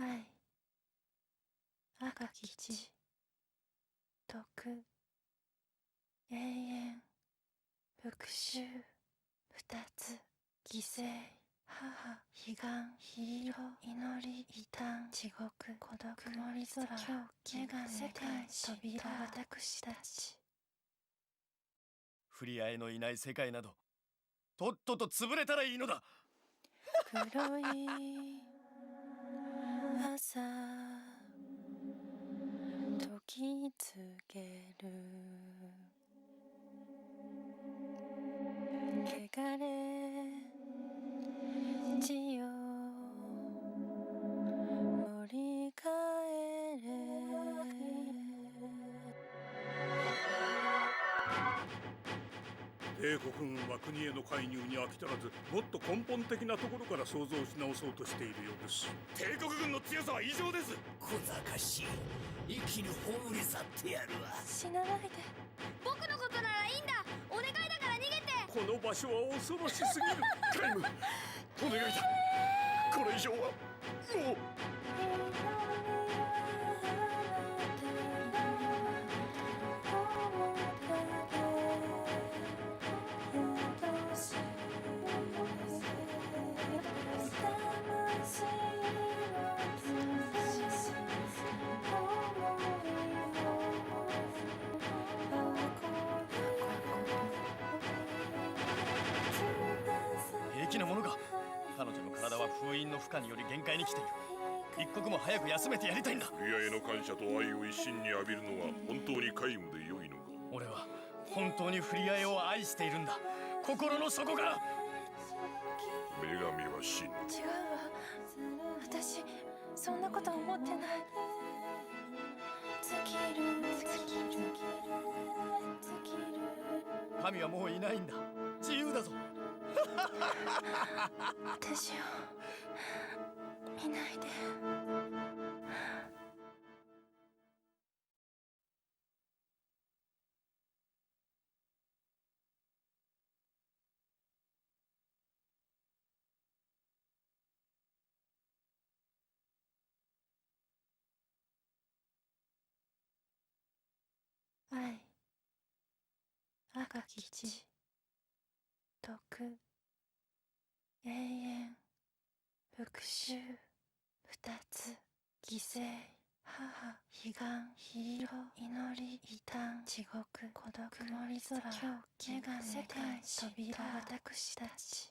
愛、赤き血、毒、永遠、復讐、二つ、犠牲、母、悲願、ヒーロー、祈り、異端、地獄、孤独、曇り空、狂気、眼鏡、世界、扉、私たち。振り合いのいない世界などとっとと潰れたらいいのだ。黒い朝、時つける、汚れ地よ盛り返れ。帝国軍は国への介入に飽き足らず、もっと根本的なところから創造し直そうとしているようです。帝国軍の強さは異常です。小賢しい、一気に葬り去ってやるわ。死なないで。僕のことならいいんだ。お願いだから逃げて。この場所は恐ろしすぎる。カイム、お願いだ。これ以上はもう。平気なものか。彼女の体は封印の負荷により限界に来ている。一刻も早く休めてやりたいんだ。クリアへの感謝と愛を一心に浴びるのは本当に皆無で良いのか。俺は本当にフリアエを愛しているんだ。心の底から。女神は死ぬ。違うわ、私そんなこと思ってない。尽きる、神はもういないんだ。自由だぞ。私を見ないで。愛、赤き血、毒、永遠、復讐、二つ、犠牲、母、悲願、ヒーロー、祈り、異端、地獄、孤独、曇り空、狂気、眼鏡、世界、扉、私たち。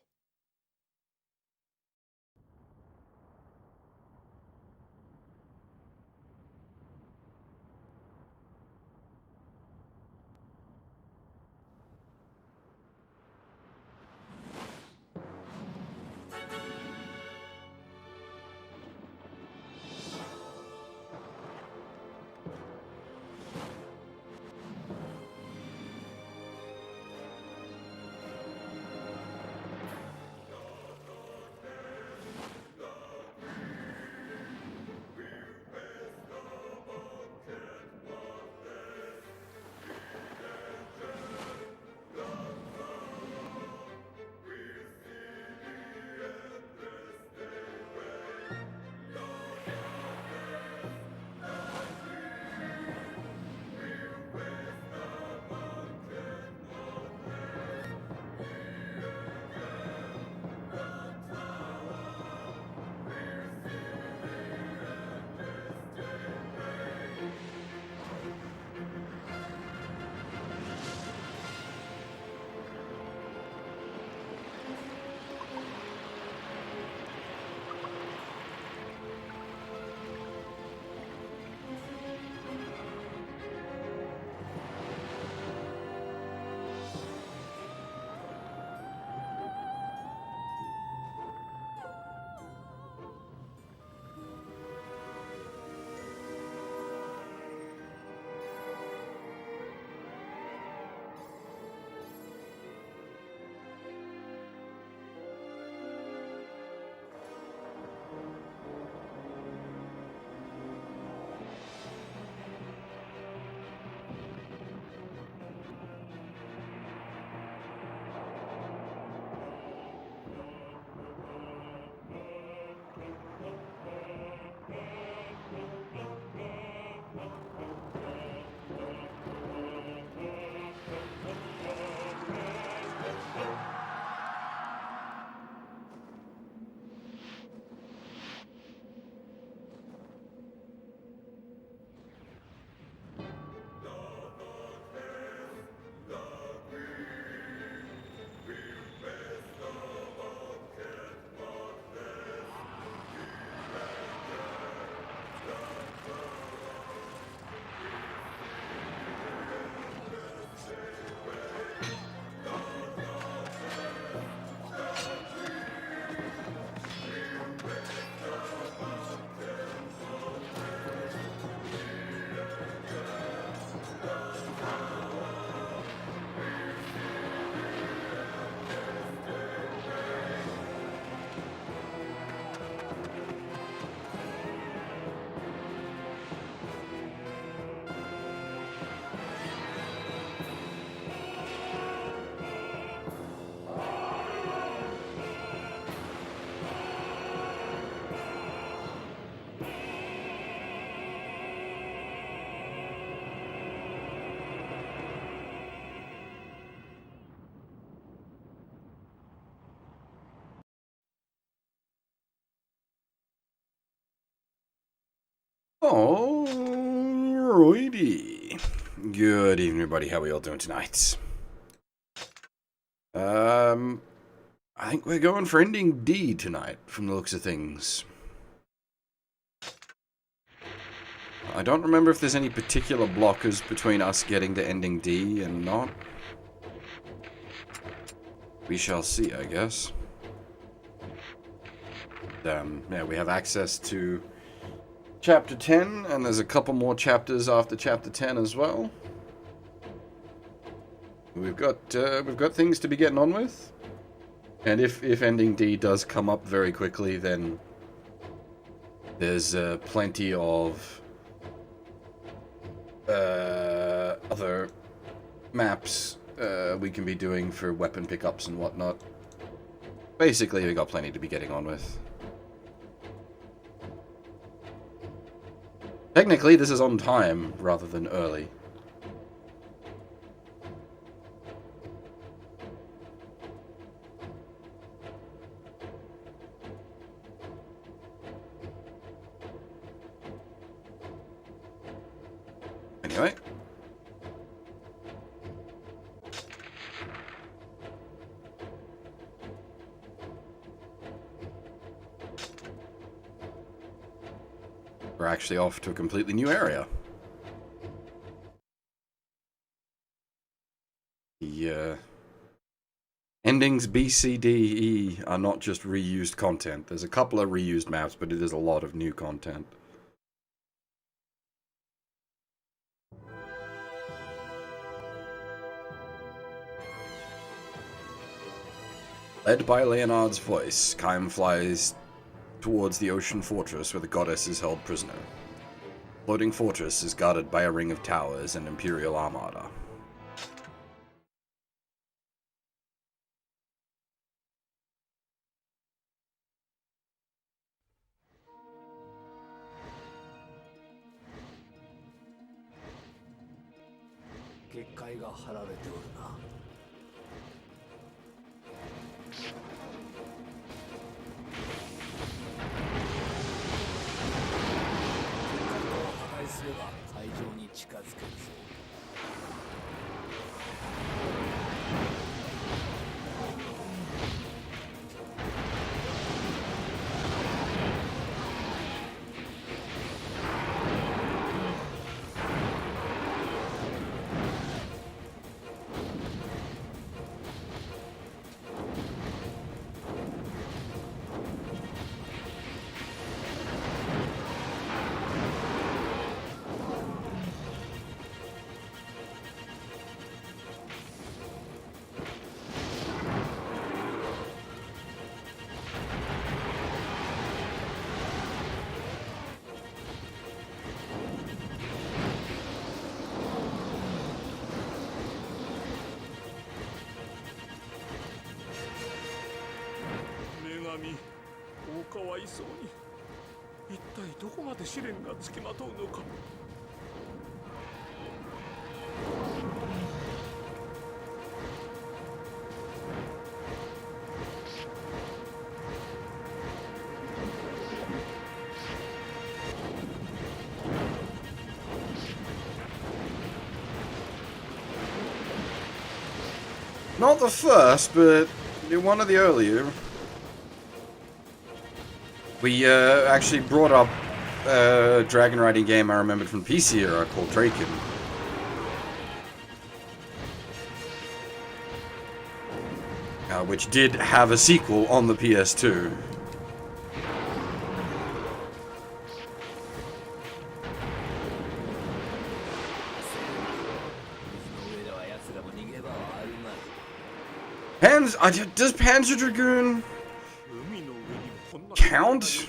Alrighty. Good evening, everybody. How are we all doing tonight? I think we're going for ending D tonight, from the looks of things. I don't remember if there's any particular blockers between us getting to ending D and not. We shall see, I guess. Yeah, we have access to Chapter 10, and there's a couple more chapters after Chapter 10 as well. We've got things to be getting on with. And if ending D does come up very quickly, then there's plenty of other maps we can be doing for weapon pickups and whatnot. Basically, we got plenty to be getting on with. Technically, this is on time rather than early. Anyway. We're actually off to a completely new area. The endings B, C, D, E are not just reused content. There's a couple of reused maps, but it is a lot of new content. Led by Leonard's voice, Kaim flies towards the ocean fortress where the goddess is held prisoner. The floating fortress is guarded by a ring of towers and Imperial armada. Not the first, but one of the earlier. We actually brought up a dragon riding game I remembered from PC era called Drakengard. Which did have a sequel on the PS2. Does Panzer Dragoon count?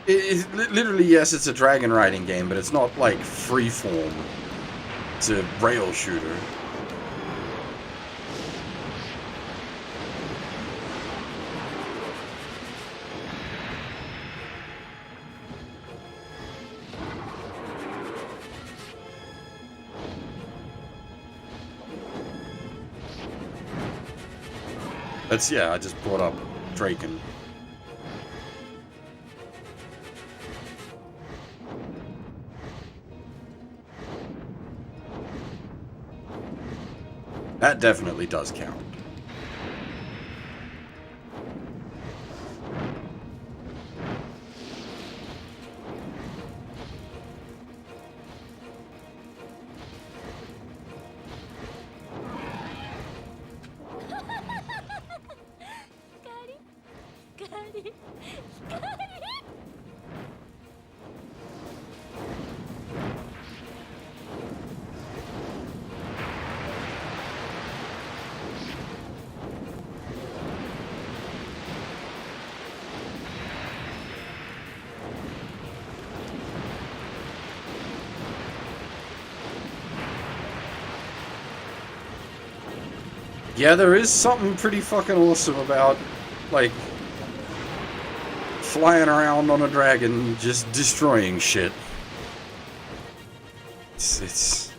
Literally, yes, it's a dragon riding game, but it's not like freeform. It's a rail shooter. That's, yeah, I just brought up Draken. That definitely does count. Yeah, there is something pretty fucking awesome about, like, flying around on a dragon, just destroying shit. It's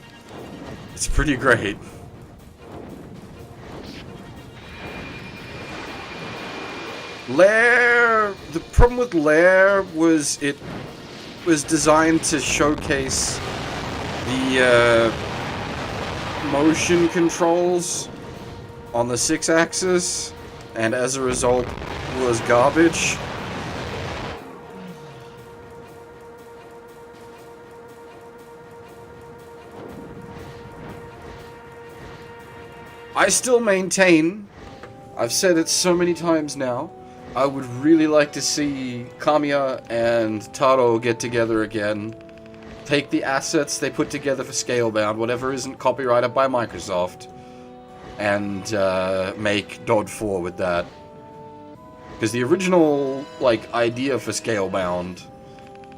pretty great. Lair, the problem with Lair was it was designed to showcase the motion controls on the 6-axis, and as a result was garbage. I still maintain, I've said it so many times now, I would really like to see Kamiya and Taro get together again, take the assets they put together for Scalebound, whatever isn't copyrighted by Microsoft, and make Dod 4 with that. Because the original, like, idea for Scalebound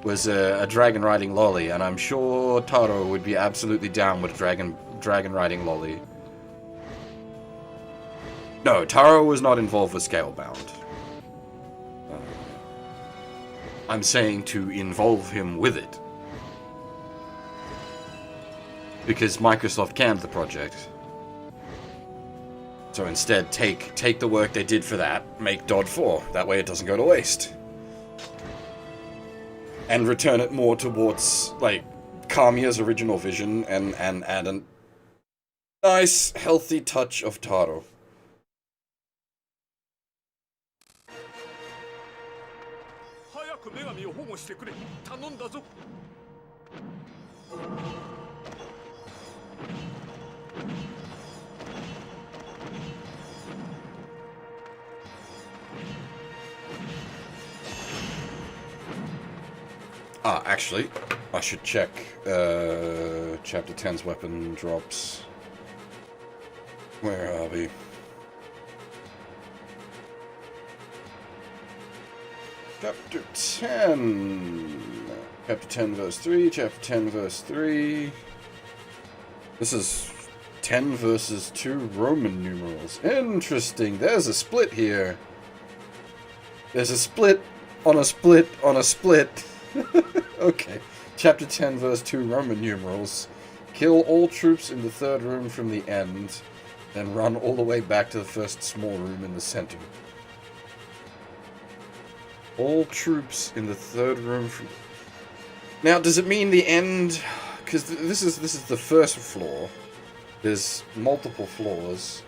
was a dragon riding lolly, and I'm sure Taro would be absolutely down with a dragon riding lolly. No, Taro was not involved with Scalebound. I'm saying to involve him with it. Because Microsoft canned the project. So instead, take the work they did for that, make Dod 4. That way it doesn't go to waste. And return it more towards, like, Kamiya's original vision and add a nice, healthy touch of Taro. Actually, I should check Chapter 10's weapon drops. Where are we? Chapter 10. Chapter 10 verse 3, Chapter 10 verse 3. This is 10 verses 2 Roman numerals. Interesting, there's a split here. There's a split on a split on a split. Okay. Chapter 10 verse 2 Roman numerals. Kill all troops in the third room from the end, then run all the way back to the first small room in the center. All troops in the third room from... Now, does it mean the end? Because this is the first floor. There's multiple floors.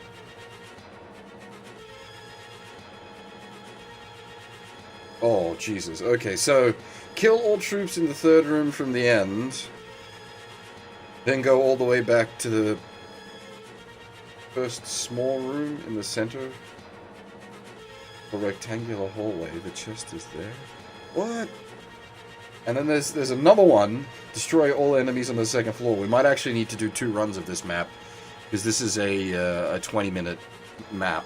Oh, Jesus. Okay, so kill all troops in the third room from the end. Then go all the way back to the first small room in the center. A rectangular hallway. The chest is there. What? And then there's another one. Destroy all enemies on the second floor. We might actually need to do 2 runs of this map, because this is a 20-minute map.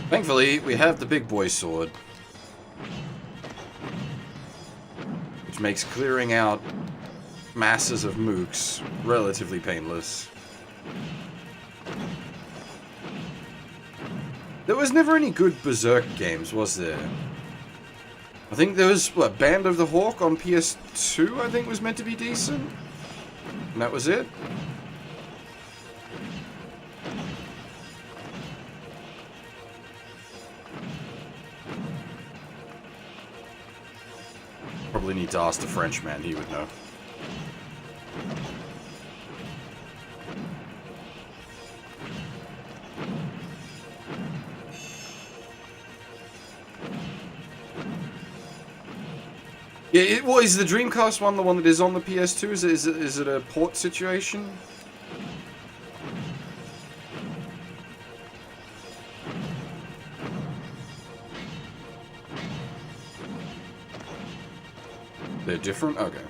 Thankfully, we have the big boy sword, which makes clearing out masses of mooks relatively painless. There was never any good Berserk games, was there? I think there was, what, Band of the Hawk on PS2, I think was meant to be decent? And that was it? need to ask the Frenchman, he would know. Yeah, well, is the Dreamcast one the one that is on the PS2? Is it a port situation? They're different? Okay.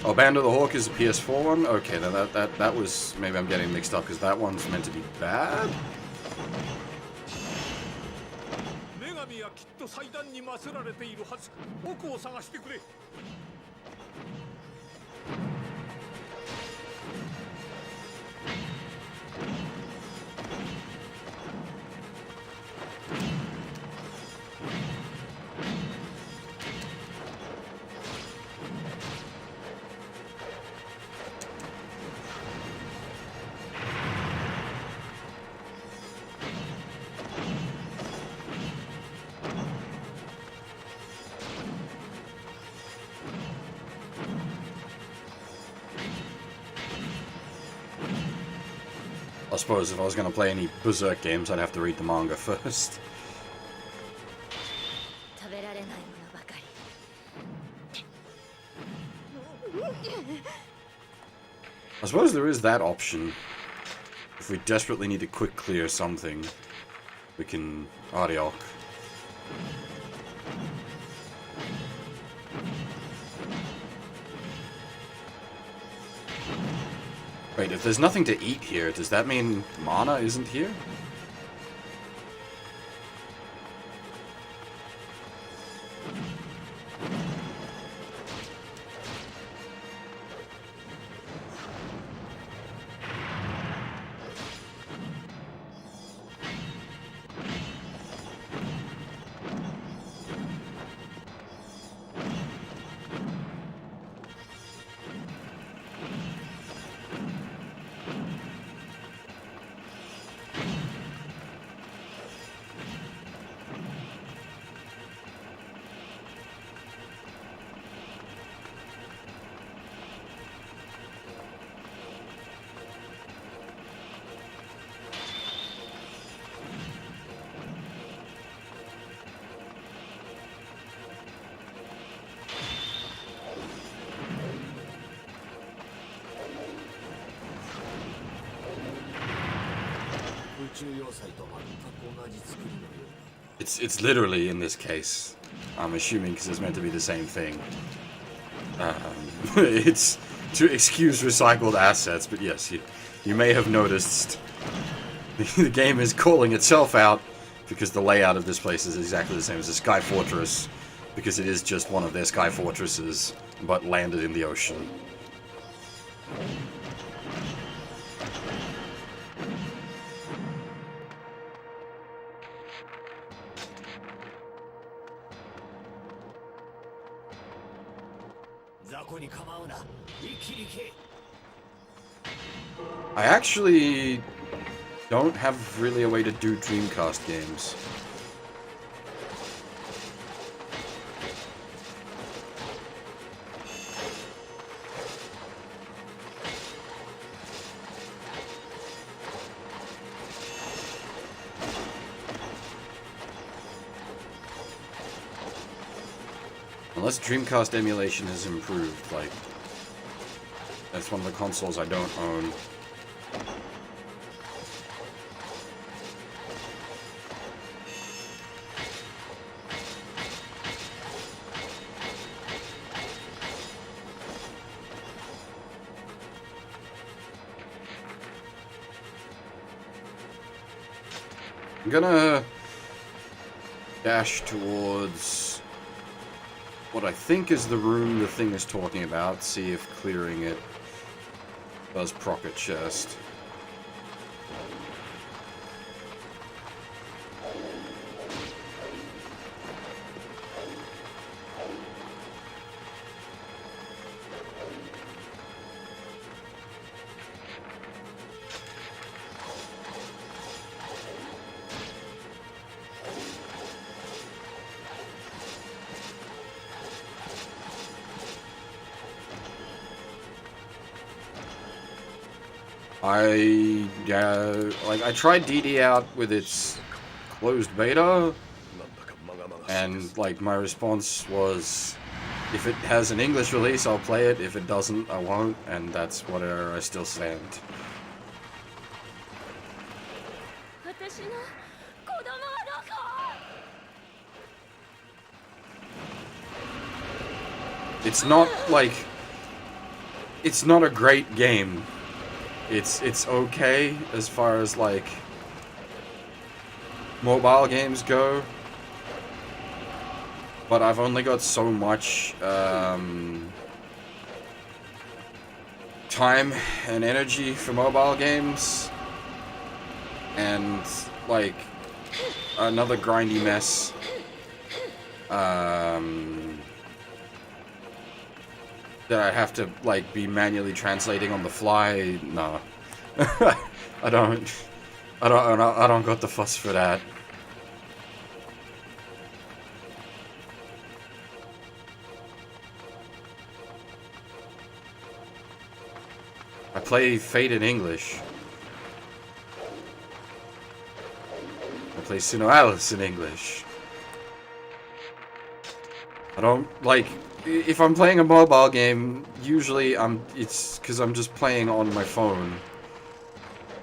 Oh, Band of the Hawk is a PS4 one? Okay, then that was... Maybe I'm getting mixed up, because that one's meant to be bad? 女神はきっと祭壇に祀られているはず。奥を探してくれ。I suppose if I was going to play any Berserk games, I'd have to read the manga first. I suppose there is that option. If we desperately need to quick clear something, we can... Ariok. Wait, if there's nothing to eat here, does that mean mana isn't here? It's literally in this case. I'm assuming because it's meant to be the same thing. It's to excuse recycled assets, but yes, you may have noticed the game is calling itself out because the layout of this place is exactly the same as the Sky Fortress, because it is just one of their Sky Fortresses, but landed in the ocean. I actually don't have really a way to do Dreamcast games. Unless Dreamcast emulation has improved, like... That's one of the consoles I don't own. I'm gonna dash towards what I think is the room the thing is talking about, see if clearing it does proc a chest. I tried DD out with its closed beta, and like my response was, if it has an English release, I'll play it. If it doesn't, I won't, and that's where I still stand. It's not like, it's not a great game. It's okay as far as like mobile games go, but I've only got so much time and energy for mobile games, and like another grindy mess. That I have to like be manually translating on the fly. No, I don't got the fuss for that. I play Fate in English. I play Alice in English. I don't like. If I'm playing a mobile game, usually it's because I'm just playing on my phone.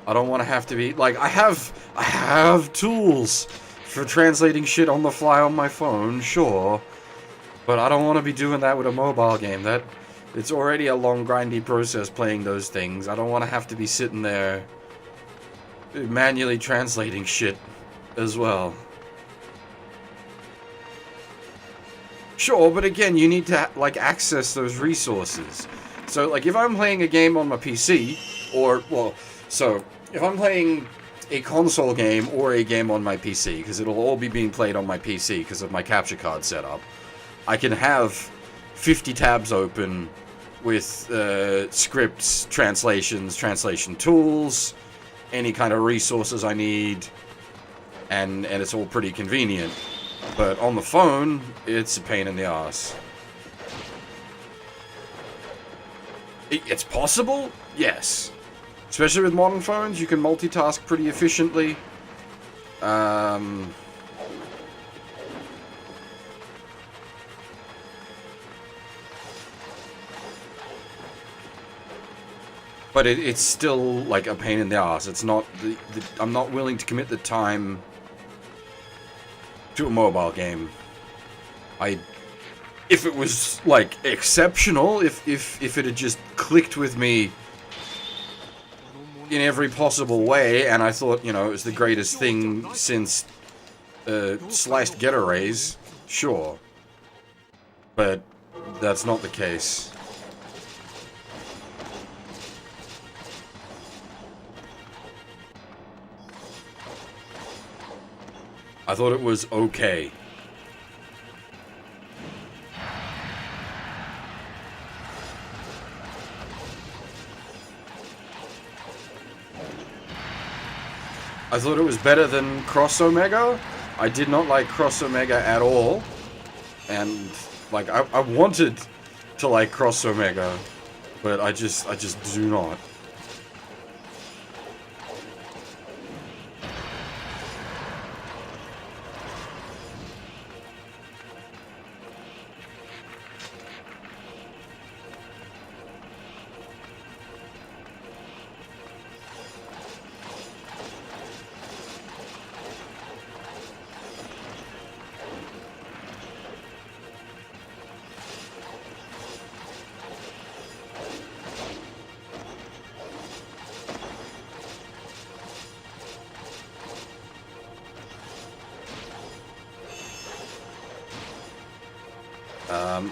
I don't want to have to be like I have tools for translating shit on the fly on my phone, sure, but I don't want to be doing that with a mobile game. It's already a long grindy process playing those things. I don't want to have to be sitting there manually translating shit as well. Sure, but again, you need to, like, access those resources. So, like, if I'm playing a game on my PC, if I'm playing a console game or a game on my PC, because it'll all be being played on my PC because of my capture card setup, I can have 50 tabs open with scripts, translations, translation tools, any kind of resources I need, and it's all pretty convenient. But on the phone, it's a pain in the ass. It's possible? Yes. Especially with modern phones, you can multitask pretty efficiently. But it's still, like, a pain in the ass. It's not... I'm not willing to commit the time to a mobile game. If it was like exceptional, if it had just clicked with me in every possible way, and I thought, you know, it was the greatest thing since sliced get arrays, sure. But that's not the case. I thought it was okay. I thought it was better than Cross Omega. I did not like Cross Omega at all. And, like, I wanted to like Cross Omega, but I just do not.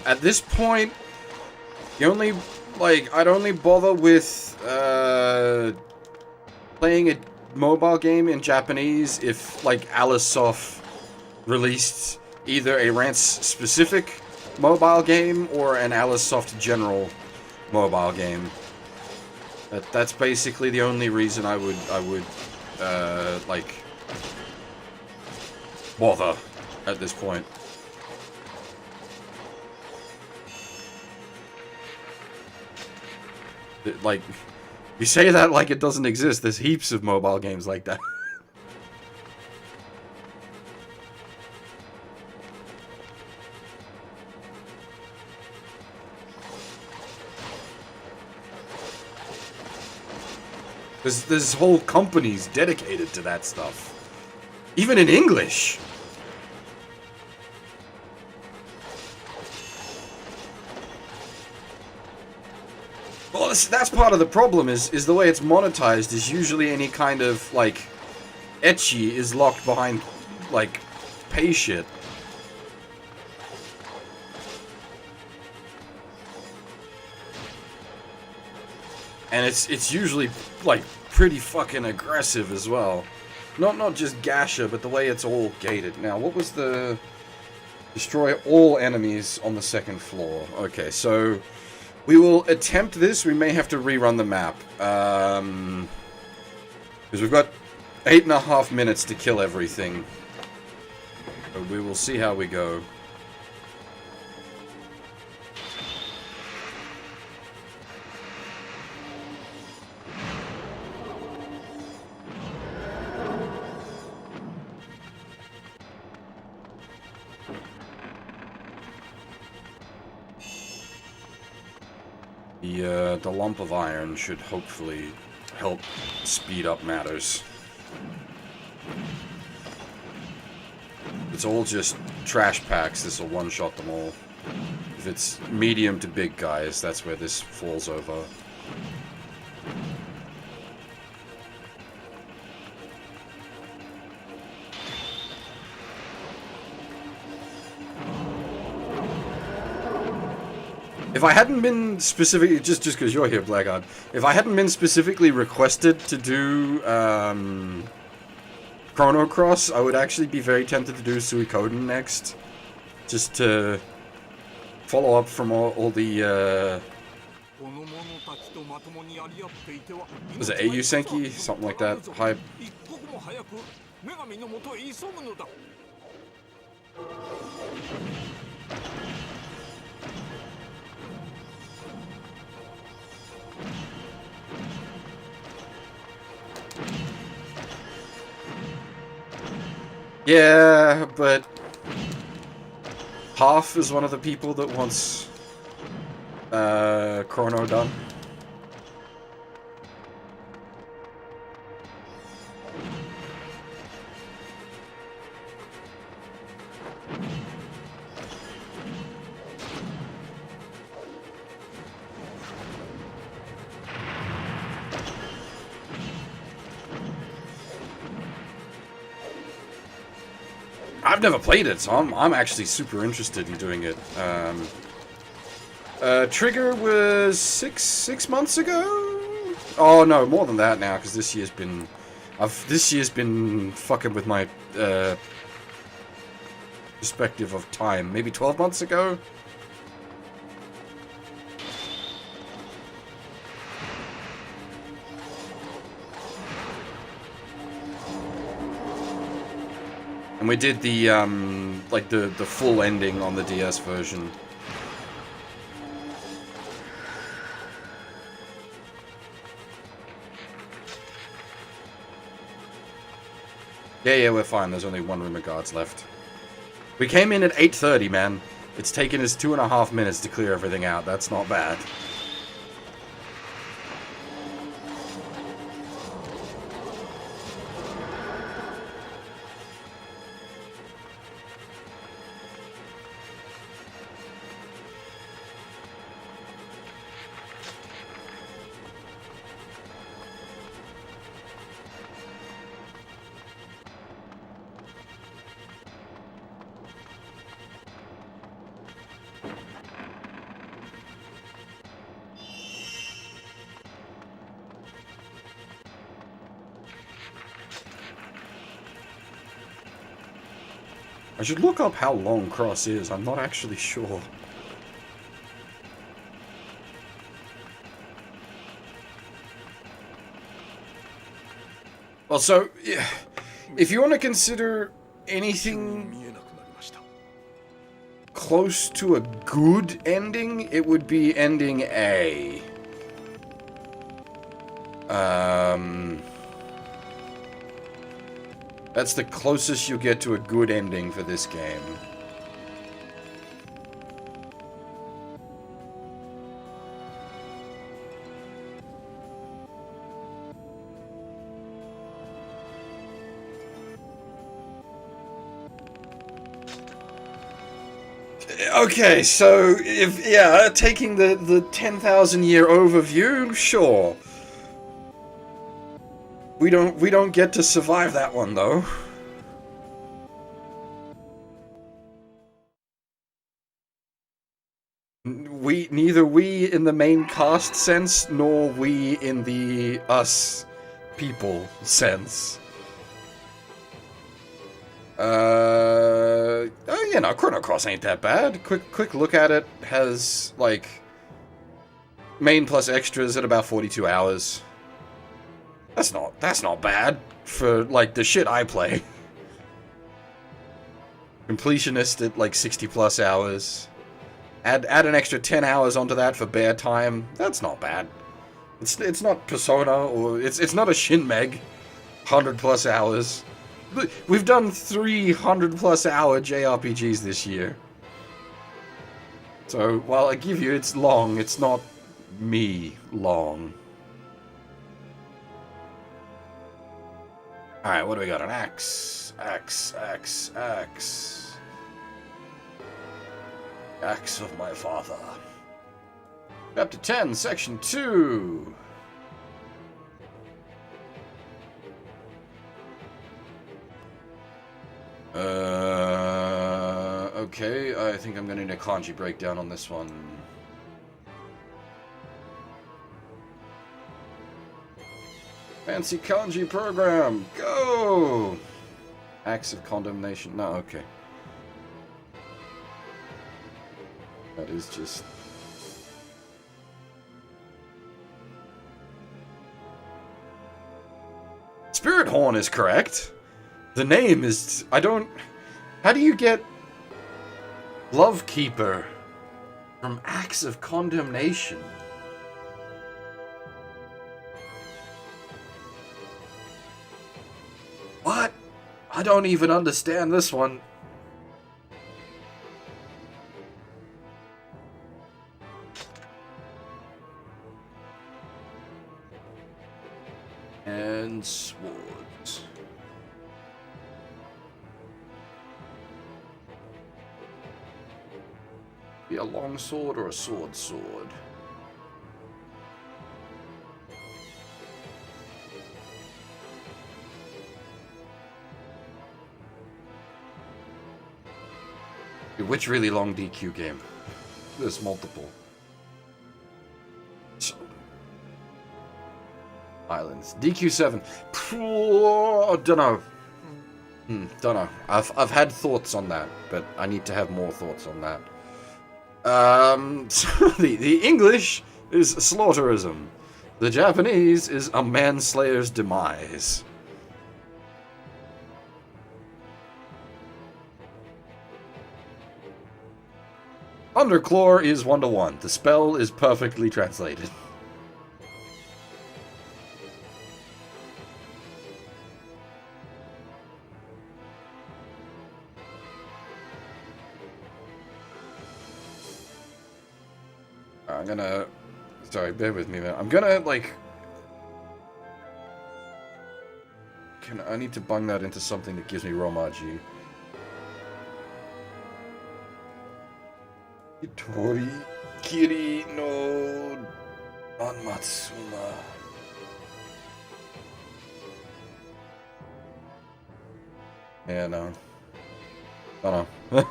At this point, I'd only bother with, playing a mobile game in Japanese if, like, Alicesoft released either a Rance-specific mobile game or an Alicesoft general mobile game. That's basically the only reason I would, like, bother at this point. Like, You say that like it doesn't exist. There's heaps of mobile games like that. There's whole companies dedicated to that stuff. Even in English. Well, that's part of the problem is the way it's monetized is usually any kind of, like, ecchi is locked behind, like, pay shit. And it's usually, like, pretty fucking aggressive as well. Not just gacha, but the way it's all gated. Now, what was the... Destroy all enemies on the second floor. Okay, so... We will attempt this. We may have to rerun the map. Because we've got 8.5 minutes to kill everything. So we will see how we go. The lump of iron should hopefully help speed up matters. It's all just trash packs. This will one-shot them all. If it's medium to big guys, that's where this falls over. If I hadn't been specifically, just because you're here, Blackguard, if I hadn't been specifically requested to do Chrono Cross, I would actually be very tempted to do Suikoden next. Just to follow up from all the, was it Eiyu Senki? Something like that. Hype. Yeah, but Half is one of the people that wants Chrono done. I've never played it, so I'm actually super interested in doing it. Trigger was six months ago. Oh no, more than that now, because this year's been fucking with my perspective of time. Maybe 12 months ago. And we did the, like, the full ending on the DS version. Yeah, we're fine. There's only one room of guards left. We came in at 8:30, man. It's taken us 2.5 minutes to clear everything out. That's not bad. I should look up how long Cross is. I'm not actually sure. Well, so, yeah, if you want to consider anything close to a good ending, it would be ending A. That's the closest you get to a good ending for this game. Okay, so if taking the 10,000 year overview, sure. We don't get to survive that one though. Neither we in the main cast sense nor we in the us people sense. You know, Chrono Cross ain't that bad. Quick look at it. Has, like, main plus extras at about 42 hours. That's not bad for, like, the shit I play. Completionist at, like, 60 plus hours. Add an extra 10 hours onto that for bare time. That's not bad. It's not Persona, or it's not a Shin Meg. 100 plus hours. We've done 300 plus hour JRPGs this year. So, while I give you it's long, it's not me long. Alright, what do we got? An axe. Axe. Axe of my father. Chapter 10, Section 2. Okay, I think I'm gonna need a kanji breakdown on this one. Fancy kanji program, go! Acts of condemnation, no, okay. That is just... Spirit Horn is correct. The name is... I don't... How do you get... Lovekeeper from Acts of Condemnation? What? I don't even understand this one. And swords. Be a long sword or a sword? Which really long DQ game? There's multiple. So. Islands. DQ7. Dunno. Dunno. I've had thoughts on that, but I need to have more thoughts on that. So the English is slaughterism. The Japanese is a manslayer's demise. Underclaw is 1-to-1. The spell is perfectly translated. I'm gonna... Sorry, bear with me, man. I'm gonna, like... I need to bung that into something that gives me Romaji. Itori Kiri no Anmatsuma. Yeah, no. Don't know.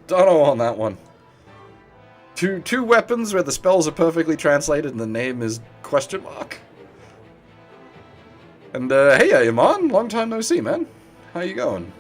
Don't know on that one. Two weapons where the spells are perfectly translated and the name is question mark. And hey Iman, long time no see, man. How you going?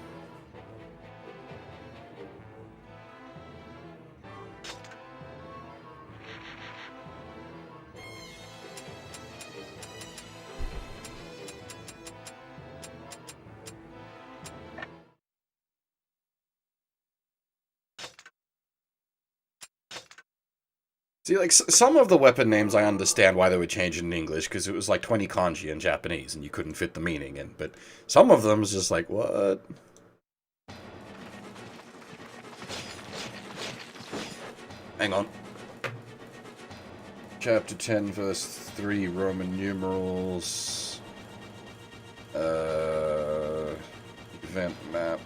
See, like, some of the weapon names I understand why they were changed in English, because it was like 20 kanji in Japanese, and you couldn't fit the meaning in. But some of them is just like, what? Hang on. Chapter 10, verse 3, Roman numerals. Event map.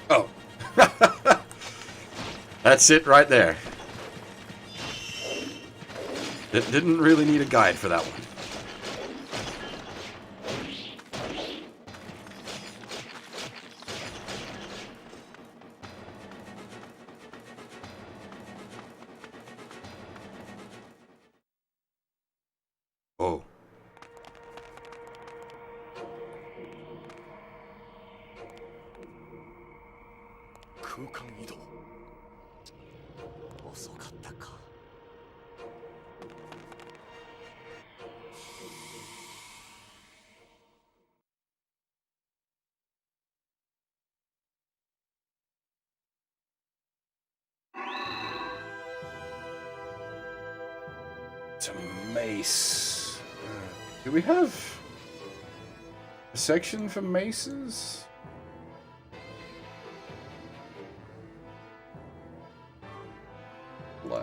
Oh. That's it right there. Didn't really need a guide for that one. Oh. It's a mace. Do we have a section for maces?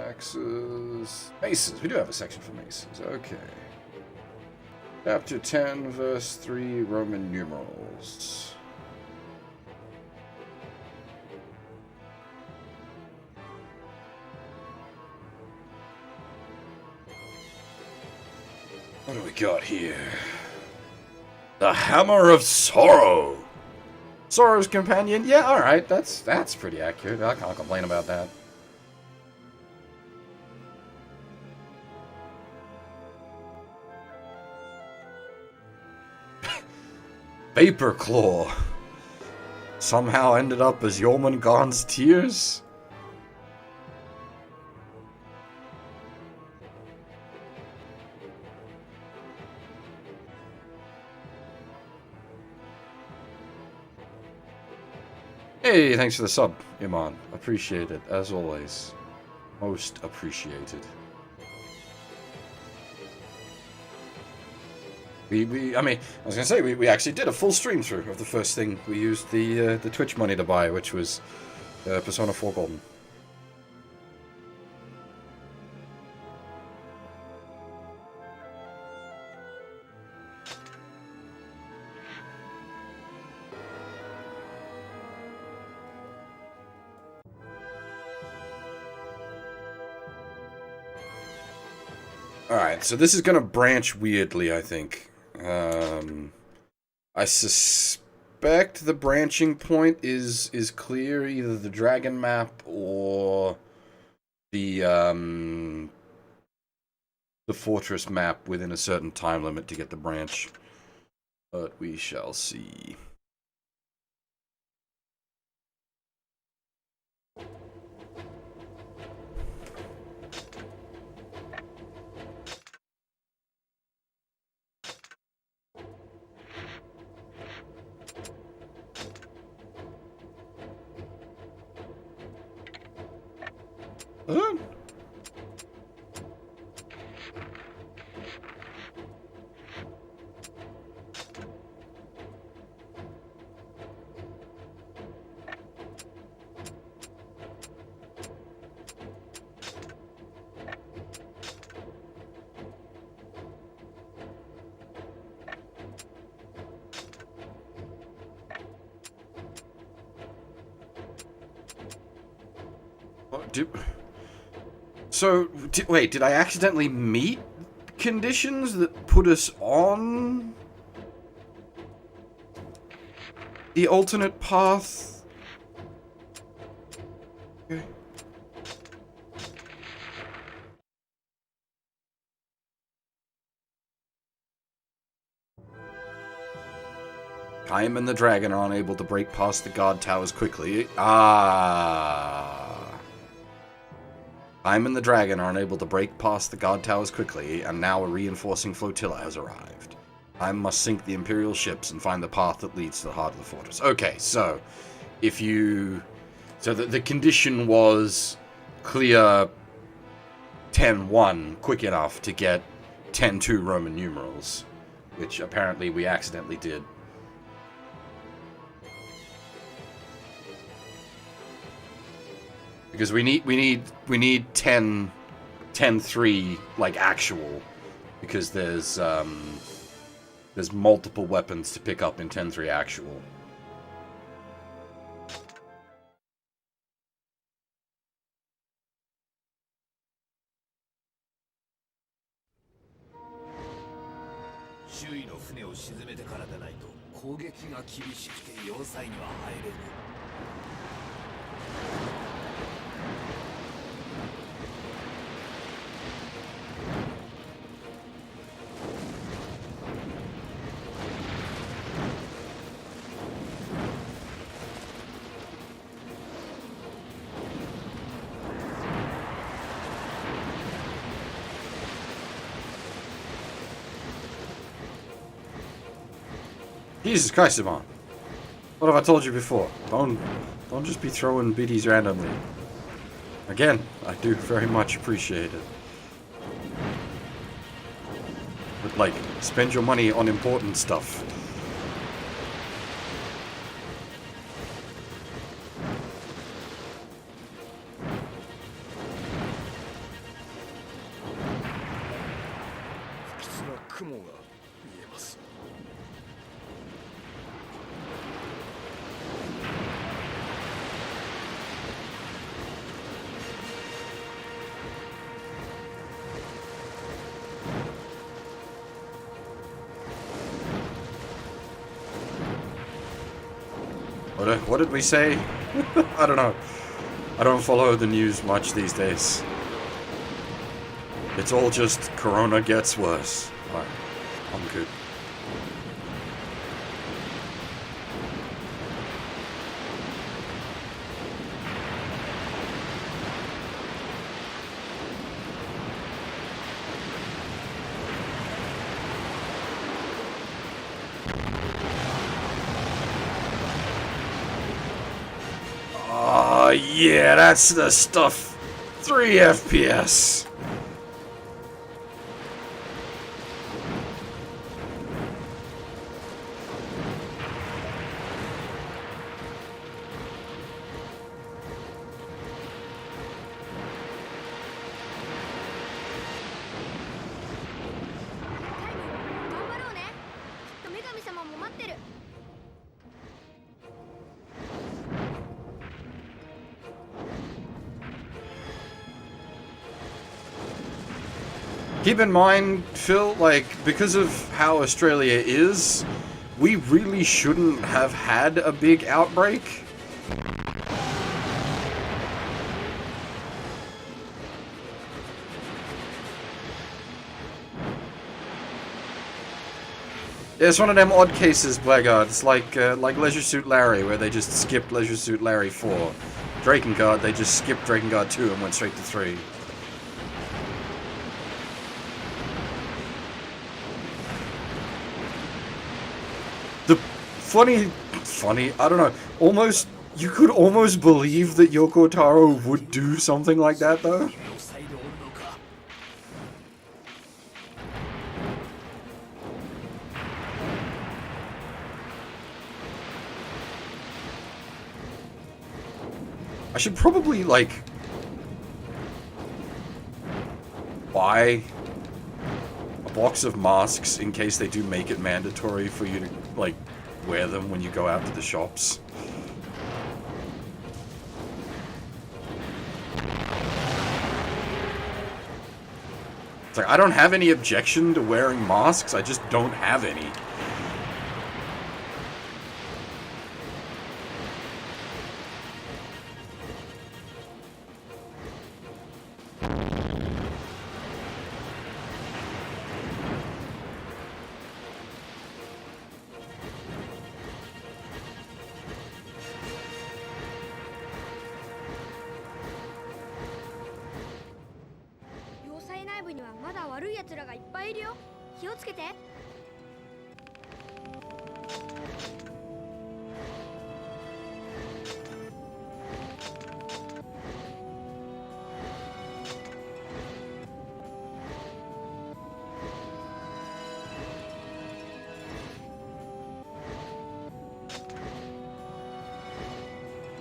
Axes. Maces. We do have a section for maces. Okay. Chapter 10, verse 3, Roman numerals. What do we got here? The Hammer of Sorrow. Sorrow's companion. Yeah, all right. That's pretty accurate. I can't complain about that. Vapor Claw. Somehow ended up as Jormungand's tears. Hey, thanks for the sub, Iman. Appreciate it, as always. Most appreciated. I mean, I was gonna say, we actually did a full stream through of the first thing. We used the Twitch money to buy, which was Persona 4 Golden. Alright, so this is gonna branch weirdly, I think. I suspect the branching point is clear, either the dragon map or the fortress map within a certain time limit to get the branch. But we shall see. Huh? Wait, did I accidentally meet conditions that put us on the alternate path? Okay. Kaim and the dragon are unable to break past the guard towers quickly. Kaim and the dragon are unable to break past the guard towers quickly, and now a reinforcing flotilla has arrived. I must sink the Imperial ships and find the path that leads to the heart of the fortress. Okay, so if you... So the condition was clear 10-1 quick enough to get 10-2 Roman numerals, which apparently we accidentally did. Because we need 10-3 like actual, because there's multiple weapons to pick up in 10-3 actual. Jesus Christ, Simon. What have I told you before? Don't just be throwing biddies randomly. Again, I do very much appreciate it. But, like, spend your money on important stuff. What did we say? I don't know. I don't follow the news much these days. It's all just Corona gets worse. Alright, I'm good. Yeah, that's the stuff. 3 FPS. Keep in mind, Phil, like, because of how Australia is, we really shouldn't have had a big outbreak. It's one of them odd cases, Blackguard. It's like Leisure Suit Larry, where they just skipped Leisure Suit Larry 4. Drakengard, they just skipped Drakengard 2 and went straight to 3. Funny, I don't know, almost, you could almost believe that Yoko Taro would do something like that, though. I should probably, like, buy a box of masks in case they do make it mandatory for you to, like, wear them when you go out to the shops. It's like, I don't have any objection to wearing masks, I just don't have any.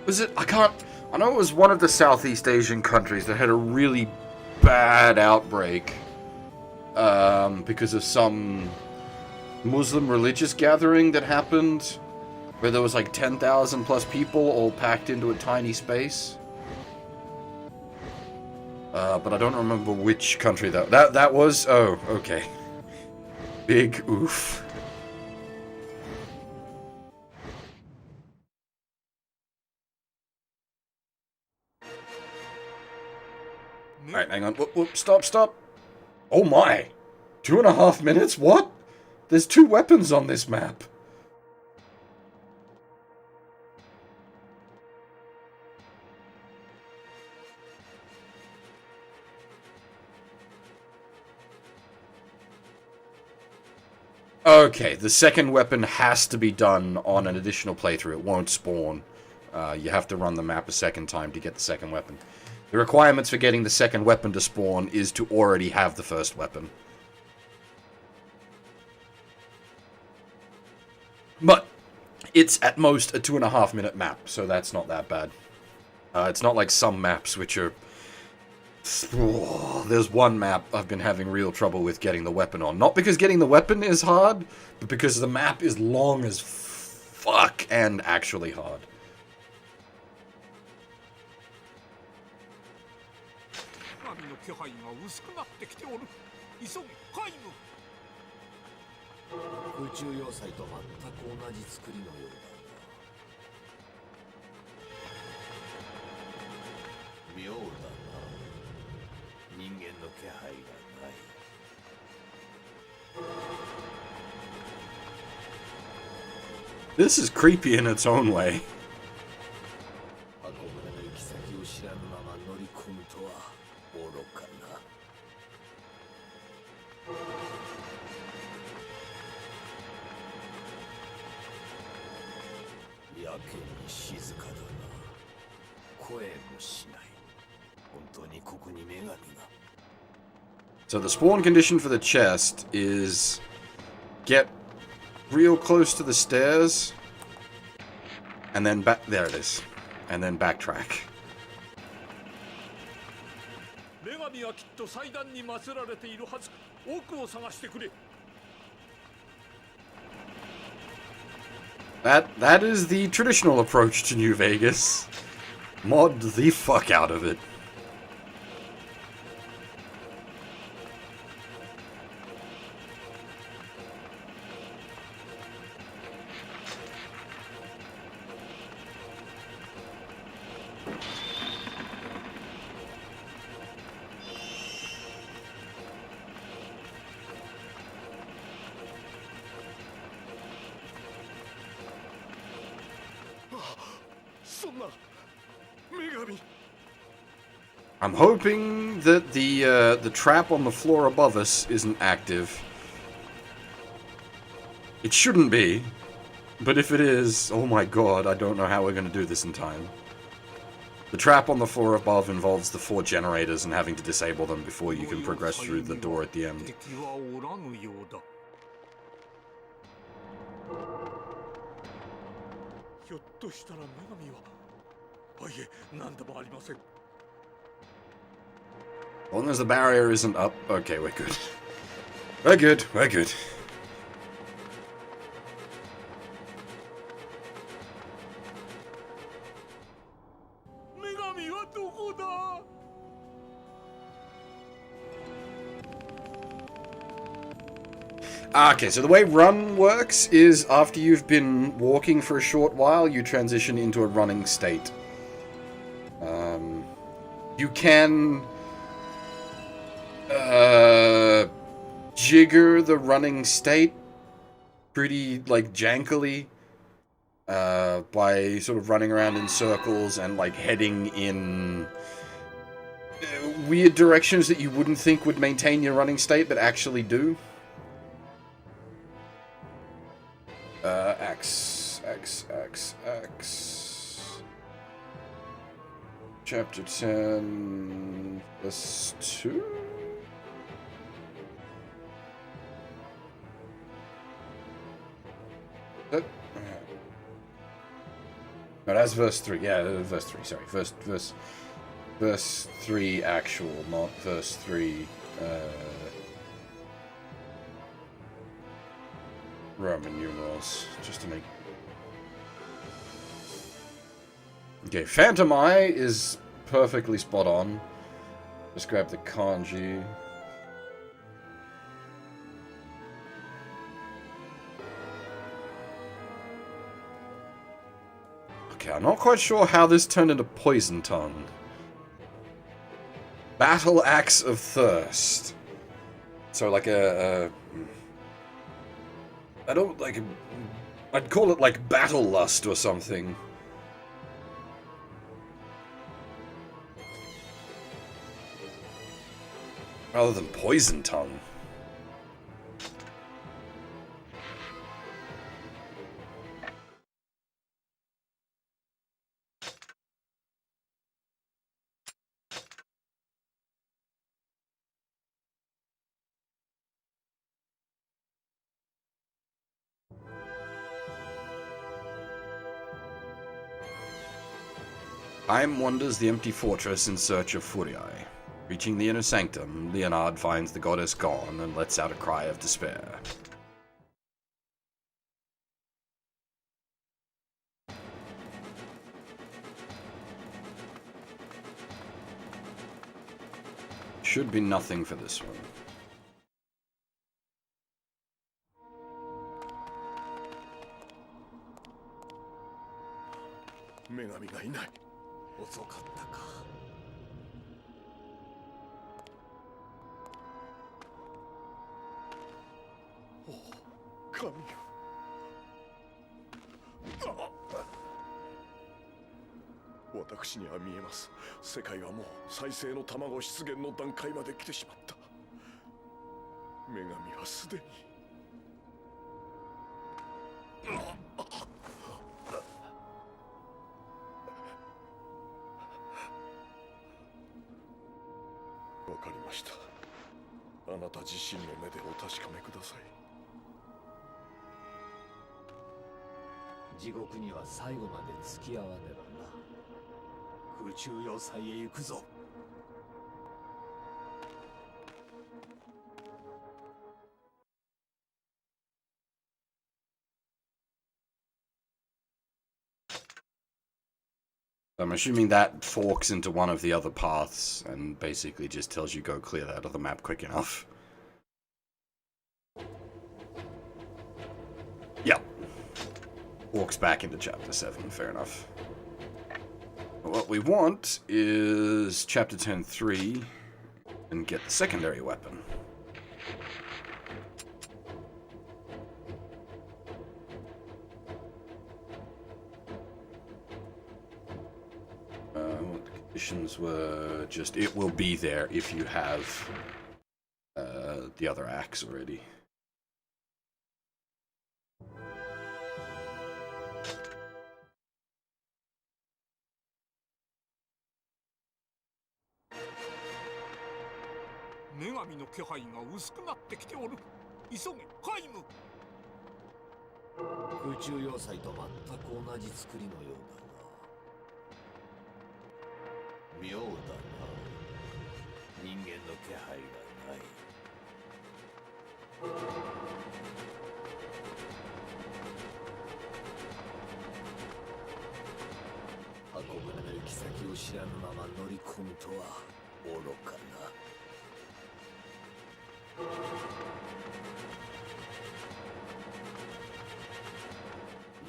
Was it? I know it was one of the Southeast Asian countries that had a really bad outbreak because of some Muslim religious gathering that happened where there was like 10,000 plus people all packed into a tiny space. But I don't remember which country that was. Oh, okay. Big oof. Alright, hang on. Whoop, stop. Oh my! 2.5 minutes? What? There's 2 weapons on this map. Okay, the second weapon has to be done on an additional playthrough. It won't spawn. You have to run the map a second time to get the second weapon. The requirements for getting the second weapon to spawn is to already have the first weapon. But it's at most a 2.5 minute map, so that's not that bad. It's not like some maps which are... There's one map I've been having real trouble with getting the weapon on. Not because getting the weapon is hard, but because the map is long as fuck and actually hard. This is creepy in its own way. So the spawn condition for the chest is get real close to the stairs and then back. There it is. And then backtrack. That is the traditional approach to New Vegas. Mod the fuck out of it. I'm hoping that the trap on the floor above us isn't active. It shouldn't be, but if it is, oh my god, I don't know how we're going to do this in time. The trap on the floor above involves the 4 generators and having to disable them before you can progress through the door at the end. As long as the barrier isn't up, okay, we're good. We're good, we're good. Okay, so the way run works is after you've been walking for a short while, you transition into a running state. You can jigger the running state pretty, like, jankily by sort of running around in circles and, like, heading in weird directions that you wouldn't think would maintain your running state, but actually do. X. Chapter 10, verse 2? That, no, that's verse 3. Yeah, verse 3, sorry. Verse 3 actual, not verse 3, Roman numerals, just to make... Okay, Phantom Eye is perfectly spot on. Just grab the kanji. Okay, I'm not quite sure how this turned into Poison Tongue. Battle Axe of Thirst. So like I don't like... I'd call it like Battle Lust or something. Rather than Poison Tongue. Time wanders the empty fortress in search of Furiae. Reaching the inner sanctum, Leonard finds the goddess gone and lets out a cry of despair. Should be nothing for this one.私には見えます。世界はもう再生の卵出現の段階まで来てしまった。女神はすでに。わかりました。あなた自身の目でお確かめください。地獄には最後まで付き合わねばな。空中要塞へ行くぞ。I'm assuming that forks into one of the other paths and basically just tells you go clear that other map quick enough. Yep. Walks back into chapter 7, fair enough. What we want is chapter 10-3 and get the secondary weapon. What the conditions were just, it will be there if you have the other axe already. Megamiの気配が薄くなってきておる。急げ、カイム。空中要塞と全く同じ作りのようだな。妙だな。人間の気配がない。運ぶの行き先を知らぬまま乗り込むとは愚かな。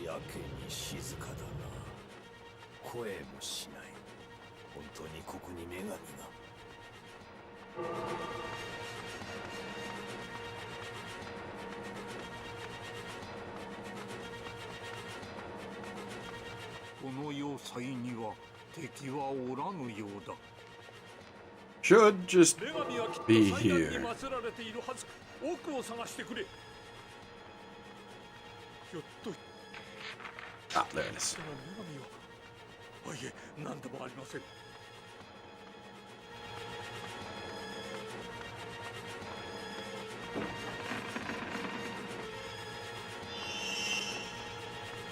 やけに静かだな。声もしない。本当にここに女神が。この要塞には敵はおらぬようだ。Should just 女神はきっと be 祭壇 here. に祀られているはず。奥を探してくれ。ひょっと Ah, there it is. 女神は、いえ、何でもありません。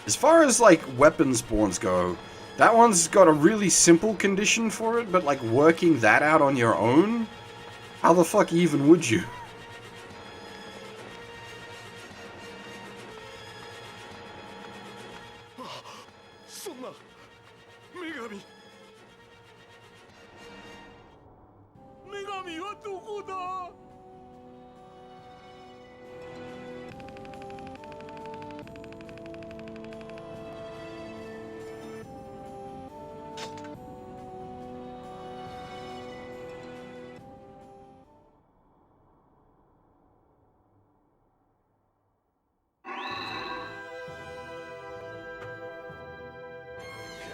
As far as, like, weapon spawns go, that one's got a really simple condition for it, but, like, working that out on your own? How the fuck even would you? そんな女神はどこだ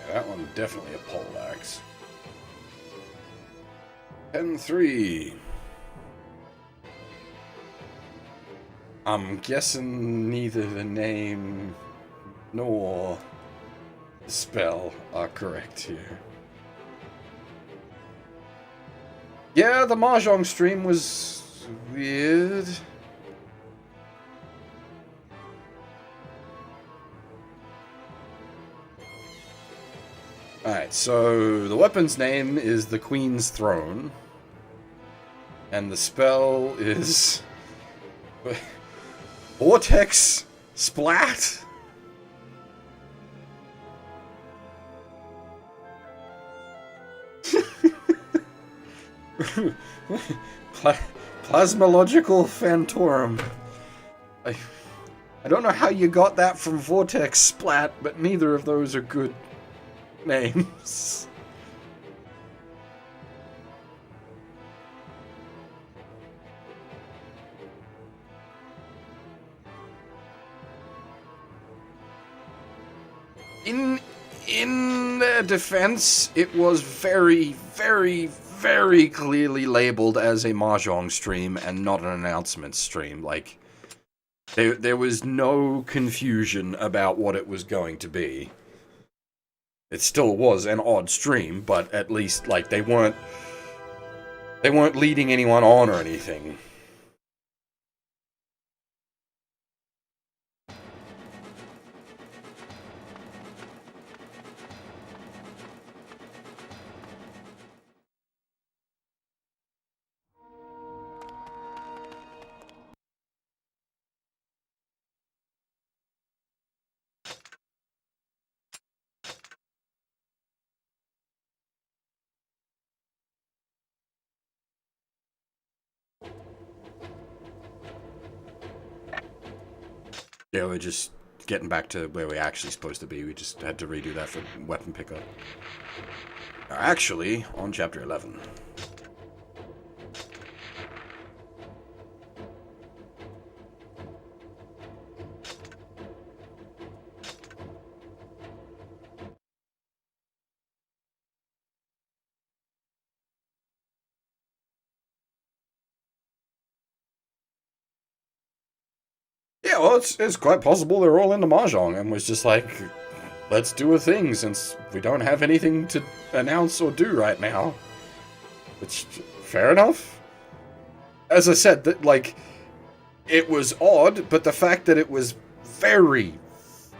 That one definitely a poleaxe. 10-3. I'm guessing neither the name nor the spell are correct here. Yeah, the Mahjong stream was weird. Alright, so the weapon's name is the Queen's Throne. And the spell is... Vortex Splat? Plasmological Phantorum. I don't know how you got that from Vortex Splat, but neither of those are good names. In their defense, it was very, very, very clearly labeled as a Mahjong stream and not an announcement stream. Like, there was no confusion about what it was going to be. It still was an odd stream, but at least, like, they weren't leading anyone on or anything. Yeah, we're just getting back to where we're actually supposed to be. We just had to redo that for weapon pickup. Actually, on chapter 11. Yeah, well, it's quite possible they're all into Mahjong and was just like, let's do a thing since we don't have anything to announce or do right now. Which, fair enough. As I said, that like, it was odd, but the fact that it was very,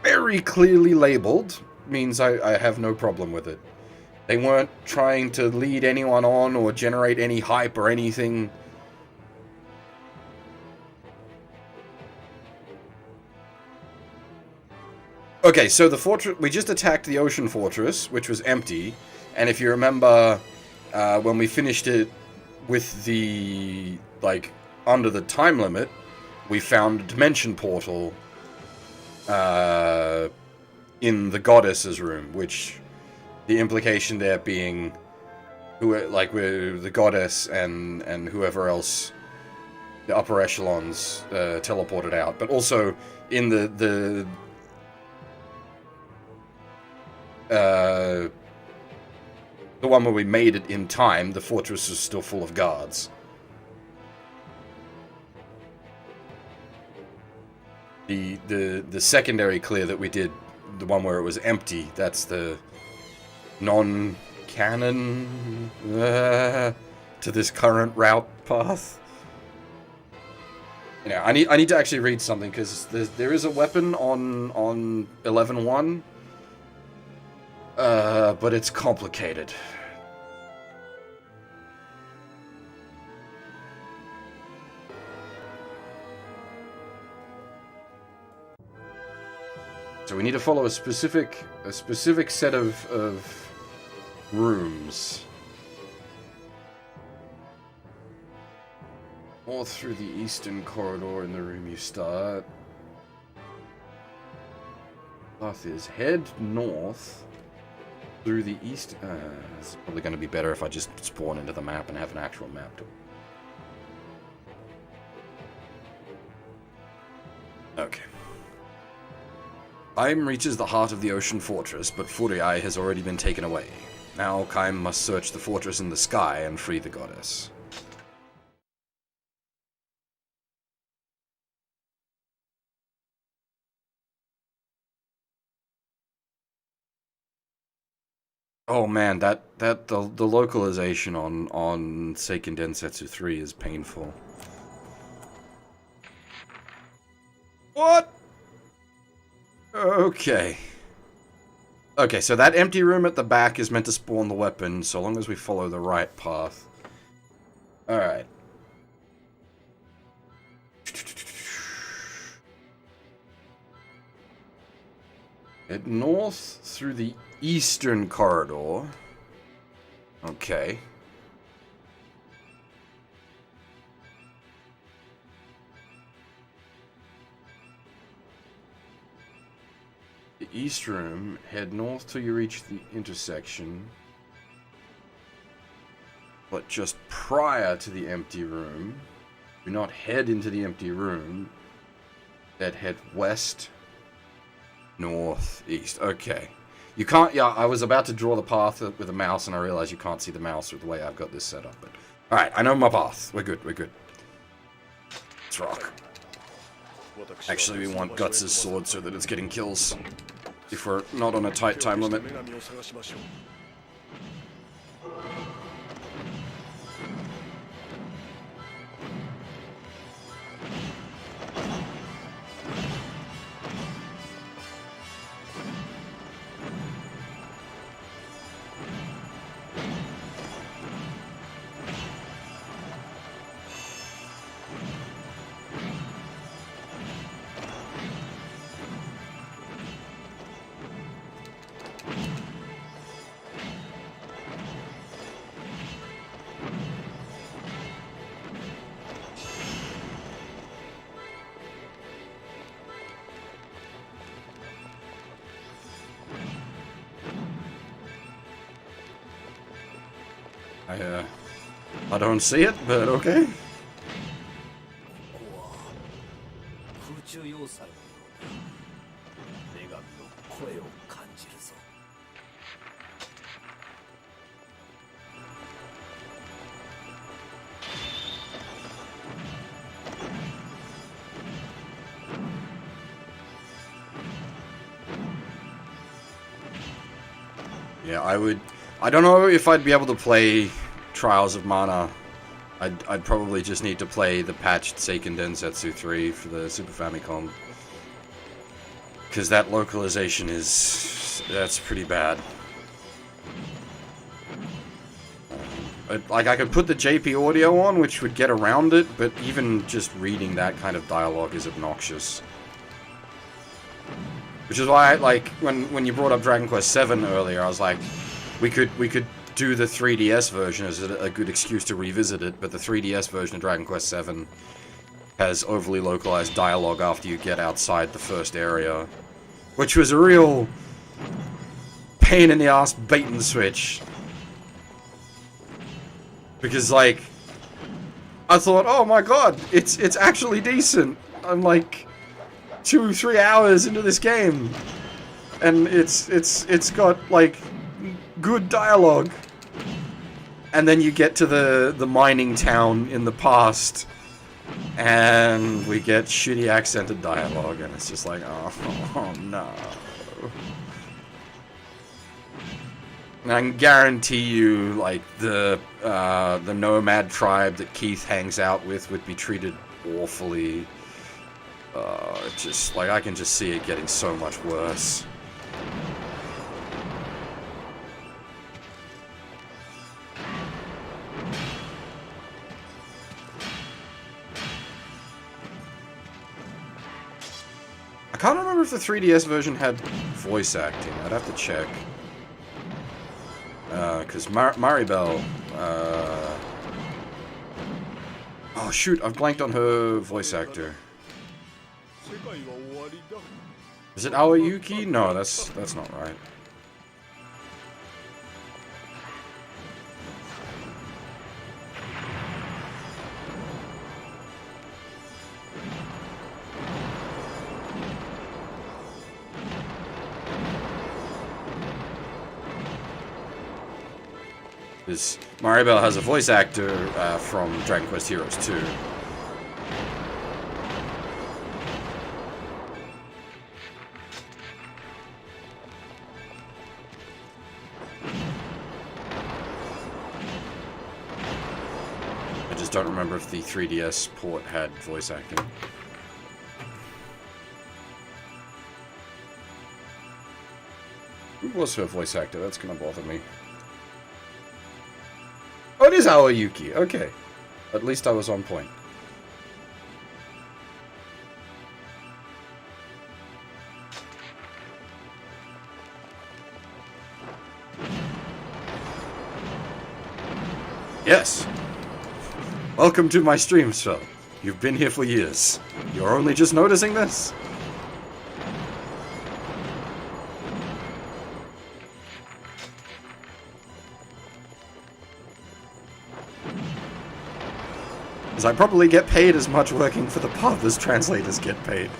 very clearly labeled means I have no problem with it. They weren't trying to lead anyone on or generate any hype or anything. Okay, so the fortress, we just attacked the ocean fortress, which was empty, and if you remember, when we finished it with the, like, under the time limit, we found a dimension portal, in the goddess's room, which, the implication there being, we're the goddess and whoever else, the upper echelons, teleported out, but also in the one where we made it in time, the fortress is still full of guards. The secondary clear that we did, the one where it was empty, that's the non-canon to this current route path. You know, I need to actually read something, because there is a weapon on 11.1, but it's complicated. So we need to follow a specific set of rooms. Or through the eastern corridor in the room you start. Path is head north through the east. It's probably going to be better if I just spawn into the map and have an actual map to. Okay. Kaim reaches the heart of the ocean fortress, but Furiai has already been taken away. Now Kaim must search the fortress in the sky and free the goddess. Oh man, the localization on Seiken Densetsu 3 is painful. What? Okay. Okay, so that empty room at the back is meant to spawn the weapon, so long as we follow the right path. Alright. Head north through the eastern corridor. Okay. The east room, head north till you reach the intersection. But just prior to the empty room, do not head into the empty room. Instead head west, north, east. Okay. You can't, yeah, I was about to draw the path with a mouse and I realized you can't see the mouse with the way I've got this set up. But alright, I know my path. We're good, we're good. Let's rock. Actually, we want Guts' sword so that it's getting kills. If we're not on a tight time limit. I don't see it, but okay. Yeah, I don't know if I'd be able to play Trials of Mana. I'd probably just need to play the patched Seiken Densetsu 3 for the Super Famicom. Because that localization that's pretty bad. Like, I could put the JP audio on, which would get around it, but even just reading that kind of dialogue is obnoxious. Which is why, like, when you brought up Dragon Quest VII earlier, I was like, we could do the 3DS version as a good excuse to revisit it, but the 3DS version of Dragon Quest VII has overly localized dialogue after you get outside the first area, which was a real pain in the ass bait and switch. Because, like, I thought, oh my god, it's actually decent. I'm like 2-3 hours into this game, and it's got like good dialogue. And then you get to the mining town in the past, And we get shitty accented dialogue, and it's just like, oh no. And I can guarantee you, like, the nomad tribe that Keith hangs out with would be treated awfully. Just, like, I can just see it getting so much worse. I can't remember if the 3DS version had voice acting. I'd have to check. Because Maribel, oh shoot, I've blanked on her voice actor. Is it Aoyuki? No, that's not right. Because Maribel has a voice actor from Dragon Quest Heroes 2. I just don't remember if the 3DS port had voice acting. Who was her voice actor? That's gonna bother me. Oh, it is Aoyuki. Okay. At least I was on point. Yes. Welcome to my stream, Phil. You've been here for years. You're only just noticing this? Because I probably get paid as much working for the pub as translators get paid.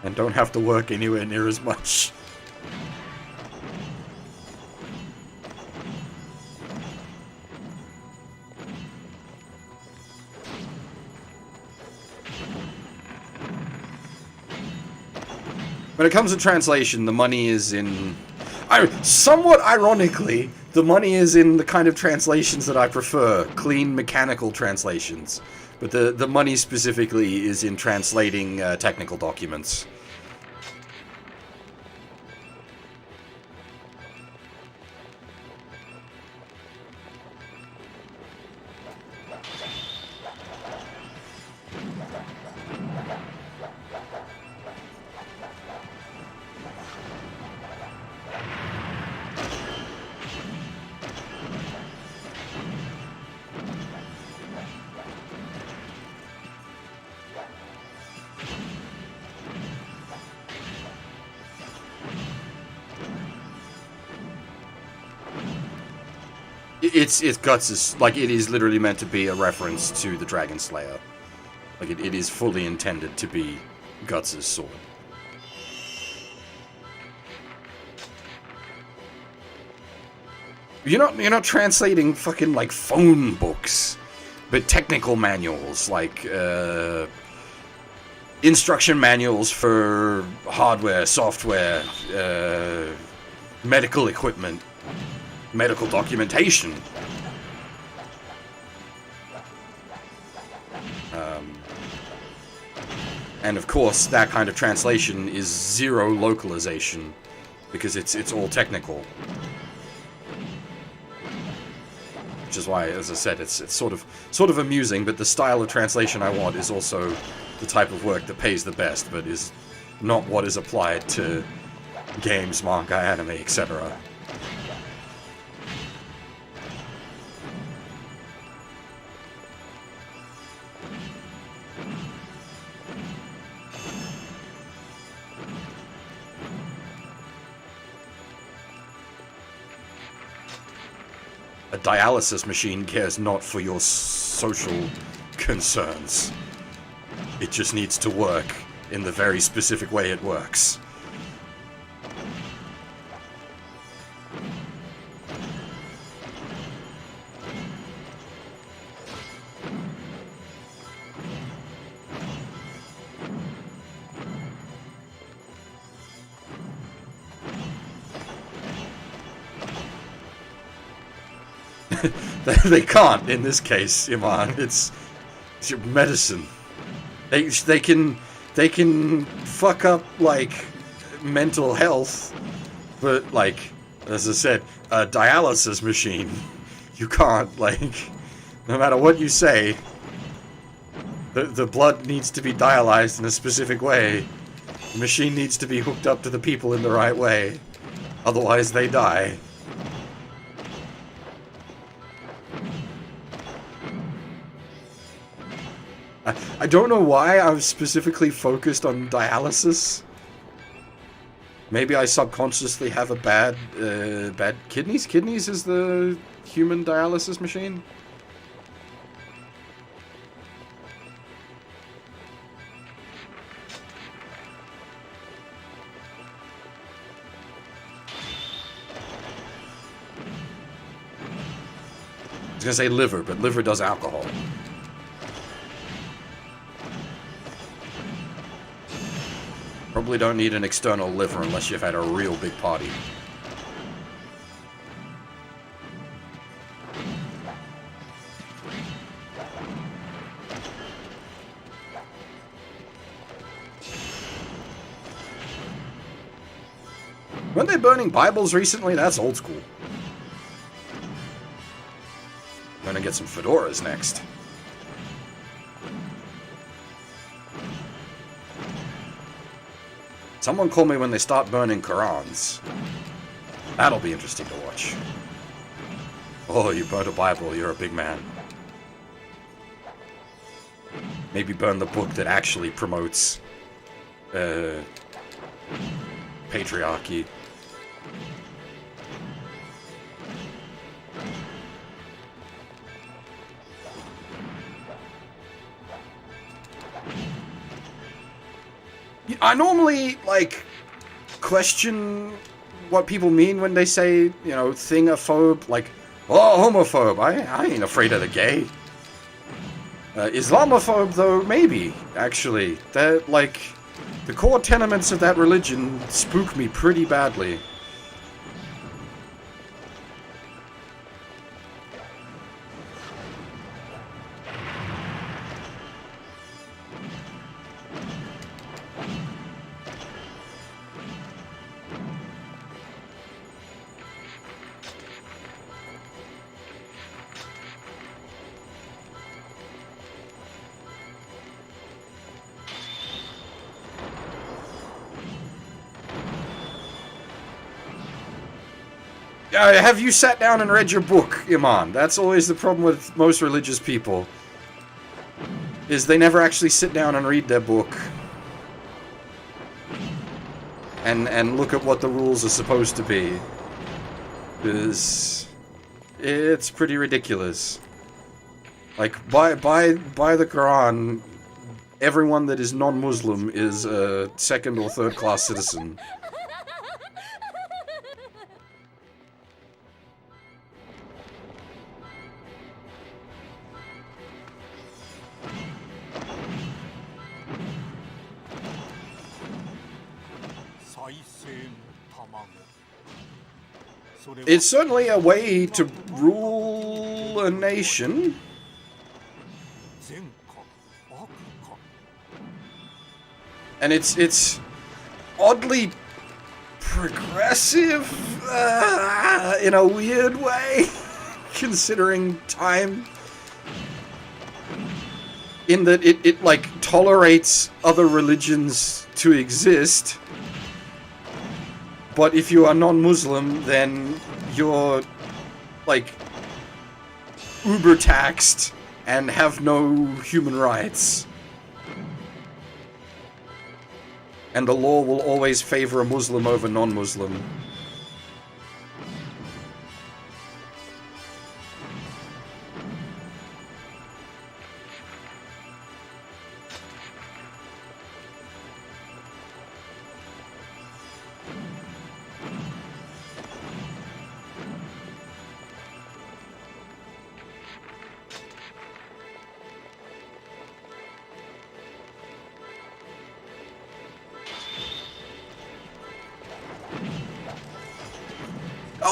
And don't have to work anywhere near as much. When it comes to translation, the money is in... somewhat ironically, the money is in the kind of translations that I prefer. Clean, mechanical translations. But the money specifically is in translating technical documents. It's Guts' like, it is literally meant to be a reference to the Dragon Slayer. Like, it is fully intended to be Guts' sword. You're not translating fucking, like, phone books, but technical manuals, like, instruction manuals for hardware, software, medical equipment. Medical documentation. And of course, that kind of translation is zero localization, because it's all technical. Which is why, as I said, it's sort of amusing, but the style of translation I want is also the type of work that pays the best, but is not what is applied to games, manga, anime, etc. A dialysis machine cares not for your social concerns. It just needs to work in the very specific way it works. They can't in this case, Iman. It's your medicine. They can fuck up like mental health, but like as I said, a dialysis machine, you can't, like, no matter what you say, the blood needs to be dialyzed in a specific way. The machine needs to be hooked up to the people in the right way, otherwise they die. I don't know why I've specifically focused on dialysis. Maybe I subconsciously have a bad kidneys? Kidneys is the human dialysis machine? I was gonna say liver, but liver does alcohol. Probably don't need an external liver unless you've had a real big party. Weren't they burning Bibles recently? That's old school. Gonna get some fedoras next. Someone call me when they start burning Qurans. That'll be interesting to watch. Oh, you burnt a Bible, you're a big man. Maybe burn the book that actually promotes patriarchy. I normally, like, question what people mean when they say, you know, thingophobe, like, oh, homophobe, I ain't afraid of the gay. Islamophobe, though, maybe, actually. That, like, the core tenements of that religion spook me pretty badly. Have you sat down and read your book, Iman? That's always the problem with most religious people. Is they never actually sit down and read their book. And look at what the rules are supposed to be. Because it's pretty ridiculous. Like, by the Quran, everyone that is non-Muslim is a second or third class citizen. It's certainly a way to rule a nation. And it's oddly progressive in a weird way, considering time. In that it like tolerates other religions to exist. But if you are non-Muslim, then you're, like, uber-taxed and have no human rights. And the law will always favor a Muslim over non-Muslim.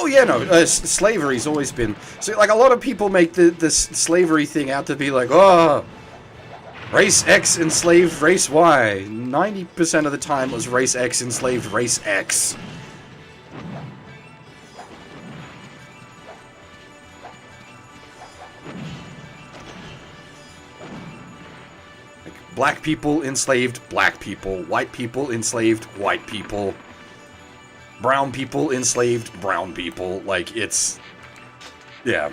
Oh yeah, no, slavery's always been... So, like, a lot of people make this slavery thing out to be like, oh, race X enslaved race Y. 90% of the time it was race X enslaved race X. Like, black people enslaved black people. White people enslaved white people. Brown people enslaved brown people. Like, it's... yeah.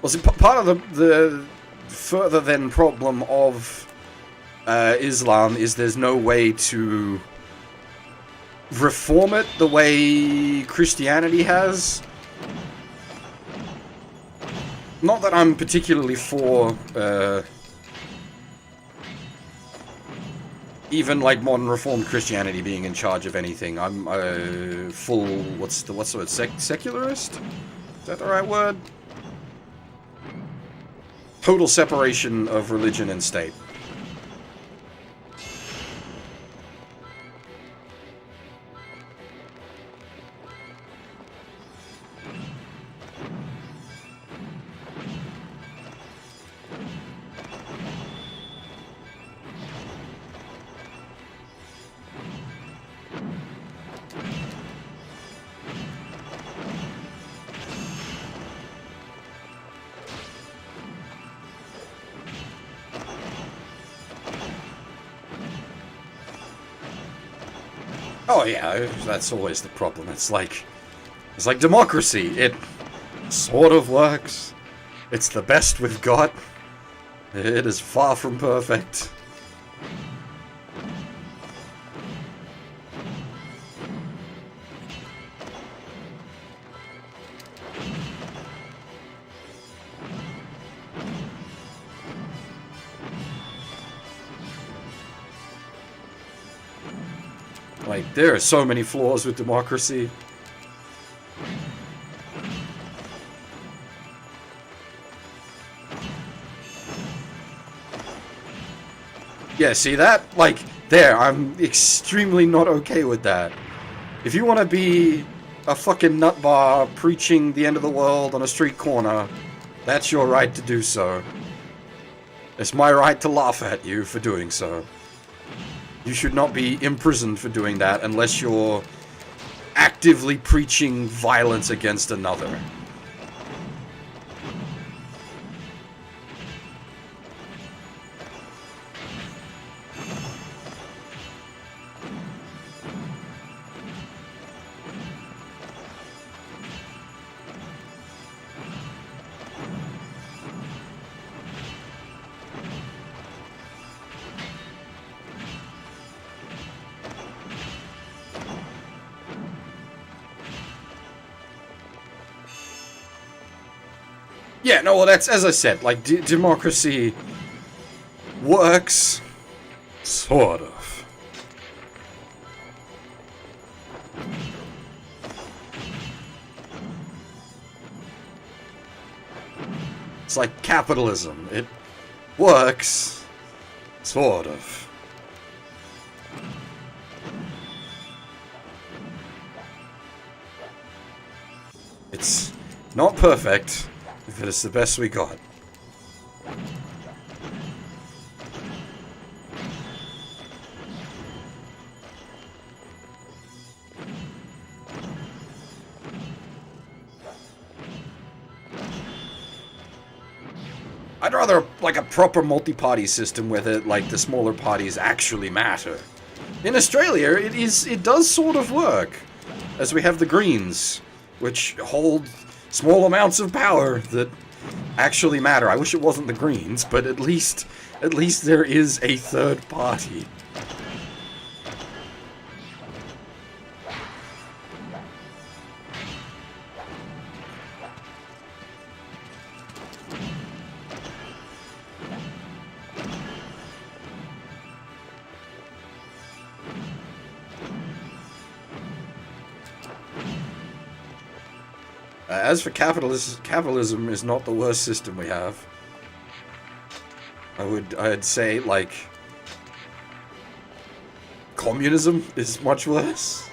Well, see, part of the further then problem of Islam is there's no way to reform it the way Christianity has. Not that I'm particularly for even like modern reformed Christianity being in charge of anything. I'm full what's the word, secularist? Is that the right word? Total separation of religion and state. Oh yeah, that's always the problem. It's like democracy. It sort of works. It's the best we've got. It is far from perfect. Like, there are so many flaws with democracy. Yeah, see that? Like, there, I'm extremely not okay with that. If you want to be a fucking nutbar preaching the end of the world on a street corner, that's your right to do so. It's my right to laugh at you for doing so. You should not be imprisoned for doing that unless you're actively preaching violence against another. Yeah, no, well, that's, as I said, like, democracy works, sort of. It's like capitalism. It works, sort of. It's not perfect. But it's the best we got. I'd rather, like, a proper multi-party system where the smaller parties actually matter. In Australia, it does sort of work. As we have the Greens, which hold small amounts of power that actually matter. I wish it wasn't the Greens, but at least there is a third party. As for capitalism is not the worst system we have. I'd say, like, communism is much worse.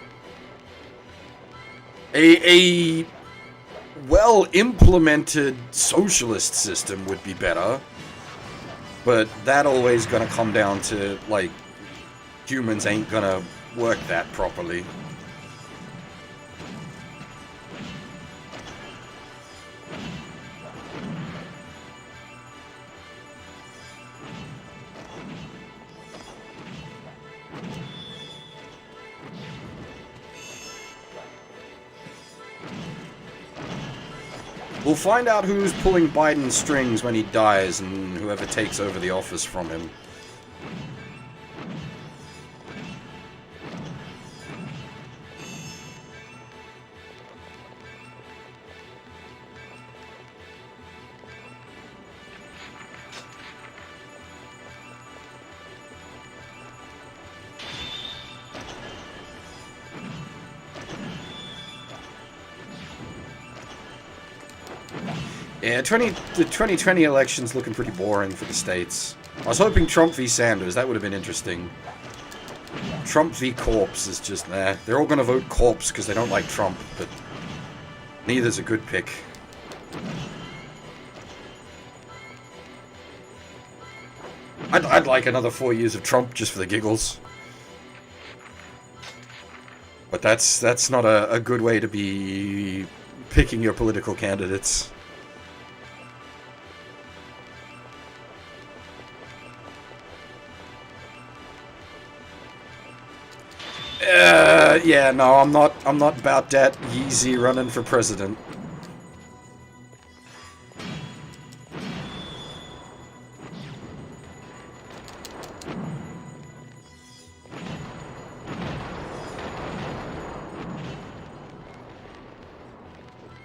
A well-implemented socialist system would be better, but that always gonna come down to, like, humans ain't gonna work that properly. We'll find out who's pulling Biden's strings when he dies and whoever takes over the office from him. Yeah, the 2020 election's looking pretty boring for the states. I was hoping Trump v. Sanders, that would have been interesting. Trump v. Corpse is just, nah. They're all gonna vote Corpse because they don't like Trump, but neither's a good pick. I'd like another 4 years of Trump just for the giggles. But that's not a good way to be picking your political candidates. Yeah, no, I'm not about that Yeezy running for president.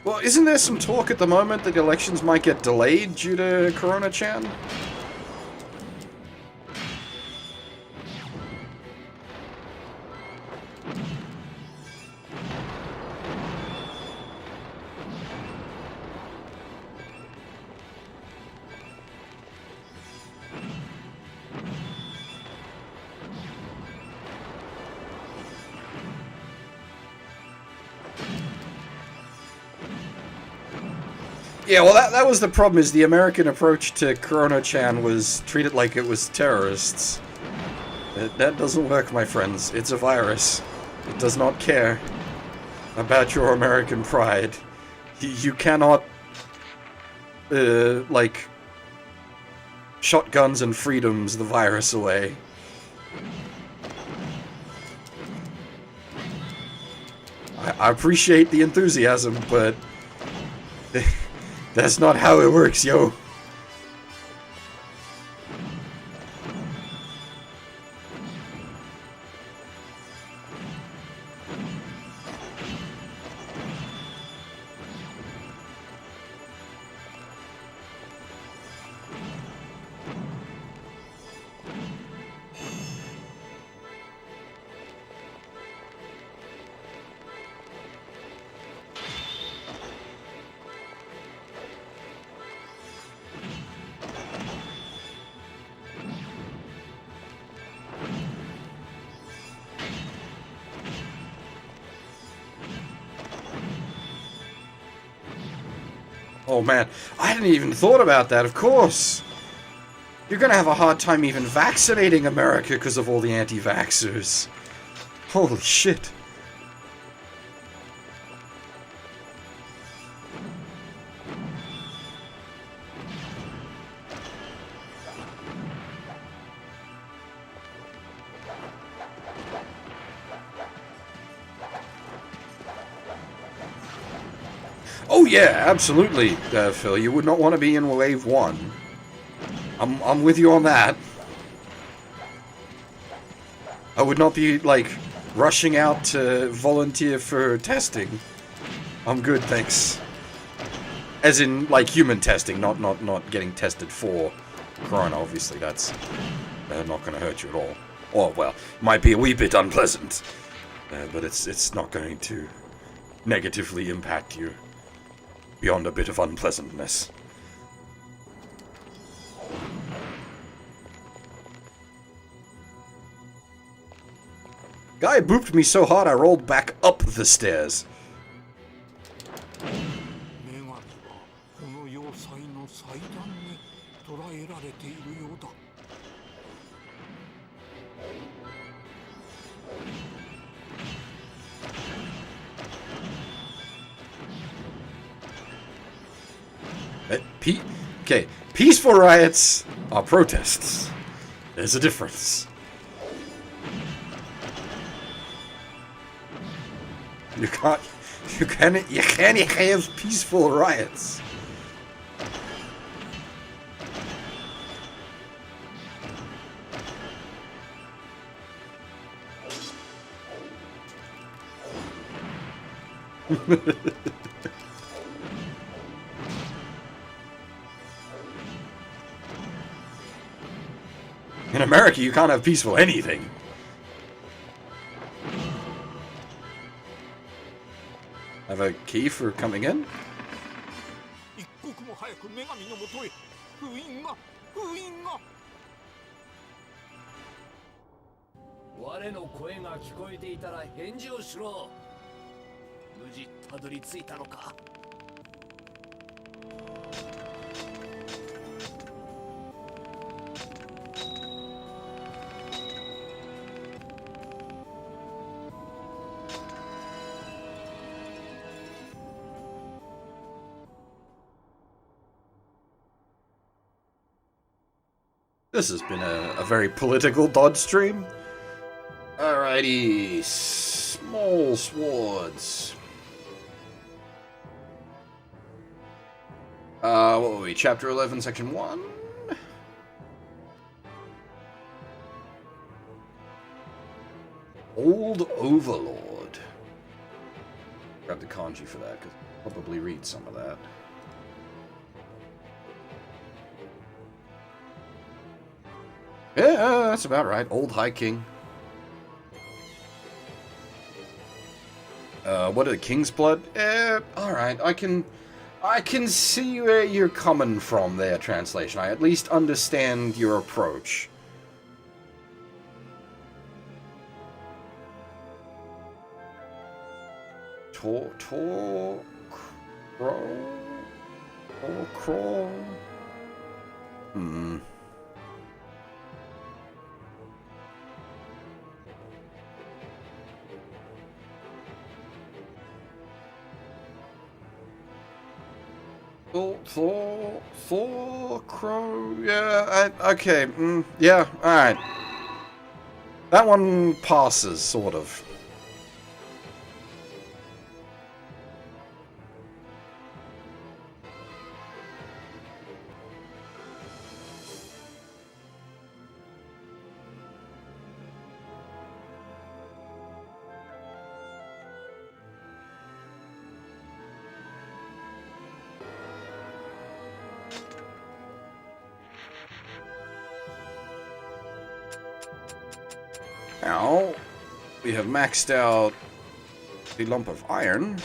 Well, isn't there some talk at the moment that elections might get delayed due to Corona-chan? Yeah, well, that was the problem, is the American approach to Corona-chan was treat it like it was terrorists. That doesn't work, my friends. It's a virus. It does not care about your American pride. You cannot, like, shotguns and freedoms the virus away. I appreciate the enthusiasm, but that's not how it works, yo. Oh man, I hadn't even thought about that, of course! You're gonna have a hard time even vaccinating America because of all the anti-vaxxers. Holy shit. Oh yeah, absolutely, Phil. You would not want to be in wave 1. I'm with you on that. I would not be, like, rushing out to volunteer for testing. I'm good, thanks. As in, like, human testing, not getting tested for Corona, obviously. That's not going to hurt you at all. Or, well, might be a wee bit unpleasant. But it's not going to negatively impact you. beyond a bit of unpleasantness. Guy booped me so hard I rolled back up the stairs. 女神はこの要塞の祭壇に捕らえられているようだ。Okay, peaceful riots are protests. There's a difference. You can't have peaceful riots. In America, you can't have peaceful anything. Have a key for coming in? 一刻も早く女神のもとへ。封印が。我の声が聞こえていたら返事をしろ。無事たどり着いたのか。This has been a very political Dodge stream. Alrighty, small swords. What were we? Chapter 11, Section 1? Old Overlord. Grab the kanji for that, because I'll probably read some of that. Yeah, that's about right. Old High King. What are the King's Blood? Alright, I can see where you're coming from there, translation. I at least understand your approach. Crow? Thor, Crow, yeah, okay, yeah, alright. That one passes, sort of. Now, we have maxed out the lump of iron.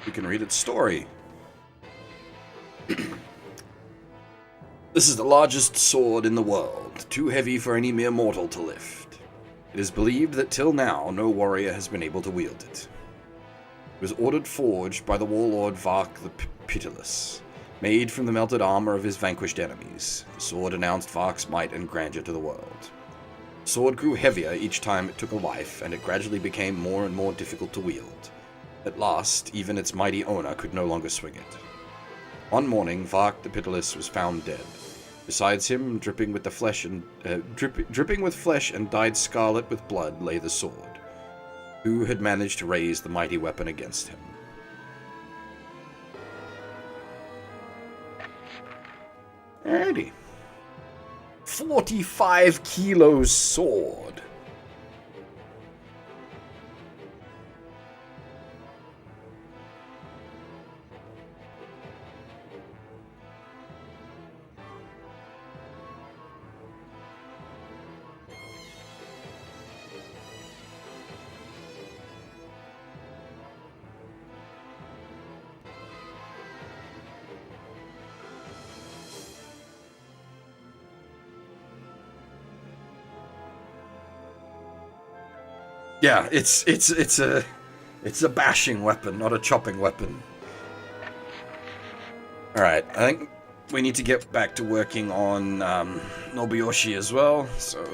We can read its story. This is the largest sword in the world, too heavy for any mere mortal to lift. It is believed that till now, no warrior has been able to wield it. It was ordered forged by the warlord Vark the Pitiless, made from the melted armor of his vanquished enemies. The sword announced Vark's might and grandeur to the world. The sword grew heavier each time it took a life, and it gradually became more and more difficult to wield. At last, even its mighty owner could no longer swing it. One morning, Vark the Pitiless was found dead. Besides him, dripping with flesh and dyed scarlet with blood, lay the sword. Who had managed to raise the mighty weapon against him? Alrighty. 45 kilos sword. Yeah, it's a bashing weapon, not a chopping weapon. Alright, I think we need to get back to working on Nobuyoshi as well, so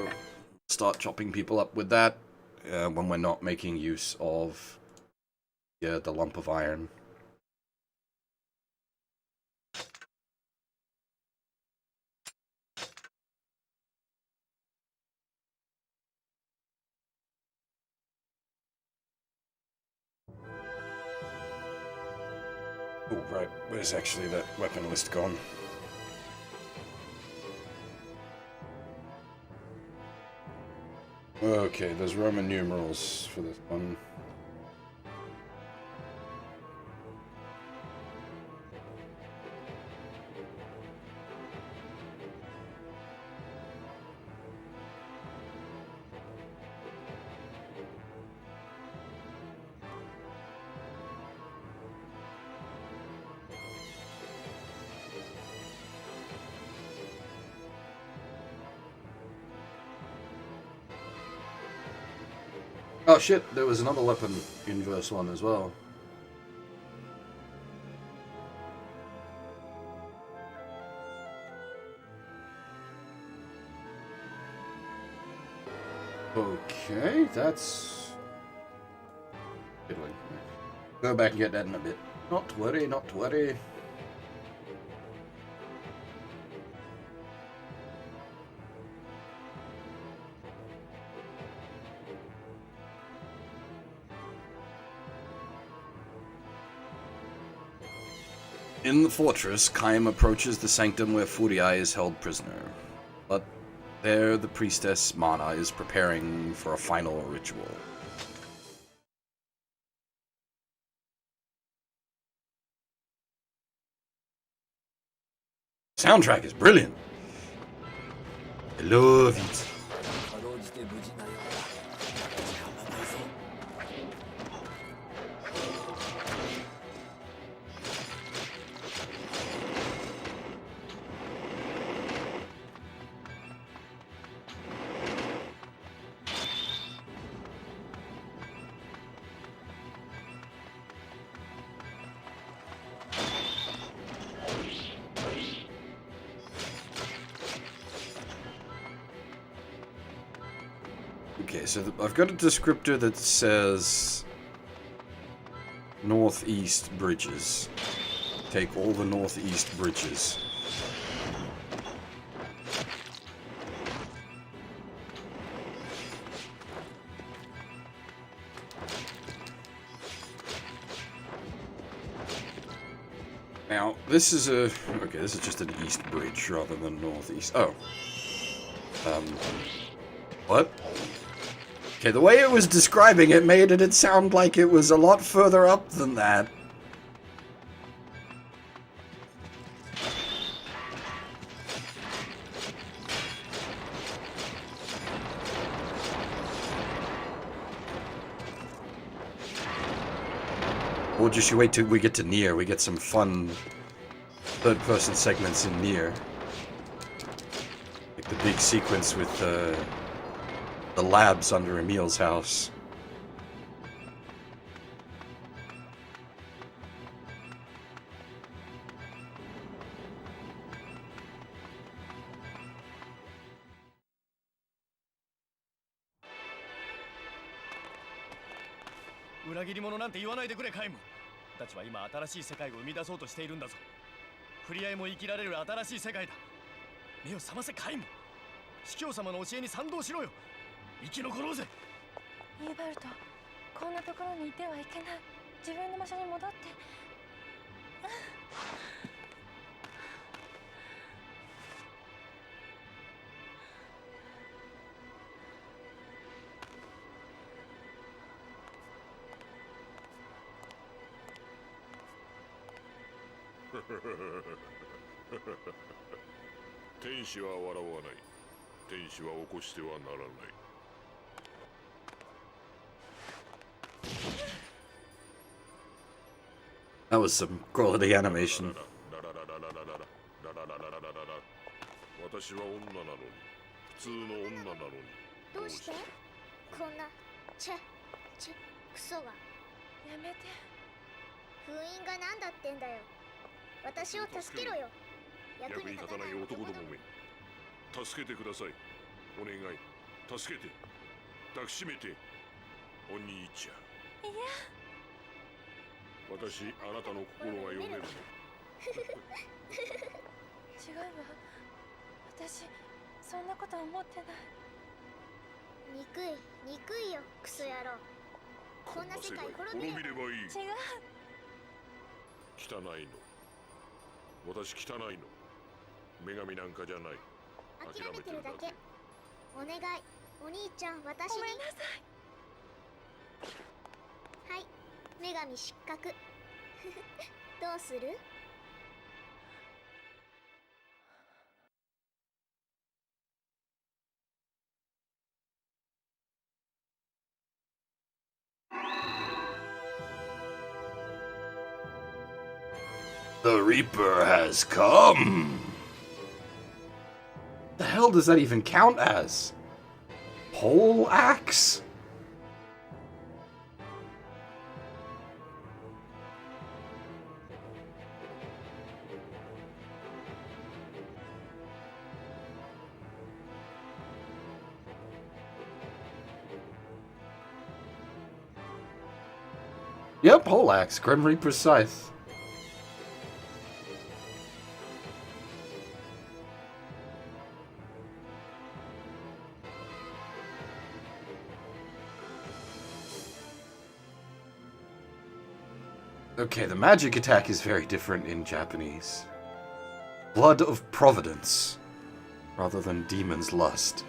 start chopping people up with that when we're not making use of the lump of iron. Oh, right. Where's actually that weapon list gone? Okay, there's Roman numerals for this one. Oh shit, there was another weapon in verse 1 as well. Okay, that's... fiddling. Go back and get that in a bit. Not to worry, not to worry. In the fortress, Kaim approaches the sanctum where Furia is held prisoner. But there, the priestess Mana is preparing for a final ritual. Soundtrack is brilliant. I love it. Okay, so I've got a descriptor that says northeast bridges. Take all the northeast bridges. Now, this is a... okay, this is just an east bridge rather than northeast. Oh. What? Okay, the way it was describing it made it sound like it was a lot further up than that. Or just you wait till we get to Nier, we get some fun third-person segments in Nier. Like the big sequence with the labs under Emil's house.裏切り者なんて言わないでくれカイム。たちは今新しい世界を生み出そうとしているんだぞ。振り合いも生きられる新しい世界だ。目を覚ませカイム。司教様の教えに賛同しろよ。生き残ろうぜ。ユーバルト、こんなところにいてはいけない。自分の場所に戻って。天使は笑わない。天使は起こしてはならない。That was some quality animation. 私は女なのに、普通の女なのに。どうしてこんなチェクソが。やめて。封印が何だってんだよ。私を助けろよ。役に立たない男どもめ、助けてください。お願い、助けて、抱きしめて。お兄ちゃん。いや、私、あなたの心が読めるの。違うわ。私そんなこと思ってない。憎いよ、クソ野郎。こんな世界滅びればいい。違う。汚いの。私汚いの。女神なんかじゃない。諦めてるだけ。お願い、お兄ちゃん、私に。ごめんなさい。はい、女神失格。どうする？The Reaper has come! The hell does that even count as? Pole axe? Yep, pole axe, Grim Reaper's scythe. Okay, the magic attack is very different in Japanese. Blood of Providence, rather than Demon's Lust.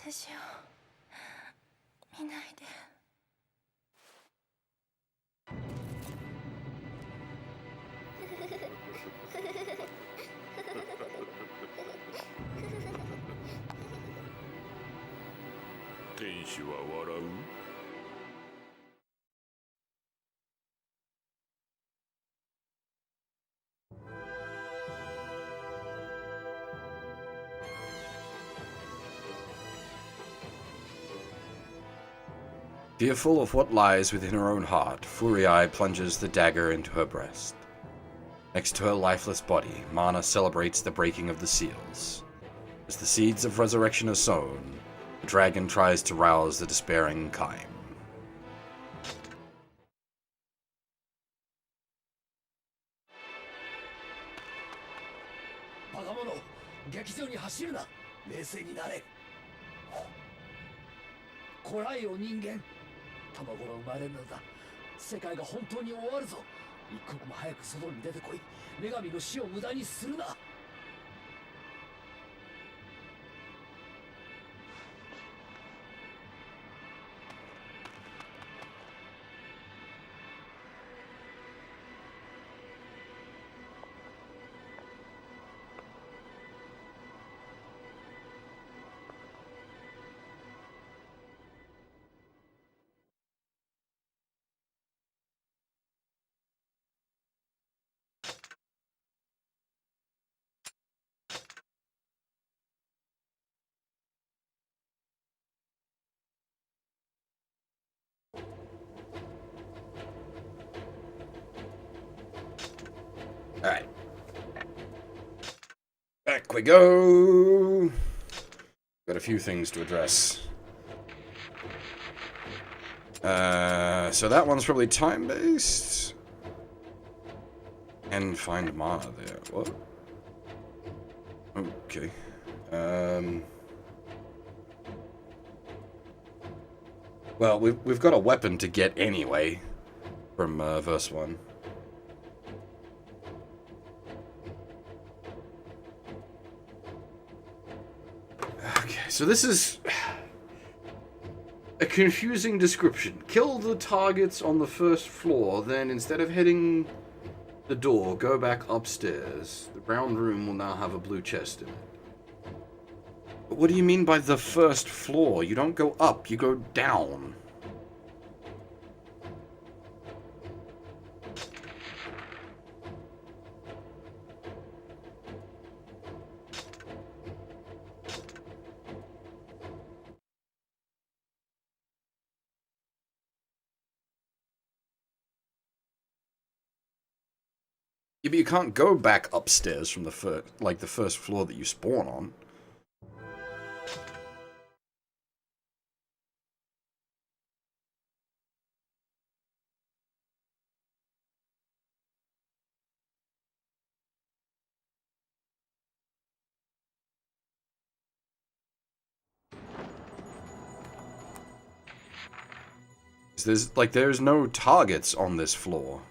私を見ないで。天使は笑う？Fearful of what lies within her own heart, Furii plunges the dagger into her breast. Next to her lifeless body, Mana celebrates the breaking of the seals. As the seeds of resurrection are sown, the dragon tries to rouse the despairing Kaim. バカ者、劇場に走るな。冷静になれ。こらえよ人間。卵が生まれるのだ。世界が本当に終わるぞ。一刻も早く外に出てこい。女神の死を無駄にするな。Alright. Back we go. Got a few things to address. So that one's probably time-based. And find mana there. What? Okay. Well, we've got a weapon to get anyway from verse 1. Okay, so this is a confusing description. Kill the targets on the first floor, then instead of heading the door, go back upstairs. The brown room will now have a blue chest in it. But what do you mean by the first floor? You don't go up, you go down. Yeah, but you can't go back upstairs from the first floor that you spawn on. There's no targets on this floor.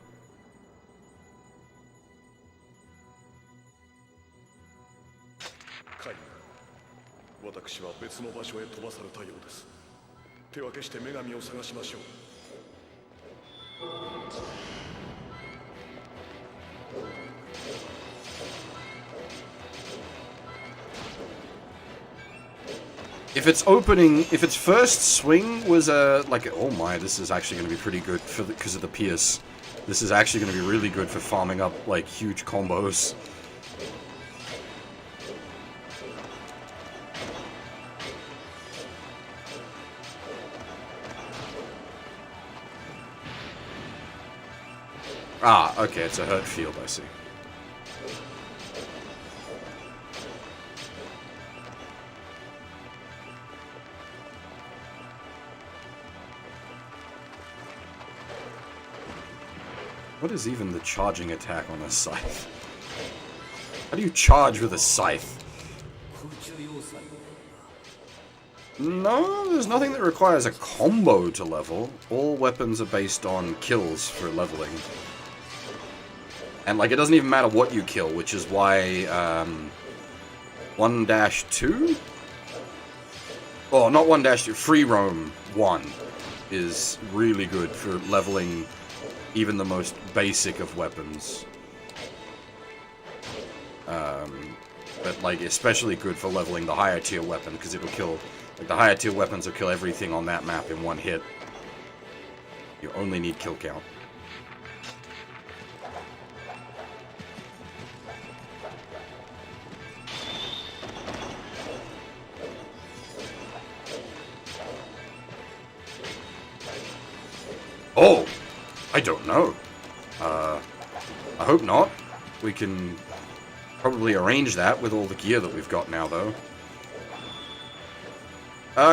If its first swing was oh my, this is actually going to be pretty good because of the Pierce. This is actually going to be really good for farming up like huge combos. Ah, okay, it's a hurt field, I see. What is even the charging attack on a scythe? How do you charge with a scythe? No, there's nothing that requires a combo to level. All weapons are based on kills for leveling. And, like, it doesn't even matter what you kill, which is why, 1-2? Oh, not 1-2, Free Roam 1 is really good for leveling even the most basic of weapons. But, like, especially good for leveling the higher tier weapon, because it'll kill, like, the higher tier weapons will kill everything on that map in one hit. You only need kill count. Oh! I don't know. I hope not. We can probably arrange that with all the gear that we've got now, though.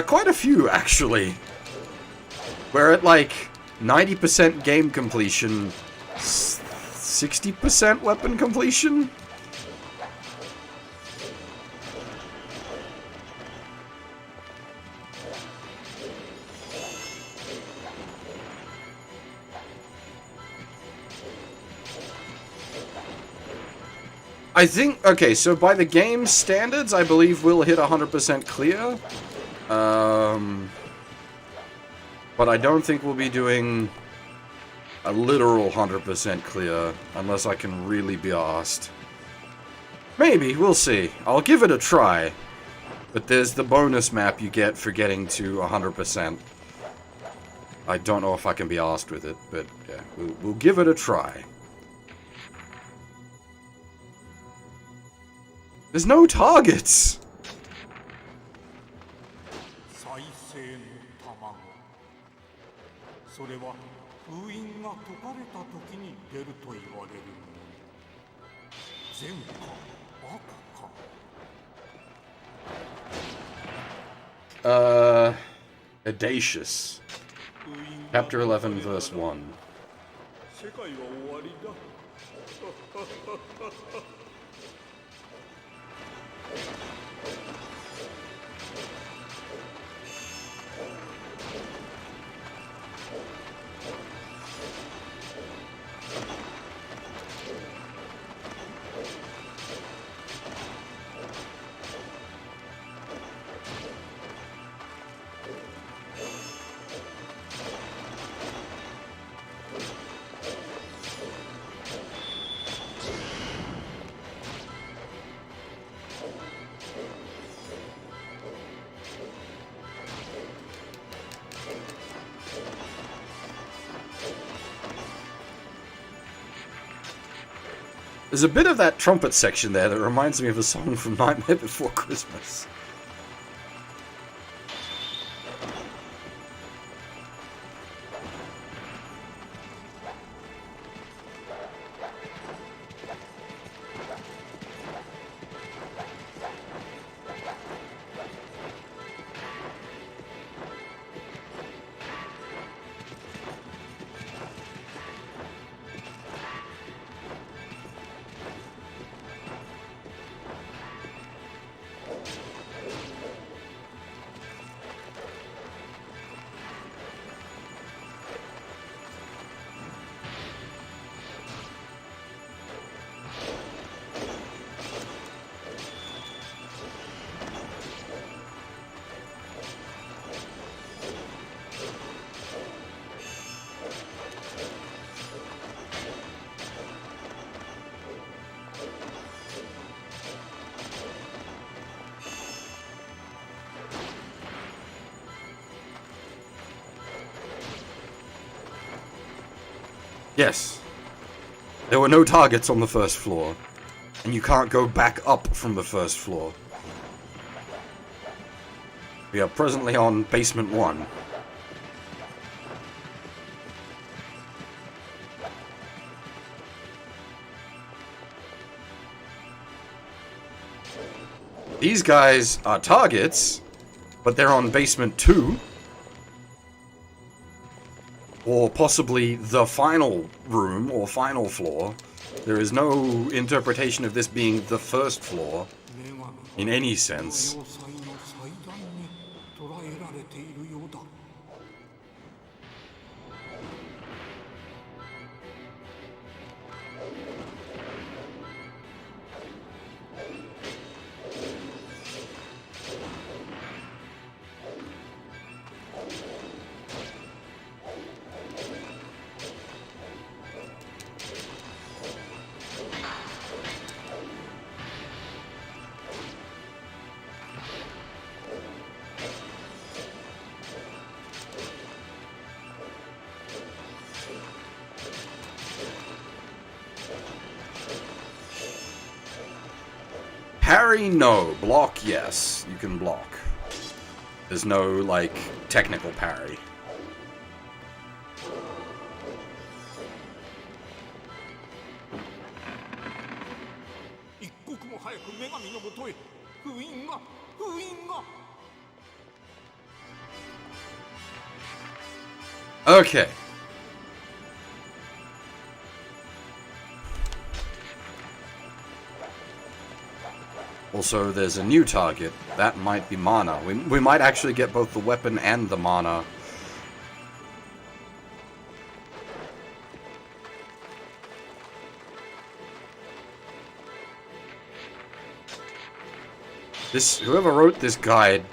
Quite a few, actually. We're at, like, 90% game completion, 60% weapon completion? I think, okay, so by the game standards, I believe we'll hit 100% clear. But I don't think we'll be doing a literal 100% clear, unless I can really be asked. Maybe, we'll see. I'll give it a try. But there's the bonus map you get for getting to 100%. I don't know if I can be asked with it, but yeah, we'll give it a try. There's no targets! Audacious. Chapter 11, verse 1. 世界は終わりだ。There's a bit of that trumpet section there that reminds me of a song from Nightmare Before Christmas. Yes. There were no targets on the first floor, and you can't go back up from the first floor. We are presently on basement 1. These guys are targets, but they're on basement 2. Or possibly the final room or final floor. There is no interpretation of this being the first floor in any sense. Parry, no. Block, yes. You can block. There's no, like, technical parry. Okay. Also, there's a new target. That might be mana. We might actually get both the weapon and the mana. Whoever wrote this guide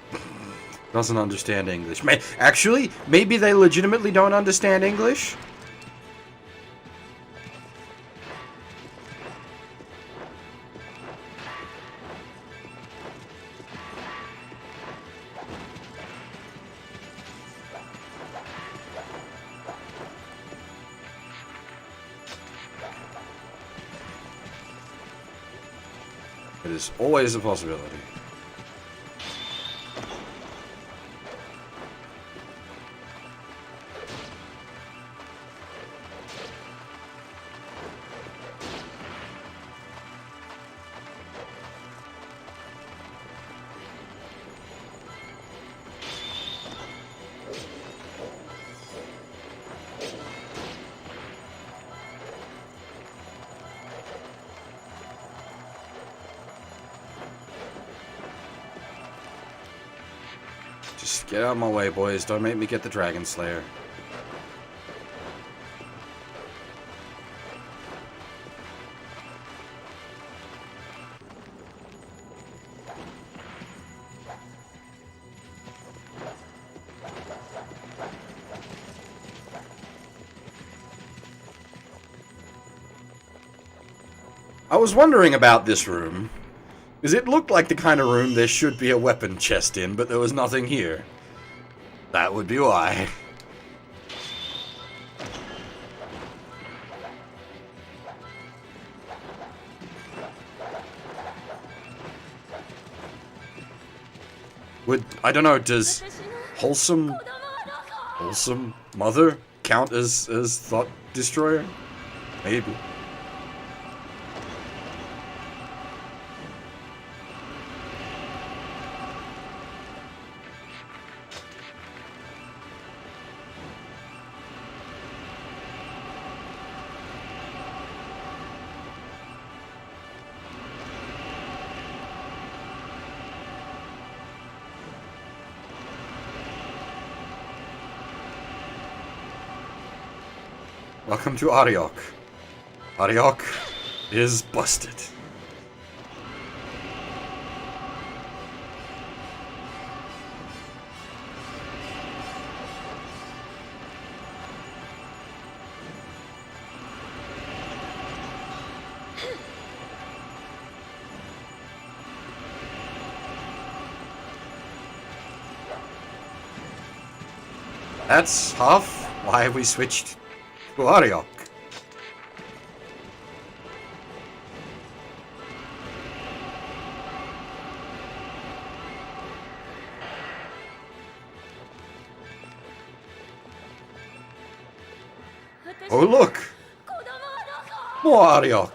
doesn't understand English. Actually, maybe they legitimately don't understand English? It is always a possibility. Just get out of my way, boys. Don't make me get the Dragon Slayer. I was wondering about this room, because it looked like the kind of room there should be a weapon chest in, but there was nothing here. That would be why. I don't know, does wholesome mother count as thought destroyer? Maybe. Welcome to Ariok. Ariok is busted. That's half why we switched to Ariok. Oh look! More Ariok!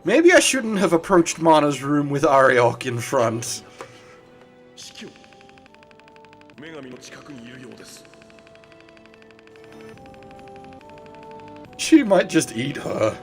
Maybe I shouldn't have approached Mana's room with Ariok in front. She might just eat her.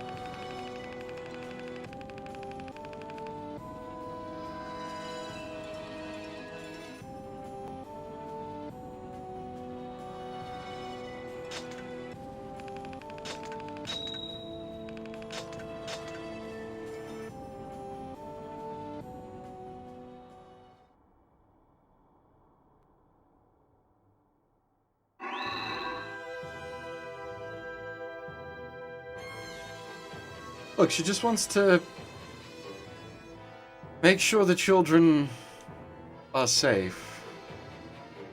Look, she just wants to make sure the children are safe.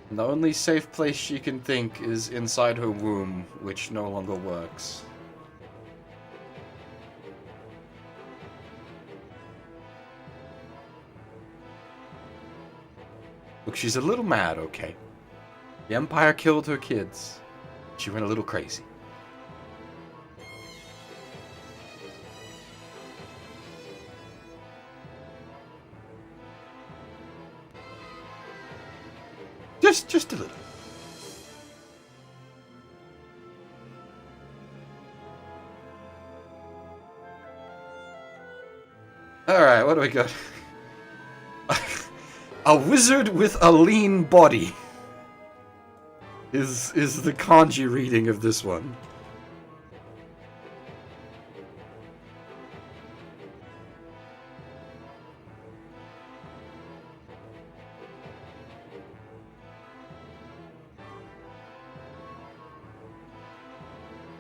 And the only safe place she can think is inside her womb, which no longer works. Look, she's a little mad, okay? The Empire killed her kids. She went a little crazy. Just a little. Alright, what do we got? A wizard with a lean body is the kanji reading of this one.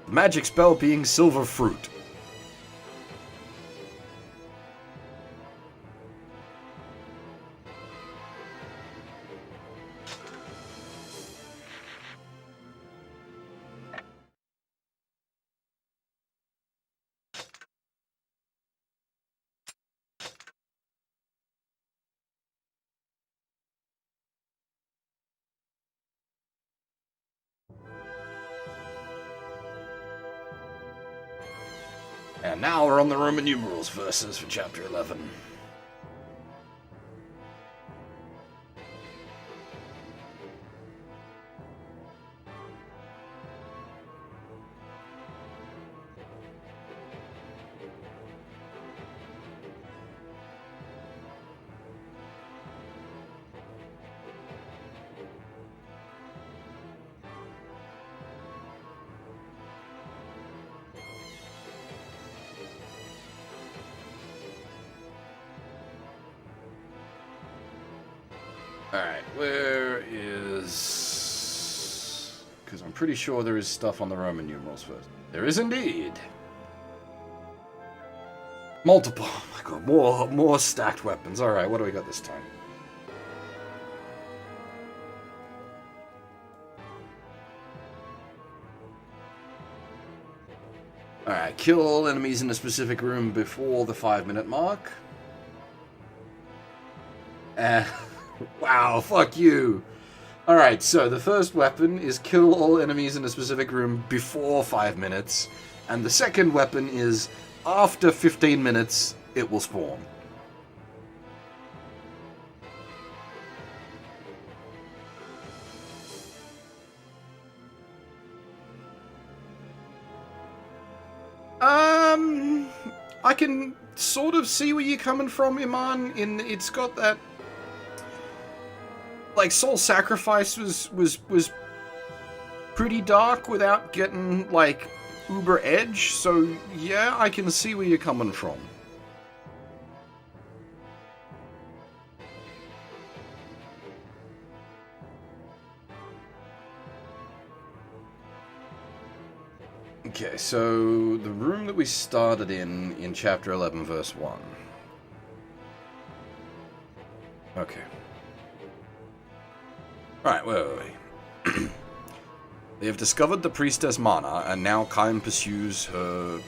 Magic spell being silver fruit. And now we're on the Roman numerals verses for chapter 11. Alright, where is... Because I'm pretty sure there is stuff on the Roman numerals first. There is indeed! Multiple. Oh my god, more stacked weapons. Alright, what do we got this time? Alright, kill all enemies in a specific room before the 5-minute mark. Wow, fuck you. Alright, so the first weapon is kill all enemies in a specific room before 5 minutes, and the second weapon is after 15 minutes, it will spawn. I can sort of see where you're coming from, Iman, it's got that... Like, Soul Sacrifice was pretty dark without getting, like, uber edge, so yeah, I can see where you're coming from. Okay, so the room that we started in chapter 11, verse 1. Okay. Right, wait. They have discovered the priestess Mana, and now Kaim pursues her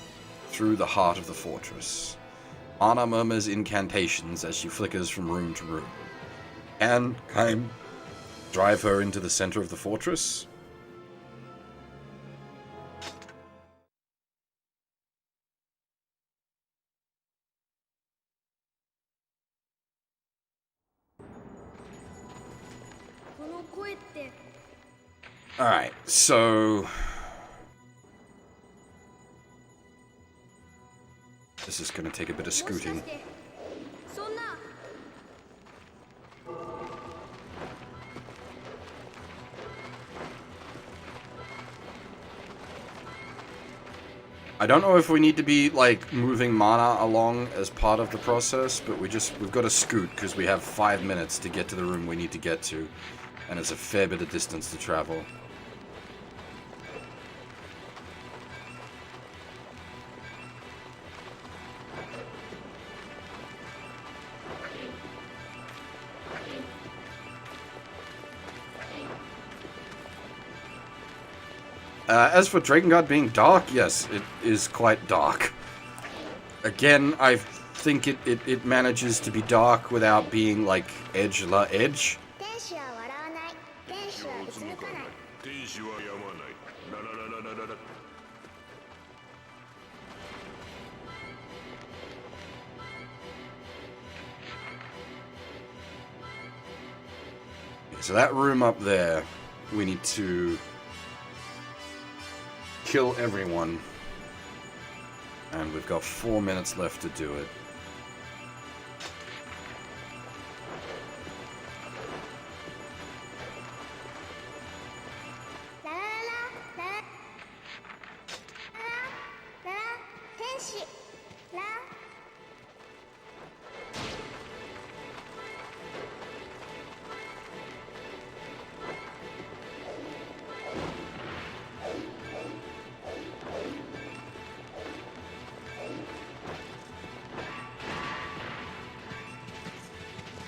through the heart of the fortress. Mana murmurs incantations as she flickers from room to room. Can Kaim drive her into the center of the fortress? Alright, so... This is going to take a bit of scooting. I don't know if we need to be, like, moving Mana along as part of the process, but we've got to scoot because we have 5 minutes to get to the room we need to get to, and it's a fair bit of distance to travel. As for Drakengard being dark, yes, it is quite dark. Again, I think it manages to be dark without being, like, edge. So that room up there, we need to kill everyone, and we've got 4 minutes left to do it.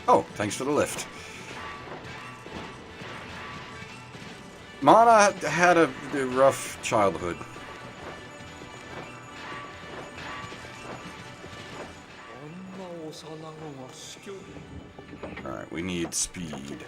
Oh, thanks for the lift. Mana had a rough childhood. Alright, we need speed.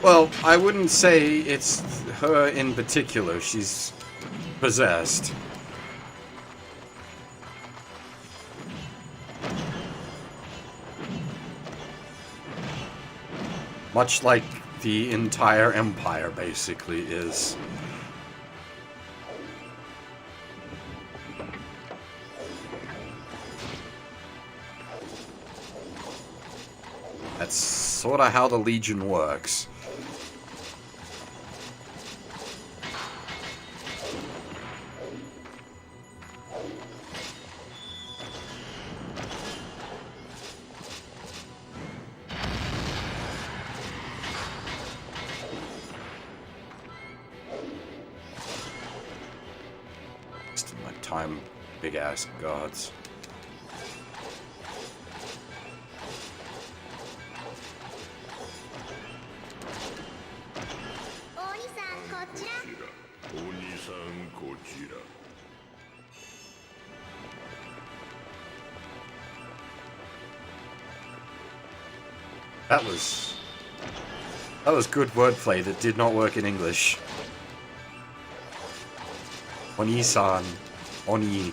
Well, I wouldn't say it's her in particular. She's possessed. Much like the entire empire, basically, is. That's sort of how the Legion works. Wasting my time, big ass gods. That was good wordplay that did not work in English. Oni-san. Oni-san.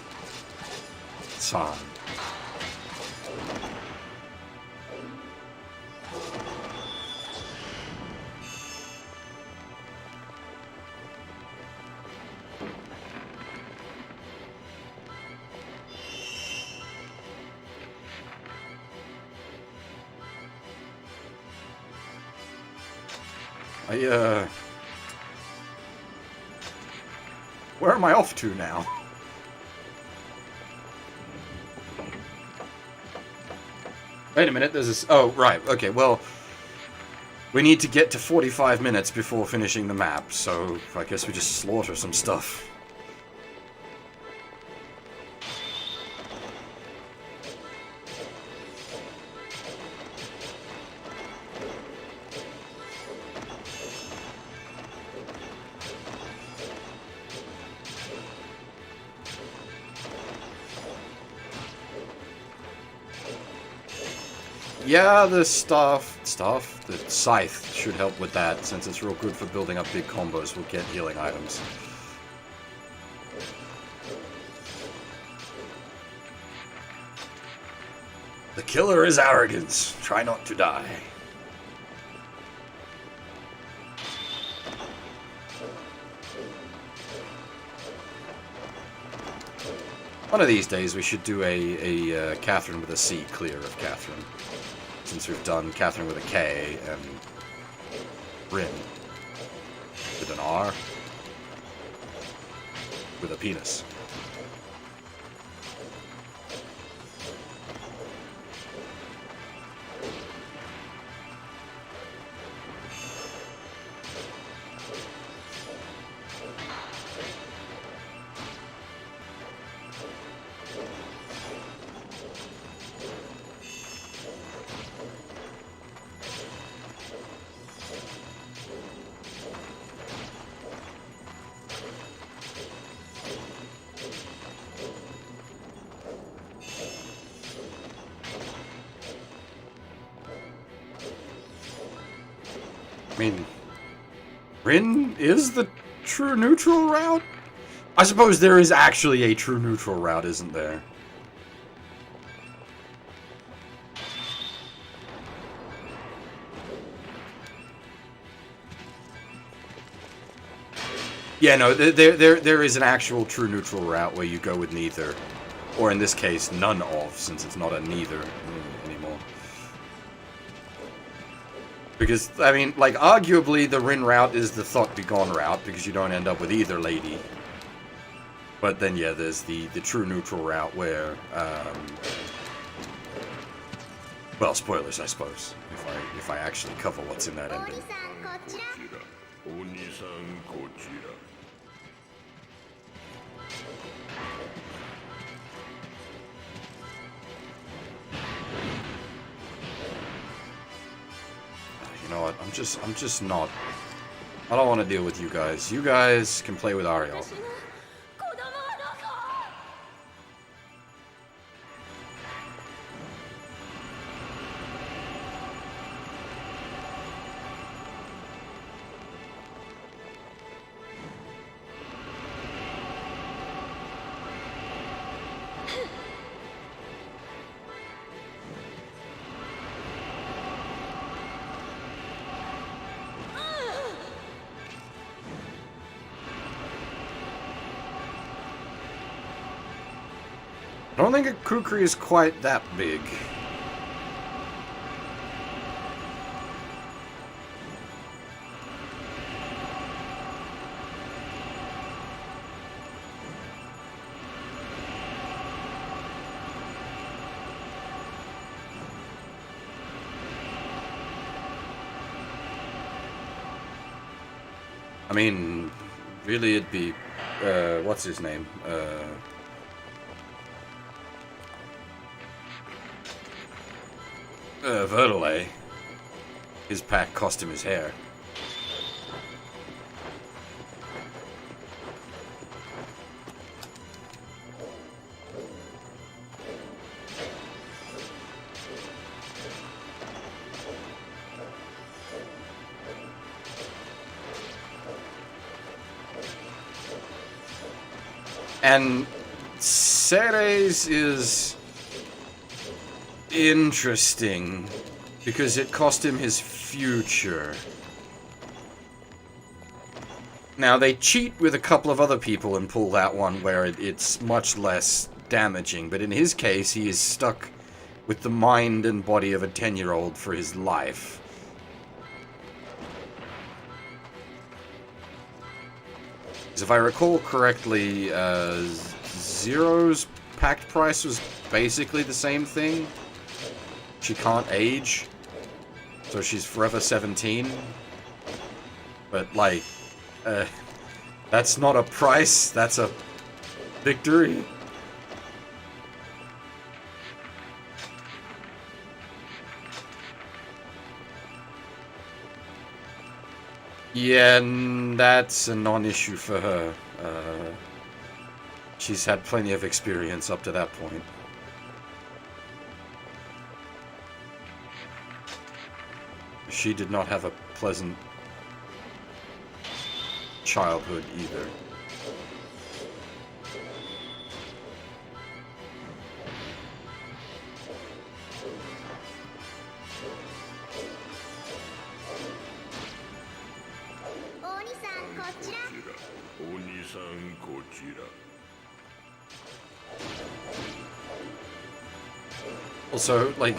Where am I off to now? Wait a minute, there's this... Oh, right, okay, well... We need to get to 45 minutes before finishing the map, so I guess we just slaughter some stuff. Yeah, the the scythe should help with that, since it's real good for building up big combos. We'll get healing items. The killer is arrogance. Try not to die. One of these days we should do a Catherine with a C clear of Catherine. Since we've done Catherine with a K and Rin with an R with a penis. I mean, Rin is the true neutral route? I suppose there is actually a true neutral route, isn't there? Yeah, no, there is an actual true neutral route where you go with neither. Or in this case, none of, since it's not a neither anymore. Because, I mean, like, arguably the Rin route is the Thought Be Gone route, because you don't end up with either lady. But then, yeah, there's the true neutral route where, well, spoilers, I suppose, if I actually cover what's in that ending. You know what, I'm just not... I don't want to deal with you guys. You guys can play with Ariel. I don't think a kukri is quite that big. I mean, really it'd be, what's his name? Verdelay. His pack cost him his hair. And Ceres is interesting because it cost him his future. Now, they cheat with a couple of other people and pull that one where it's much less damaging, but in his case, he is stuck with the mind and body of a 10-year-old for his life. If I recall correctly, Zero's packed price was basically the same thing. She can't age, so she's forever 17. But, like, that's not a price, that's a victory. Yeah, and that's a non-issue for her. She's had plenty of experience up to that point. She did not have a pleasant childhood either. Also, like,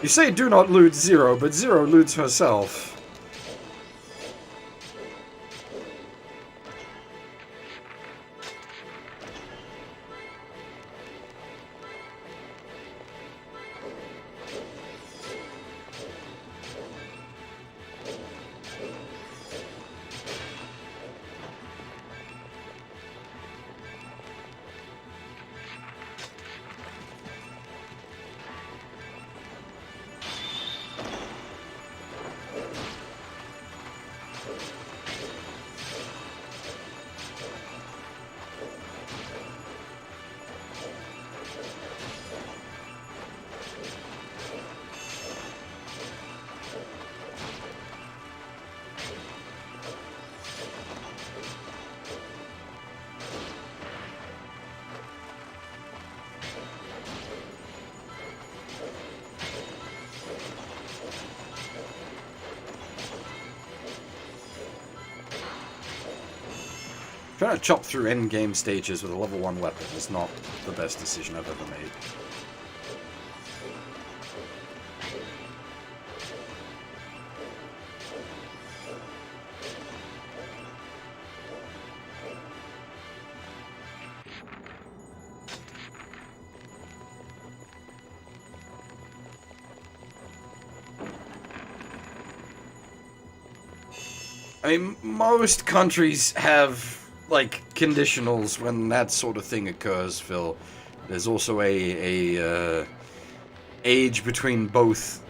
you say do not loot Zero, but Zero loots herself. Trying to chop through endgame stages with a level 1 weapon is not the best decision I've ever made. I mean, most countries have, like, conditionals when that sort of thing occurs, Phil. There's also a age between both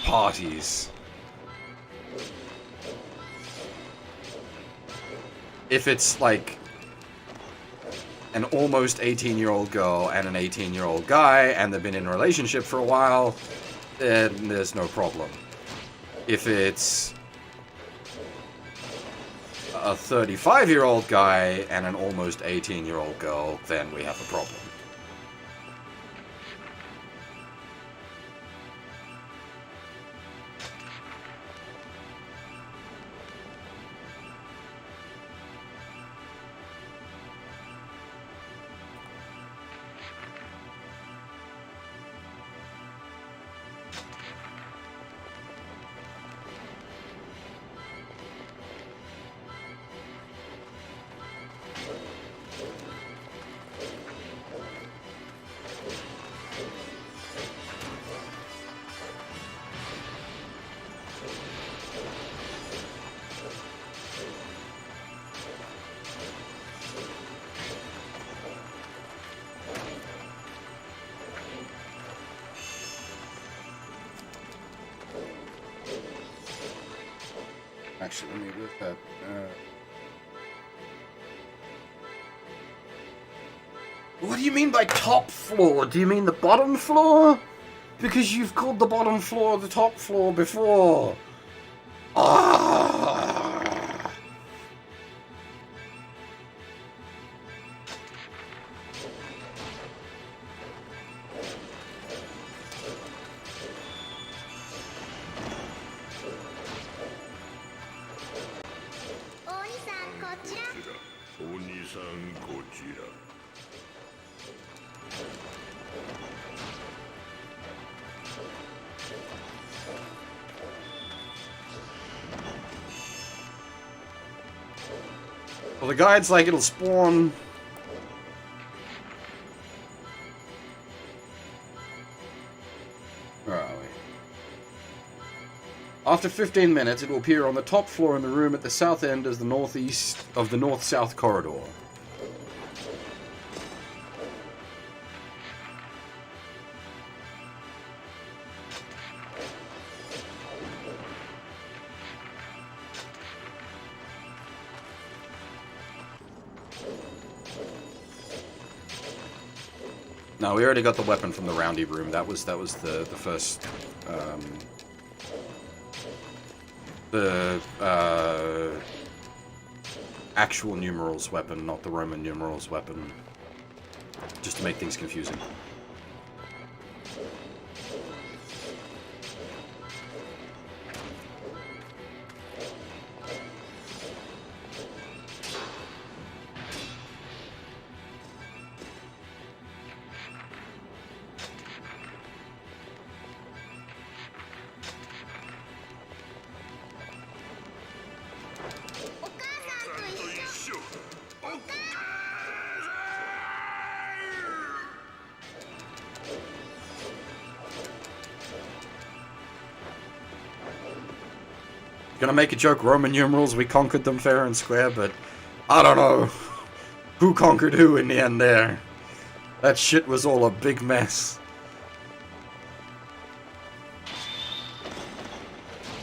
parties. If it's, like, an almost 18-year-old girl and an 18-year-old guy, and they've been in a relationship for a while, then there's no problem. If it's a 35-year-old guy and an almost 18-year-old girl, then we have a problem. Actually, let me with that. What do you mean by top floor? Do you mean the bottom floor? Because you've called the bottom floor the top floor before. Ah. Well, the guide's like it'll spawn. Where are we? After 15 minutes, it will appear on the top floor in the room at the south end as the northeast of the north-south corridor. No, we already got the weapon from the roundy room. That was the first actual numerals weapon, not the Roman numerals weapon. Just to make things confusing. Gonna make a joke, Roman numerals, we conquered them fair and square, but I don't know who conquered who in the end there. That shit was all a big mess.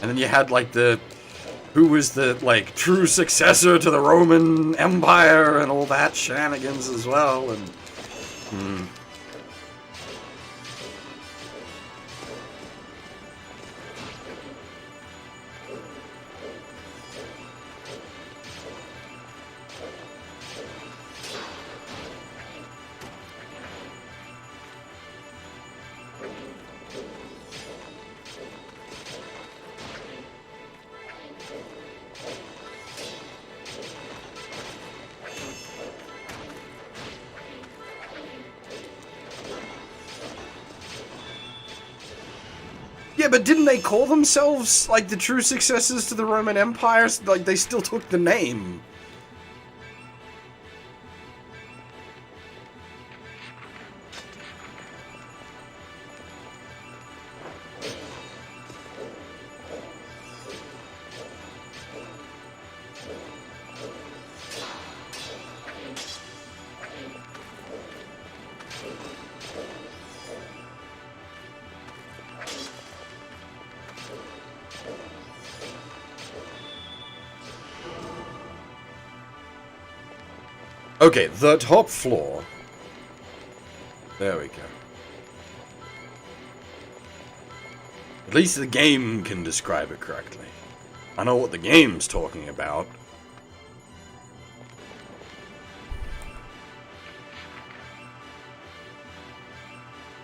And then you had like who was the like true successor to the Roman Empire and all that shenanigans as well, and yeah, but didn't they call themselves, like, the true successors to the Roman Empire? Like, they still took the name. Okay, the top floor. There we go. At least the game can describe it correctly. I know what the game's talking about.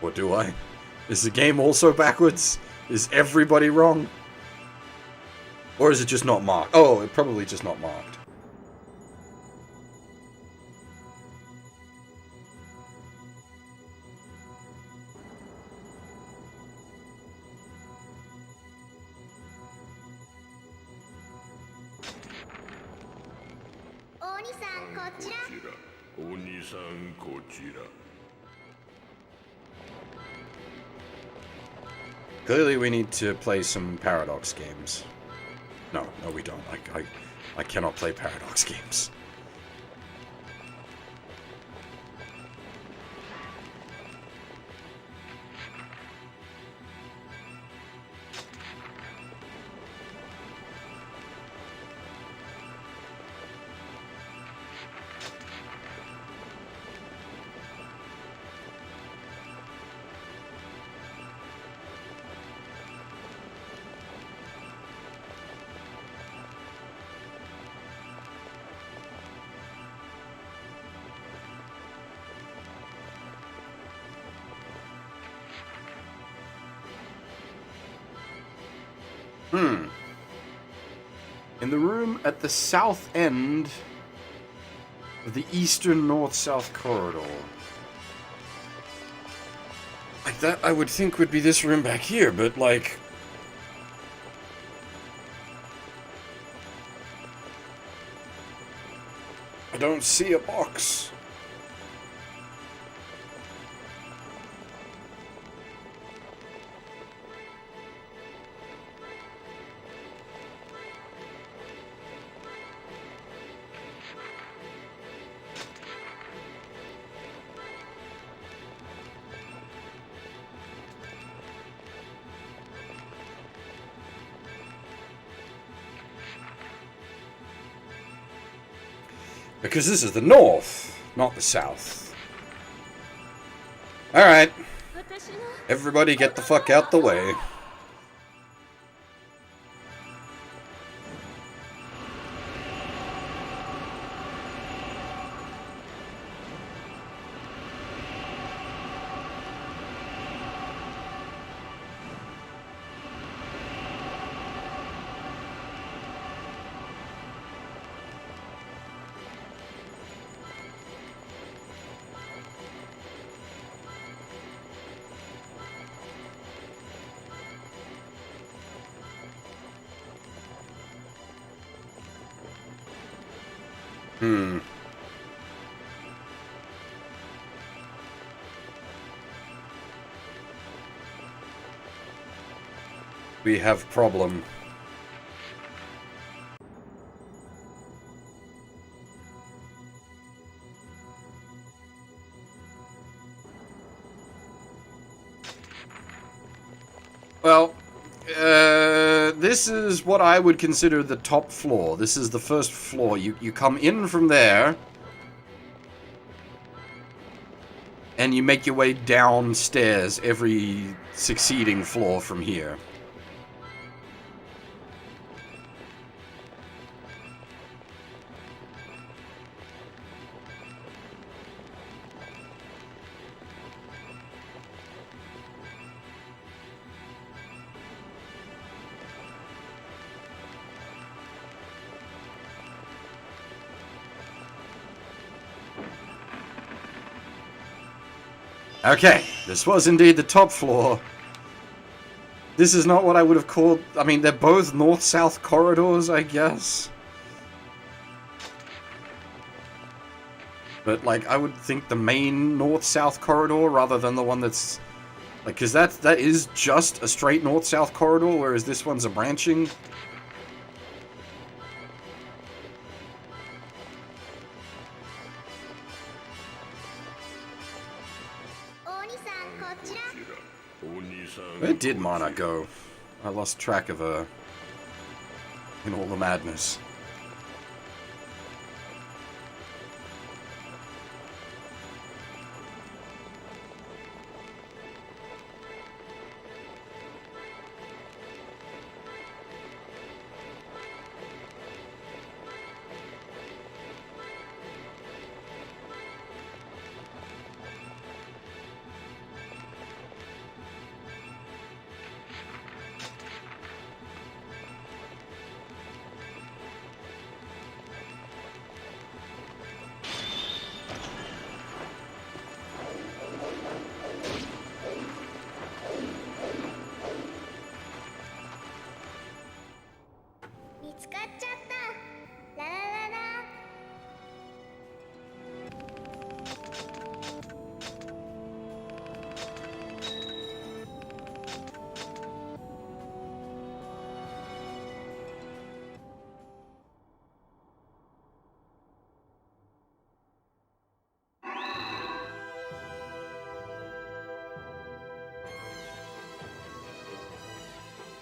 Or do I? Is the game also backwards? Is everybody wrong? Or is it just not marked? Oh, it's probably just not marked. Clearly we need to play some Paradox games. No, we don't. I cannot play Paradox games. In the room at the south end of the eastern north-south corridor. Like that, I would think would be this room back here, but like... I don't see a box. Because this is the north, not the south. Alright. Everybody get the fuck out the way. We have problem. Well, this is what I would consider the top floor. This is the first floor. You come in from there, and you make your way downstairs every succeeding floor from here. Okay, this was indeed the top floor. This is not what I would have called... I mean, they're both north-south corridors, I guess. But, like, I would think the main north-south corridor rather than the one that's... Like, because that is just a straight north-south corridor, whereas this one's a branching. Where did Mana go? I lost track of her in all the madness.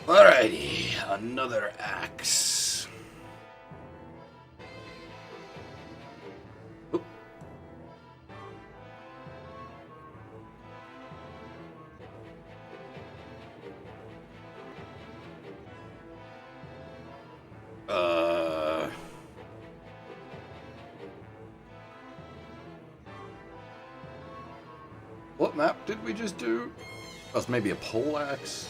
Alrighty, another axe. Oop. What map did we just do? That's maybe a pole axe.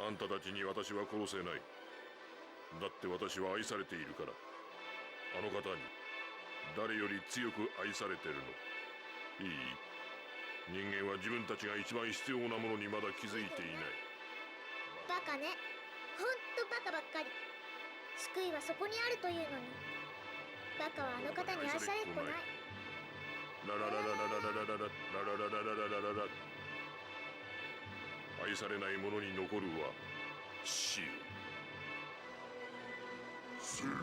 あんたたちに私は殺せない。だって私は愛されているから。あの方に誰より強く愛されてるの。いい？人間は自分たちが一番必要なものにまだ気づいていない。バカね。ほんとバカばっかり。救いはそこにあるというのに。バカはあの方に愛されっこない。ラララララララララララララララララ。愛されない者に残るは死よ。死ぬ悲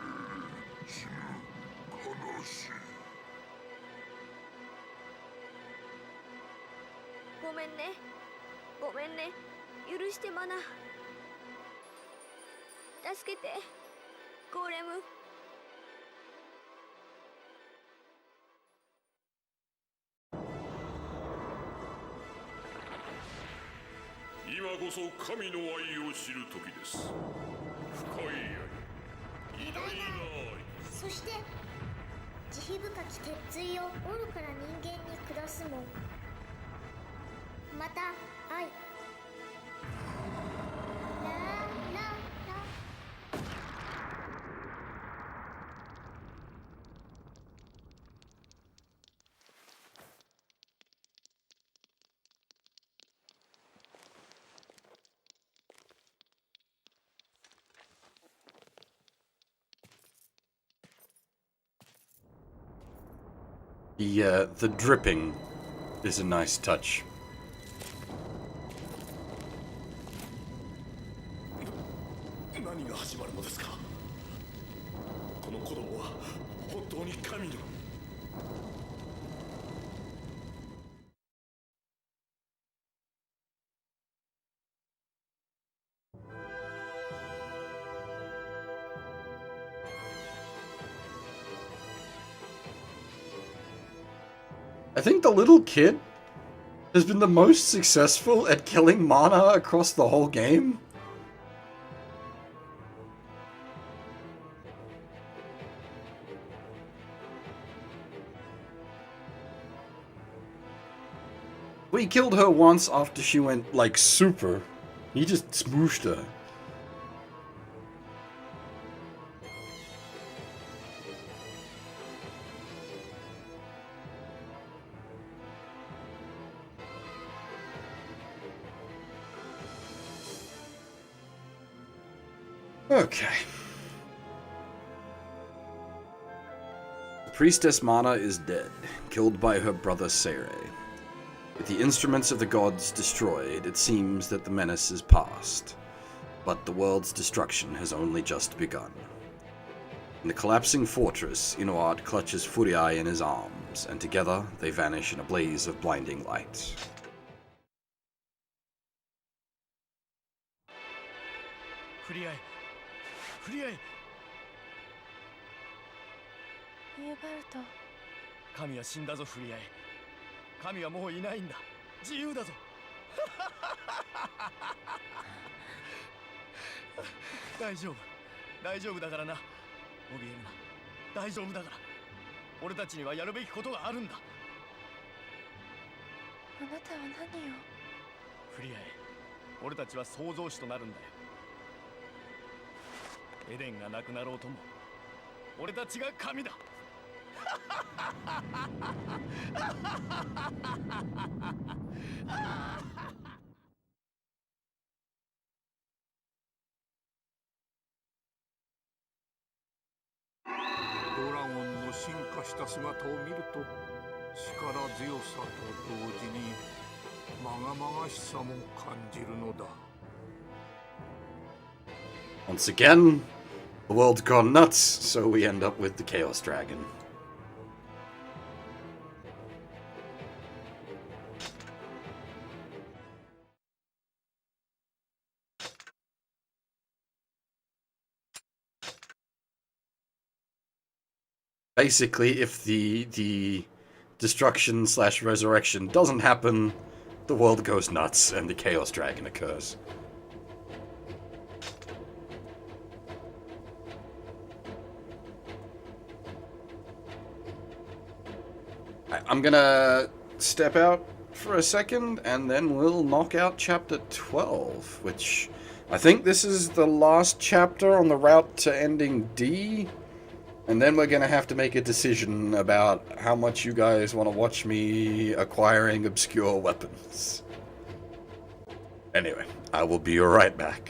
しい。ごめんね。ごめんね。許してマナ。助けて、ゴーレム。今こそ神の愛を知る時です。深い愛、偉大な愛。そして慈悲深き鉄槌を愚かな人間に下すも、また愛。ラララ。The dripping is a nice touch. 何が始まるのですか？この子供は本当に神の。I think the little kid has been the most successful at killing mana across the whole game. We killed her once after she went, like, super. He just smooshed her. Okay. The priestess Mana is dead, killed by her brother Seire. With the instruments of the gods destroyed, it seems that the menace is past. But the world's destruction has only just begun. In the collapsing fortress, Inuart clutches Furiai in his arms, and together they vanish in a blaze of blinding light. Furiai! Furiai! ユーバルト。神は死んだぞ、フリアイ。神はもういないんだ。自由だぞ。大丈夫。大丈夫だからな。怯えるな。大丈夫だから。俺たちにはやるべきことがあるんだ。あなたは何を？フリアイ、俺たちは創造主となるんだよ。エデンがなくなろうとも、俺たちが神だ。ドラゴンの進化した姿を見ると、力強さと同時にまがまがしさも感じるのだ。Once again, the world's gone nuts, so we end up with the Chaos Dragon. Basically, if the destruction / resurrection doesn't happen, the world goes nuts and the Chaos Dragon occurs. I'm gonna step out for a second, and then we'll knock out Chapter 12, which I think this is the last chapter on the route to ending D. And then we're gonna have to make a decision about how much you guys want to watch me acquiring obscure weapons. Anyway, I will be right back.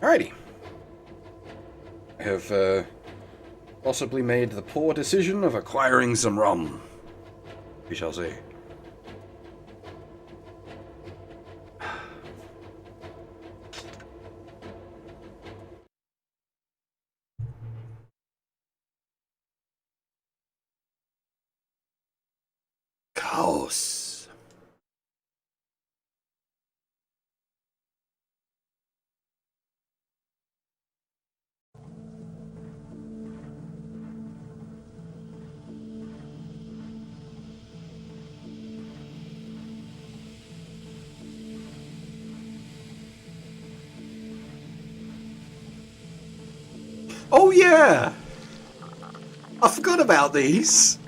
Alrighty. I have possibly made the poor decision of acquiring some rum. We shall see. Chaos. yeah! I forgot about these.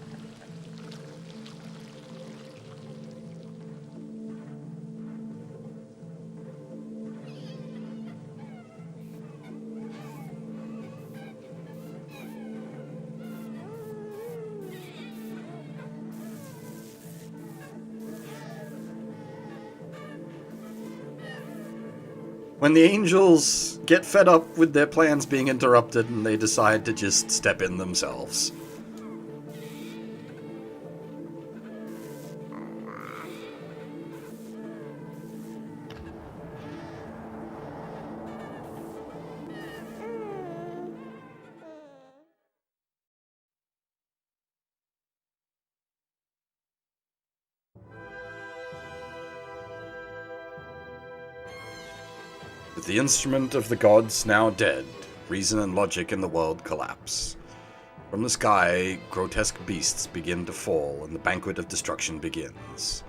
When the angels get fed up with their plans being interrupted and they decide to just step in themselves. With the instrument of the gods now dead, reason and logic in the world collapse. From the sky, grotesque beasts begin to fall, and the banquet of destruction begins.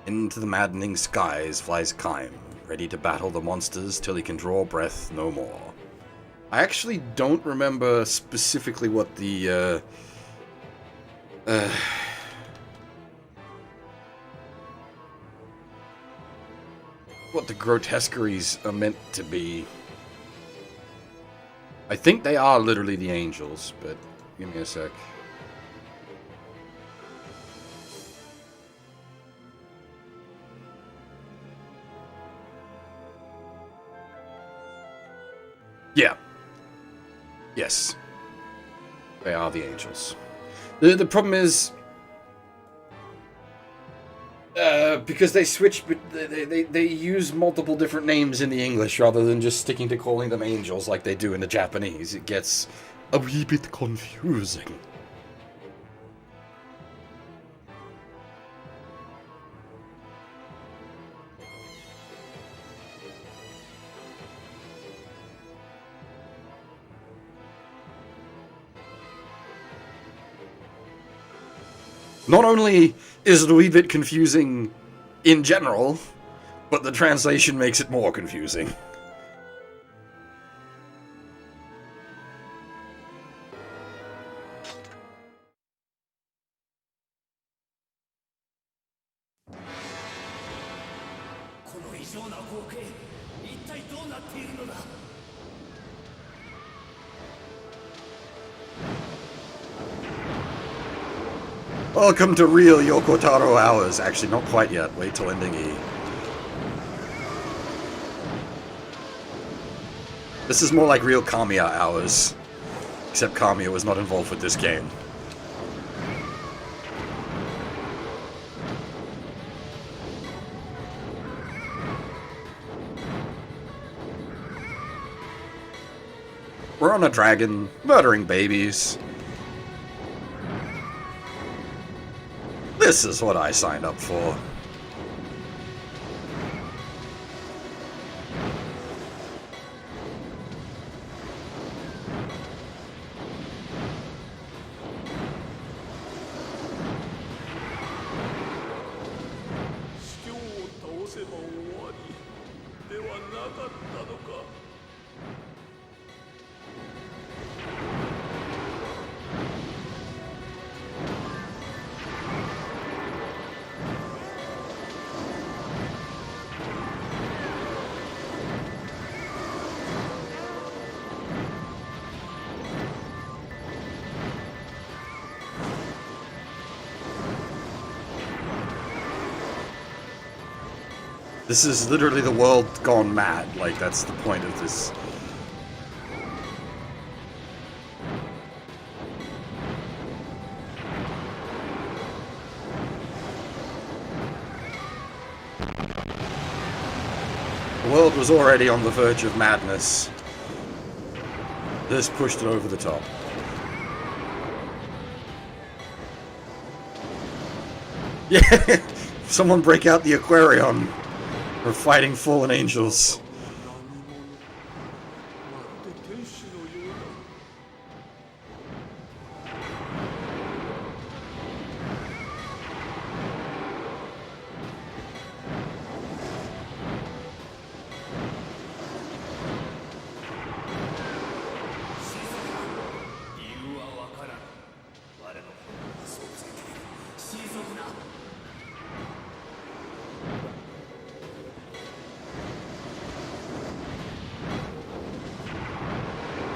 Into the maddening skies flies Kaim, ready to battle the monsters till he can draw breath no more. I actually don't remember specifically what the, what the grotesqueries are meant to be. I think they are literally the angels, but give me a sec. Yeah. Yes. They are the angels. The problem is, because they switch, but they use multiple different names in the English rather than just sticking to calling them angels like they do in the Japanese. It gets a wee bit confusing. Not only is it a wee bit confusing in general, but the translation makes it more confusing. Welcome to real Yokotaro hours. Actually, not quite yet. Wait till ending E. This is more like real Kamiya hours. Except Kamiya was not involved with this game. We're on a dragon, murdering babies. This is what I signed up for. This is literally the world gone mad. Like, that's the point of this. The world was already on the verge of madness. This pushed it over the top. Yeah! Someone break out the aquarium. We're fighting fallen angels.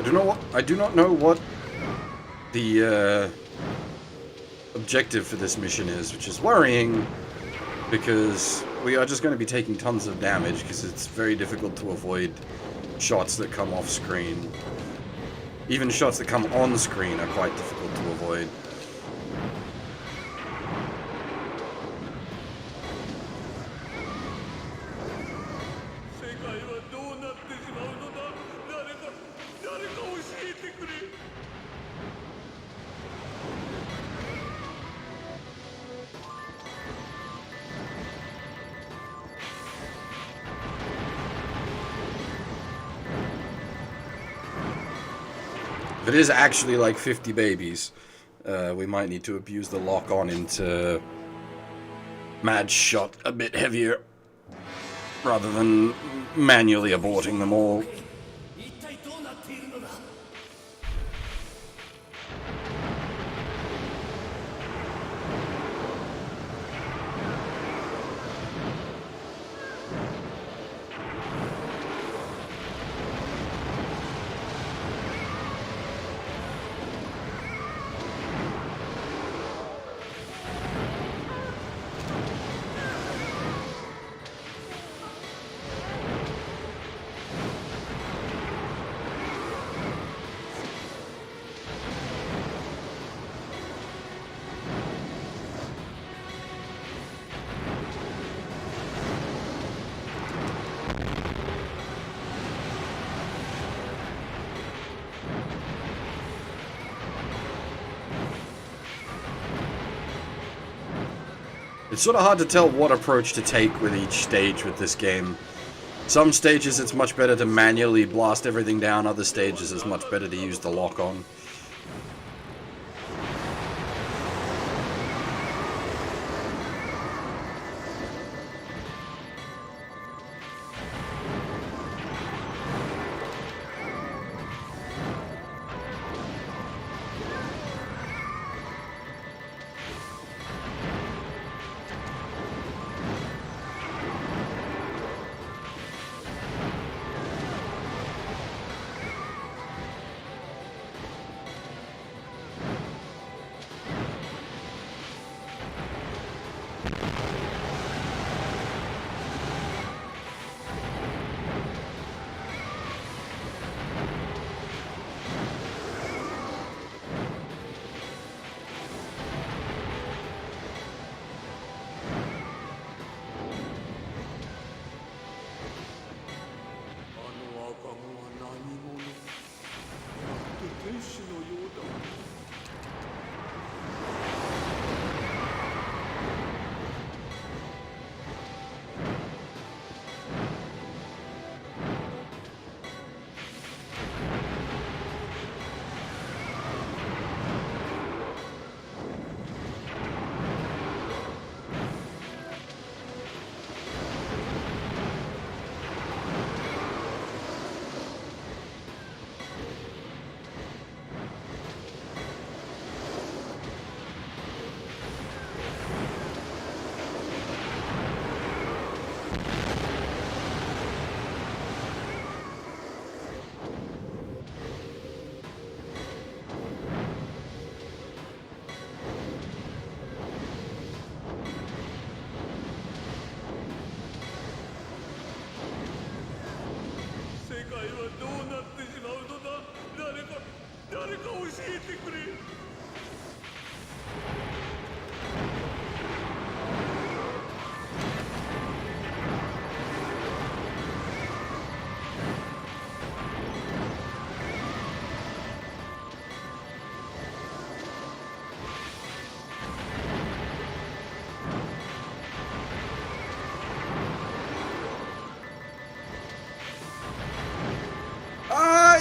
I do not know what the objective for this mission is, which is worrying, because we are just going to be taking tons of damage, because it's very difficult to avoid shots that come off screen. Even shots that come on screen are quite difficult to avoid. If it is actually like 50 babies, we might need to abuse the lock-on into mad shot a bit heavier, rather than manually aborting them all. It's sort of hard to tell what approach to take with each stage with this game. Some stages it's much better to manually blast everything down, other stages it's much better to use the lock-on.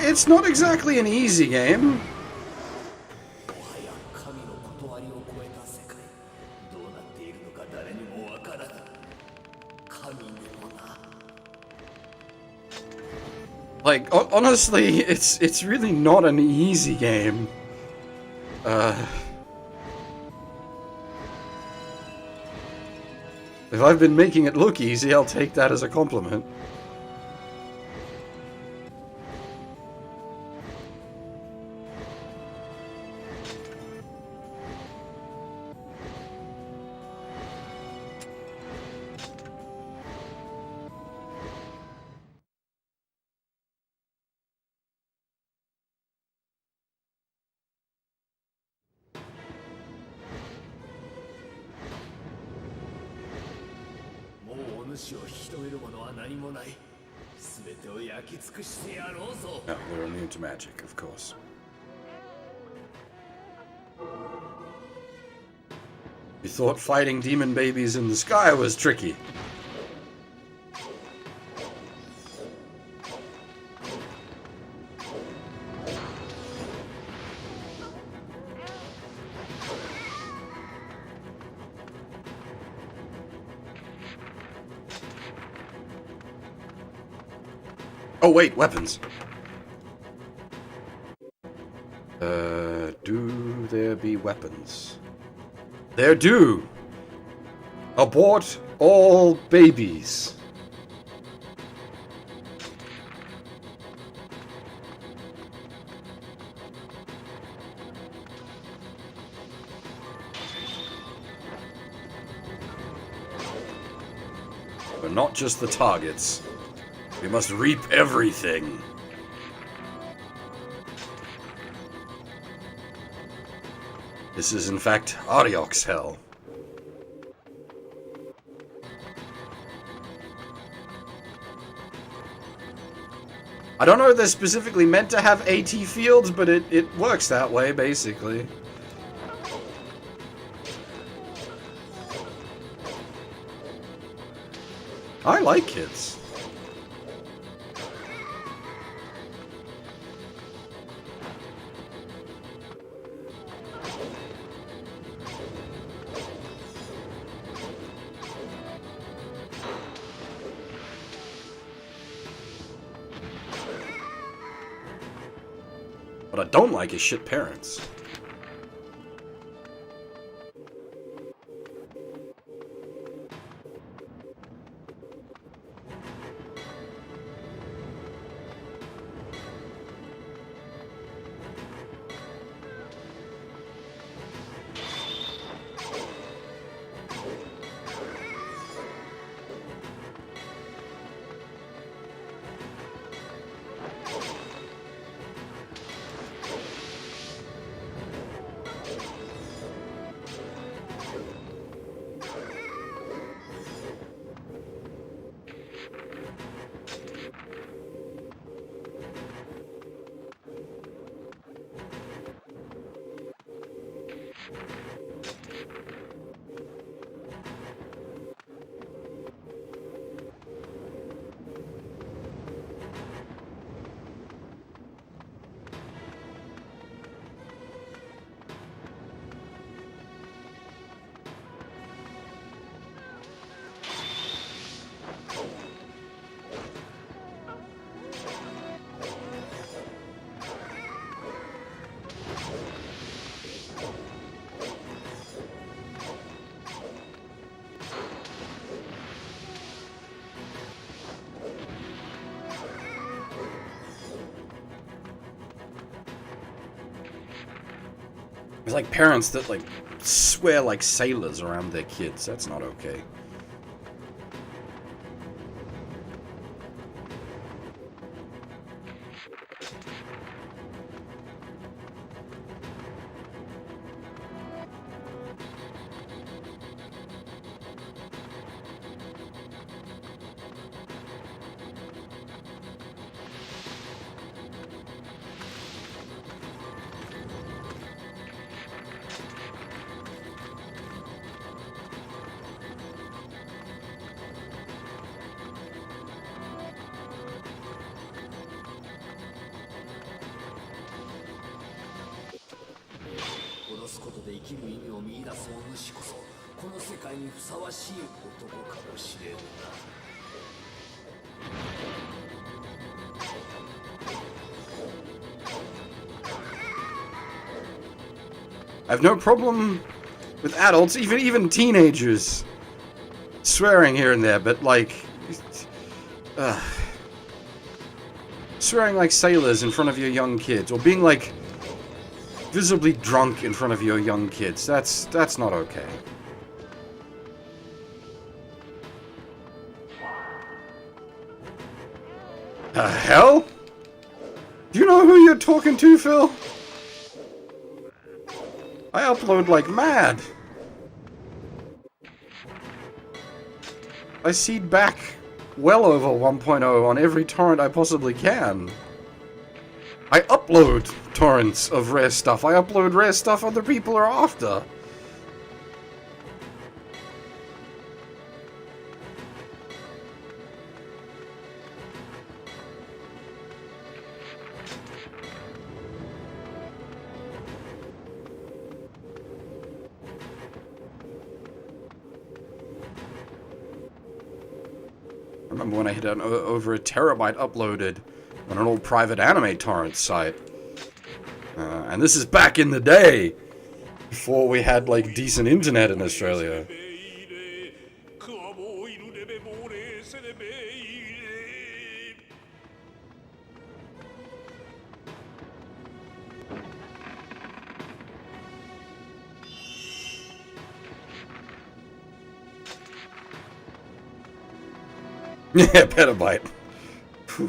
It's not exactly an easy game. Like, honestly, it's really not an easy game. If I've been making it look easy, I'll take that as a compliment. 主を引き止めるものは何もない。全てを焼き尽くしてやろうぞ。 No, they're immune to magic, of course. You thought fighting demon babies in the sky was tricky. Oh wait, weapons. Do there be weapons? There do! Abort all babies. But not just the targets. We must reap everything. This is in fact Ariok's hell. I don't know if they're specifically meant to have AT fields, but it works that way, basically. I like kids. What I don't like is shit parents. It's like parents that, like, swear like sailors around their kids. That's not okay. I have no problem with adults, even teenagers, swearing here and there, but like, swearing like sailors in front of your young kids, or being like visibly drunk in front of your young kids, that's not okay. The hell? Do you know who you're talking to, Phil? I upload like mad. I seed back well over 1.0 on every torrent I possibly can. I upload torrents of rare stuff. I upload rare stuff other people are after. I remember when I hit over a terabyte uploaded on an old private anime torrent site. And this is back in the day, before we had, like, decent internet in Australia. Yeah, petabyte. Whew.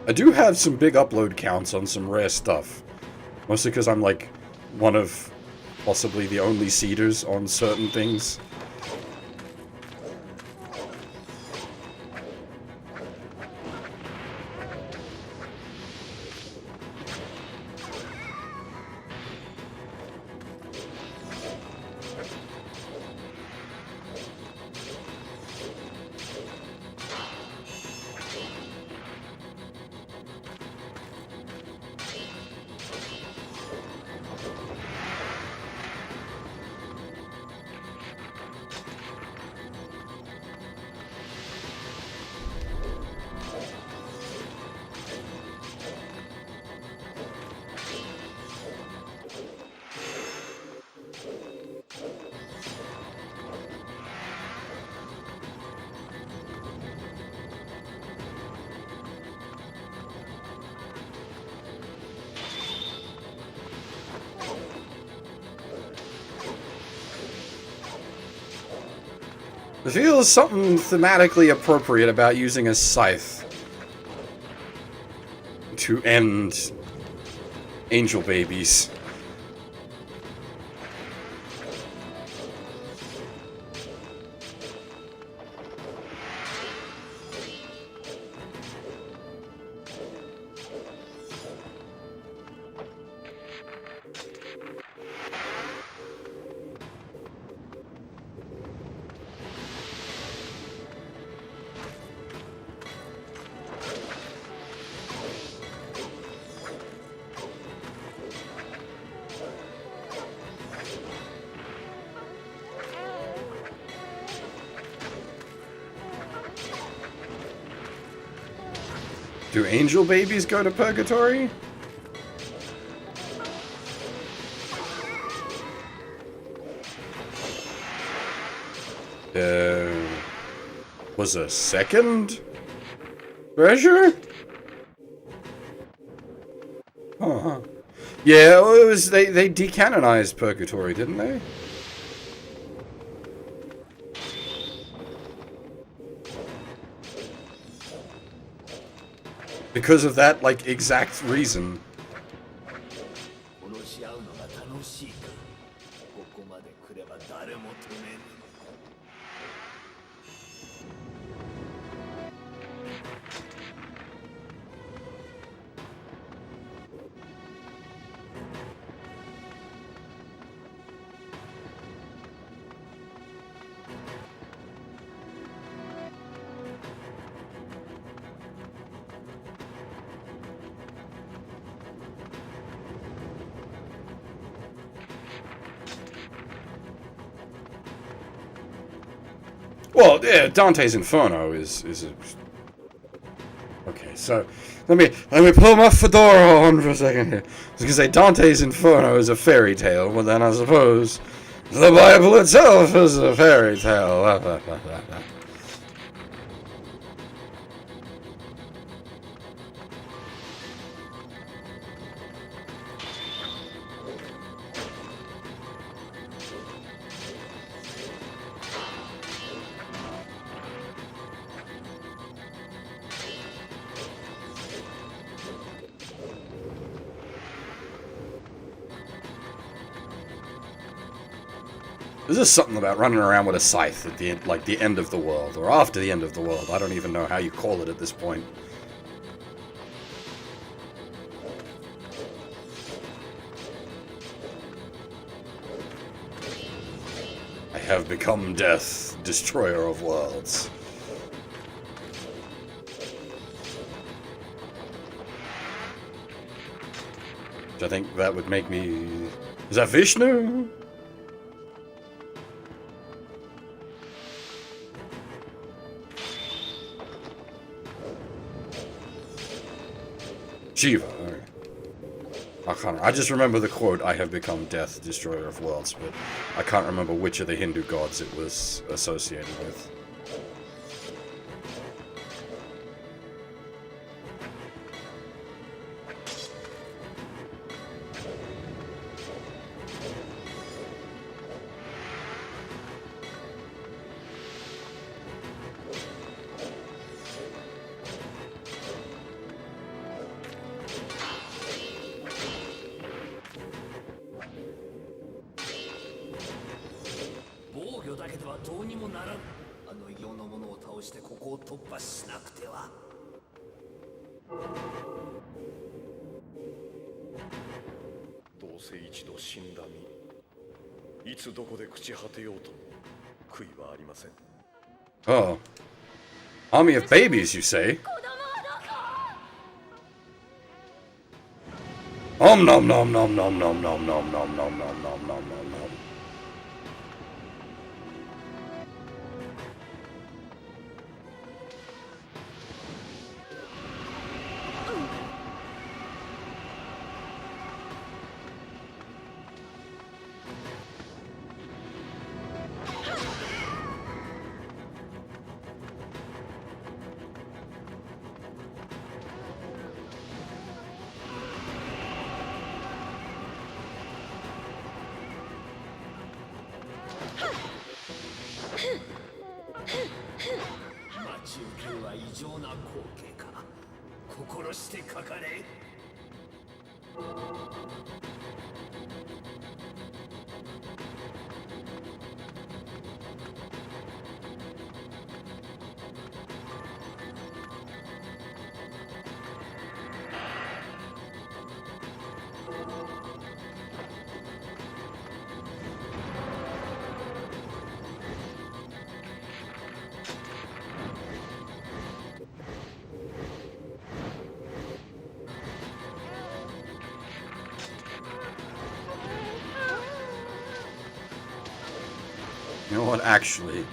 I do have some big upload counts on some rare stuff. Mostly because I'm like one of possibly the only seeders on certain things. There feels something thematically appropriate about using a scythe to end angel babies. Do angel babies go to purgatory? Was a second treasure? Huh. Yeah, it was, they decanonized purgatory, didn't they? Because of that, like, exact reason. Well, yeah, Dante's Inferno is a... Okay, so let me pull my fedora on for a second here. I was gonna say Dante's Inferno is a fairy tale, but then I suppose the Bible itself is a fairy tale. There's just something about running around with a scythe at the end, like the end of the world, or after the end of the world. I don't even know how you call it at this point. I have become death, destroyer of worlds. I think that would make me... Is that Vishnu? Shiva. Okay. I just remember the quote, I have become death, destroyer of worlds, but I can't remember which of the Hindu gods it was associated with. Oh. Army of babies, you say? Om nom nom nom nom nom nom nom nom nom nom nom nom nom nom. You know what, actually...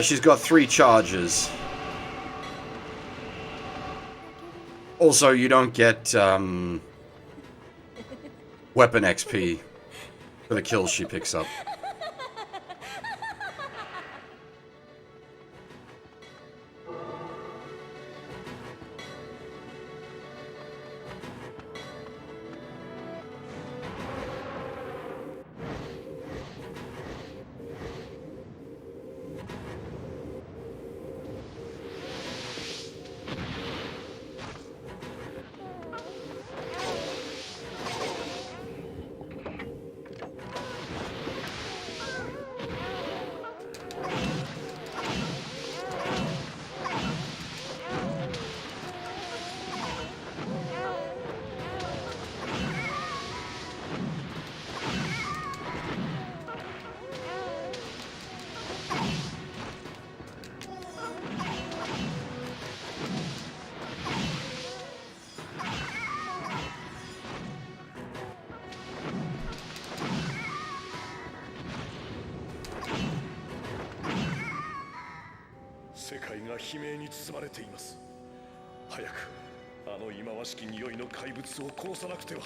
she's got 3 charges. Also, you don't get, weapon XP for the kills she picks up. 早くあの忌まわしき匂いの怪物を殺さなくては。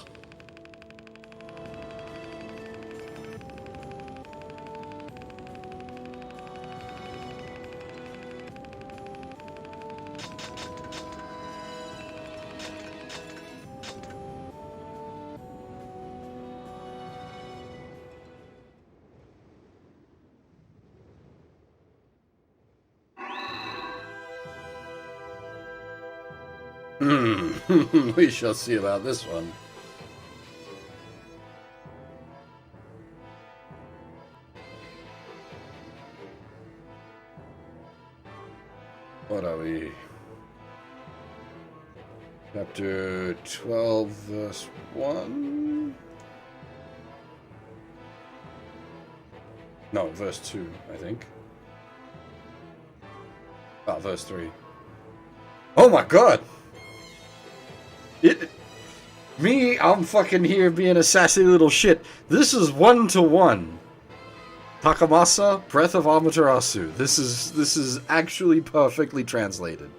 We shall see about this one. What are we? Chapter 12, verse 1? No, verse 2, I think. Ah, verse 3. Oh my god! I'm fucking here being a sassy little shit. This is 1-to-1. Takamasa, Breath of Amaterasu. This is actually perfectly translated.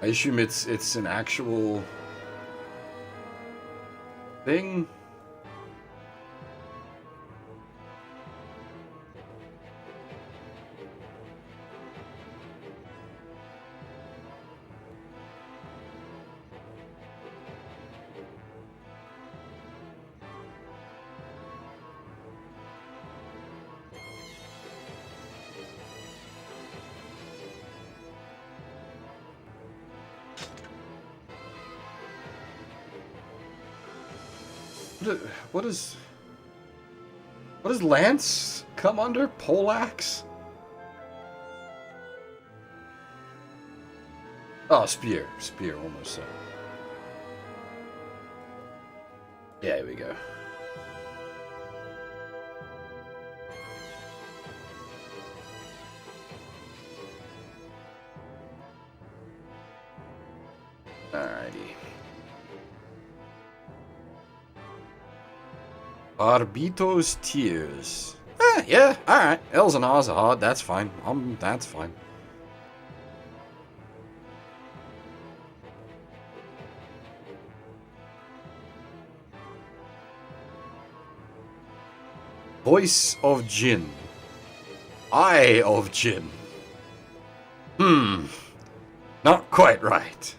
I assume it's an actual thing. What does Lance come under? Poleaxe? Oh, spear, almost so. Yeah, here we go. Alrighty. Arbito's Tears. Yeah, alright. L's and R's are hard, that's fine. That's fine. Voice of Jin. Eye of Jin. Not quite right.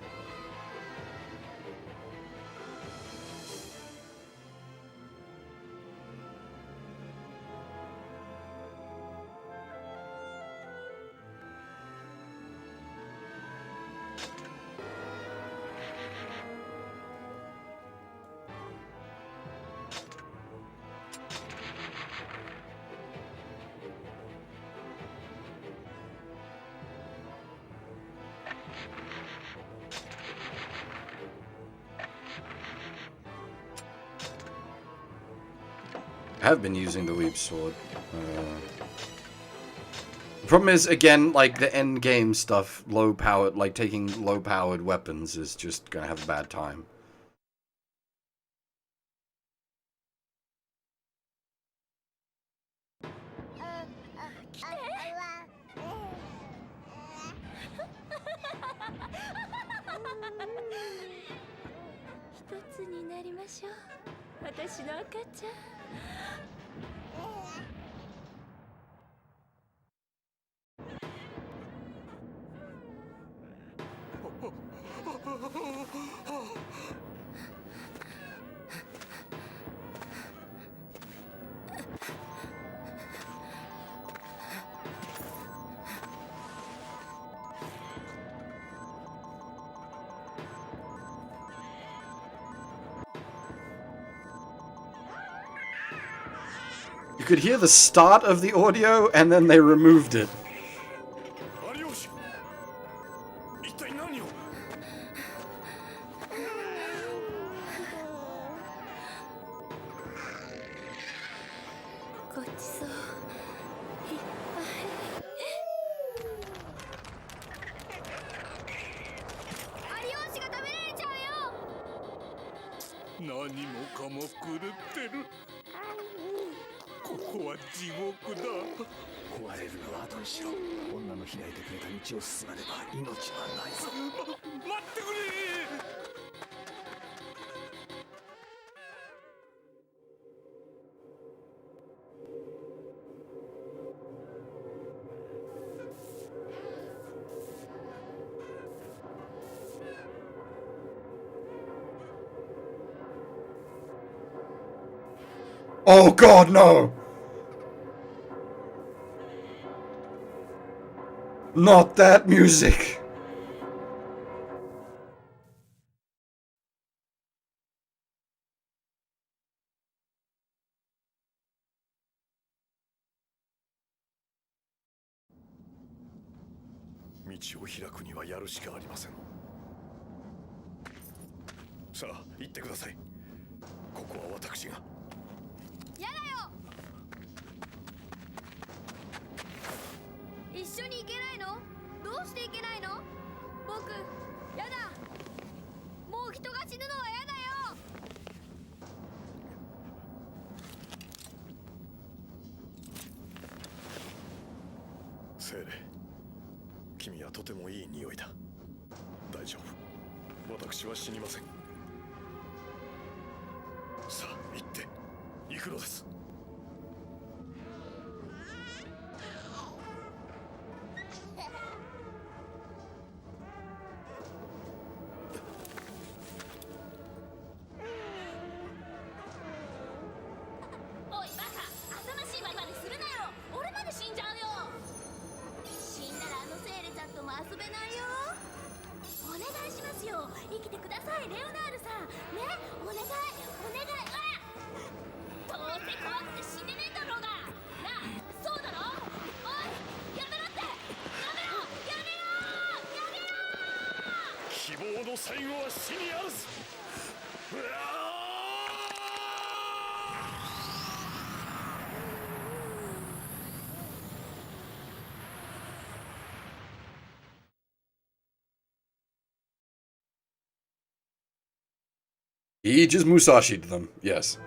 I have been using the Weeb Sword. The problem is, again, like, the end game stuff, low-powered, like, taking low-powered weapons is just gonna have a bad time. You could hear the start of the audio, and then they removed it. こは地獄だ。壊れるのは後にしろ。女の開いてくれた道を進まねば命はないぞ。待ってくれ。Oh god, no! Not that music! ...道を開くにはやるしかありません。さあ、行ってください。ここは私が。やだよ。一緒に行けないの？どうして行けないの？僕、やだ。もう人が死ぬのはやだよ。精霊、君はとてもいい匂いだ。大丈夫。私は死にません。さあ、行って行くのです。おいバカ、浅ましいバカにするなよ。俺まで死んじゃうよ。死んだらあのセーレちゃんとも遊べないよ。お願いしますよ、生きてくださいレオナールさんね。お願いお願い。どうせ怖くて死ねねえだろうがなあ。そうだろ。おいやめろって。やめろやめろやめろ。希望の最後は死にあらず。うわーHe just Musashi'd them, yes.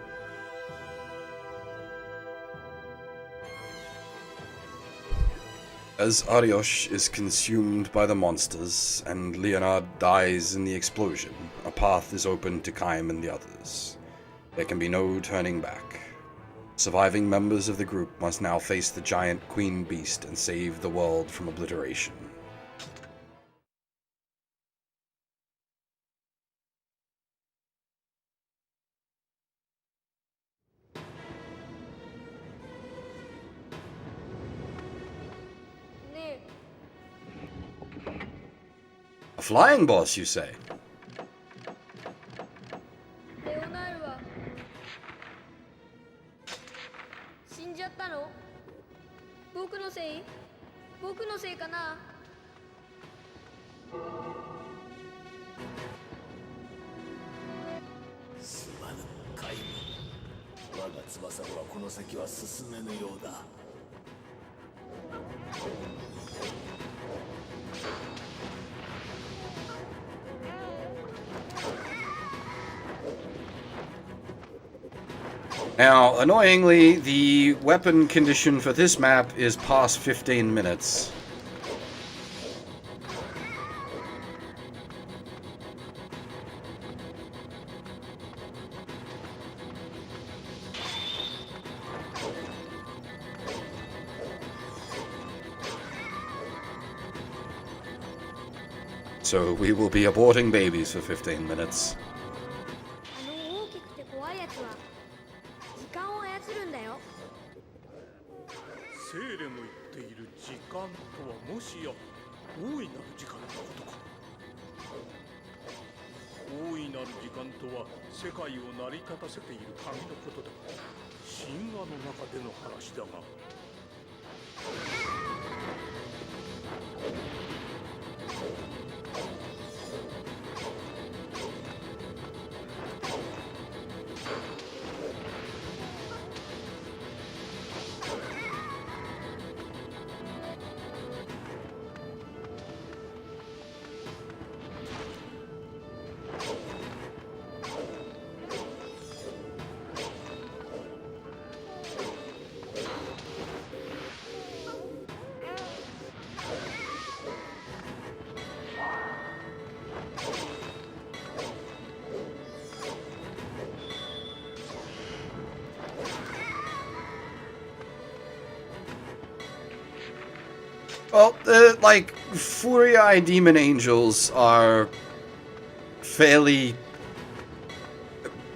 As Ariosh is consumed by the monsters, and Leonard dies in the explosion, a path is open to Kaim and the others. There can be no turning back. Surviving members of the group must now face the giant queen beast and save the world from obliteration. A flying boss, you say? レオナールは死んじゃったの？僕のせい？僕のせいかな？すまぬカイム。我が翼ではこの先は進めぬようだ。Now, annoyingly, the weapon condition for this map is past 15 minutes. So we will be aborting babies for 15 minutes. あの大きくて怖いやつは時間を操るんだよ。セーレの言っている時間とはもしや大いなる時間のことか。大いなる時間とは世界を成り立たせている神のことだ。神話の中での話だが。Well, like, Furii demon angels are fairly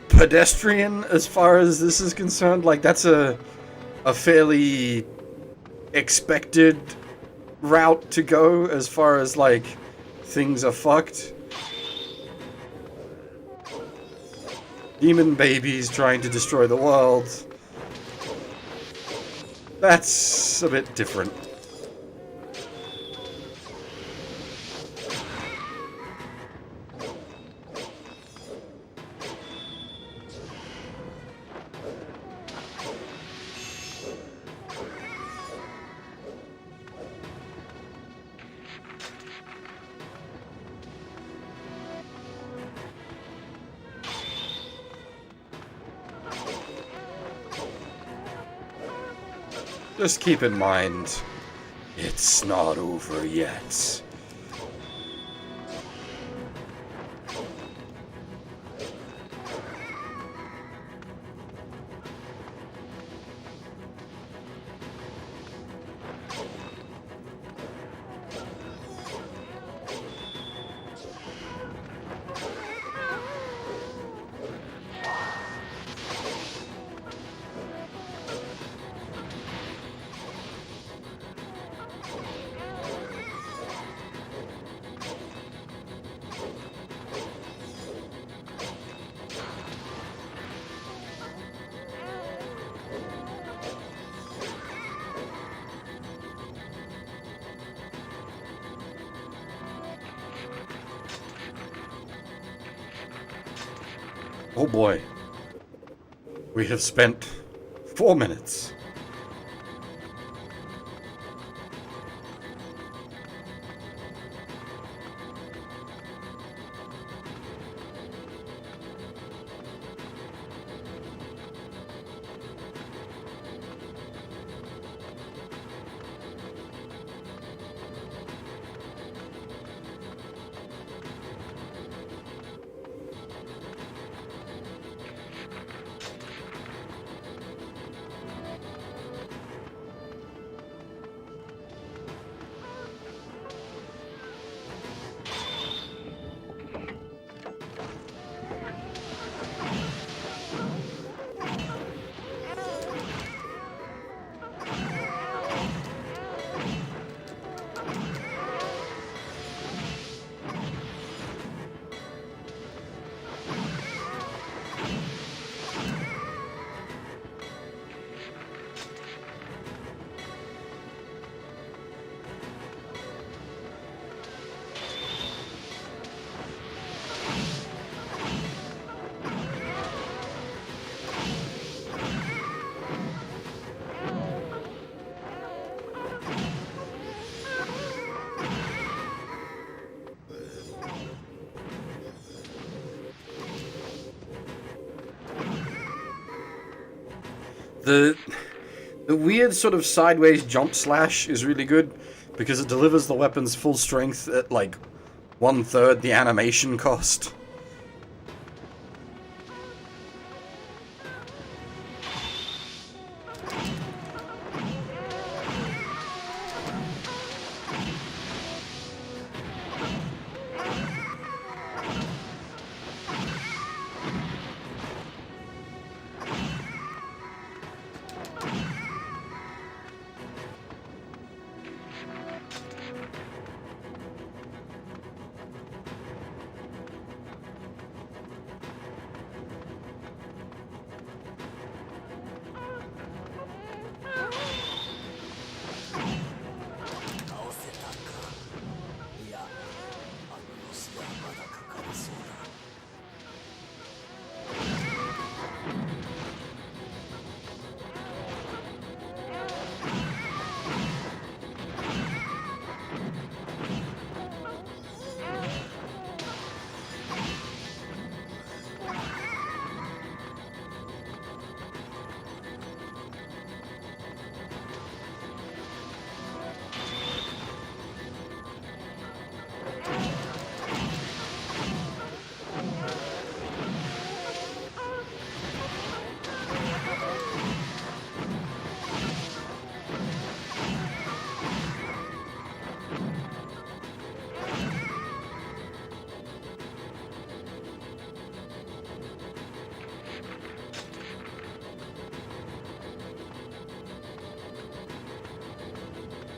pedestrian as far as this is concerned. Like, that's a fairly expected route to go as far as, like, things are fucked. Demon babies trying to destroy the world. That's a bit different. Just keep in mind, it's not over yet. Oh boy. We have spent 4 minutes. The weird sort of sideways jump slash is really good because it delivers the weapon's full strength at like 1/3 the animation cost.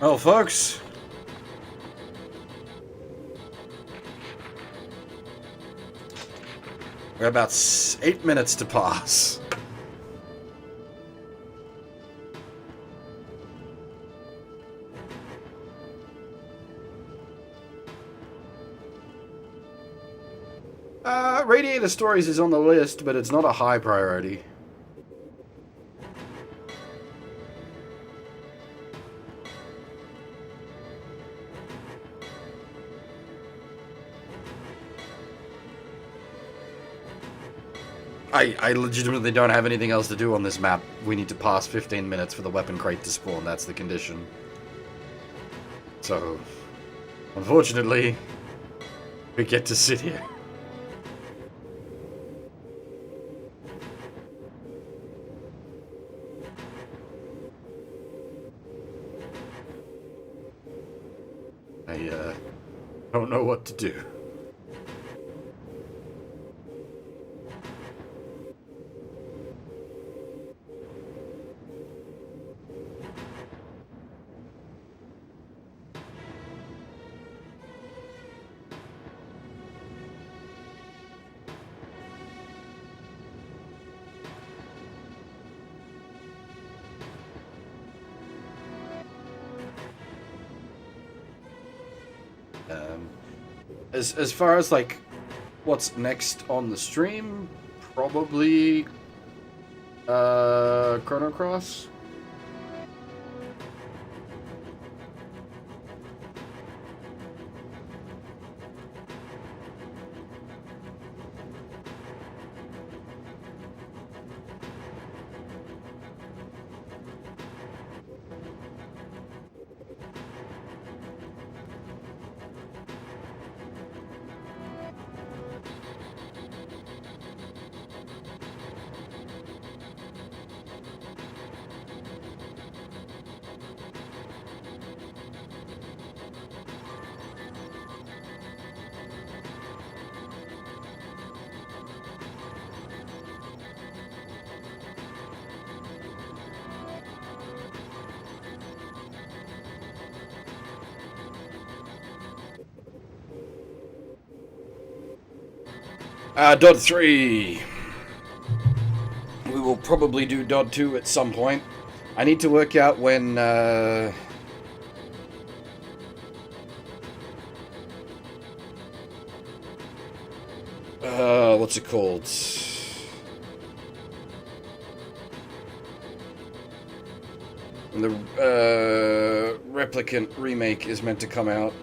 Well, folks, we're about 8 minutes to pass. Radiator Stories is on the list, but it's not a high priority. I legitimately don't have anything else to do on this map. We need to pass 15 minutes for the weapon crate to spawn, that's the condition. So, unfortunately, we get to sit here. I don't know what to do. As far as like what's next on the stream, probably Chrono Cross. Dod 3. We will probably do Dod 2 at some point. I need to work out when, what's it called? When the, Replicant remake is meant to come out.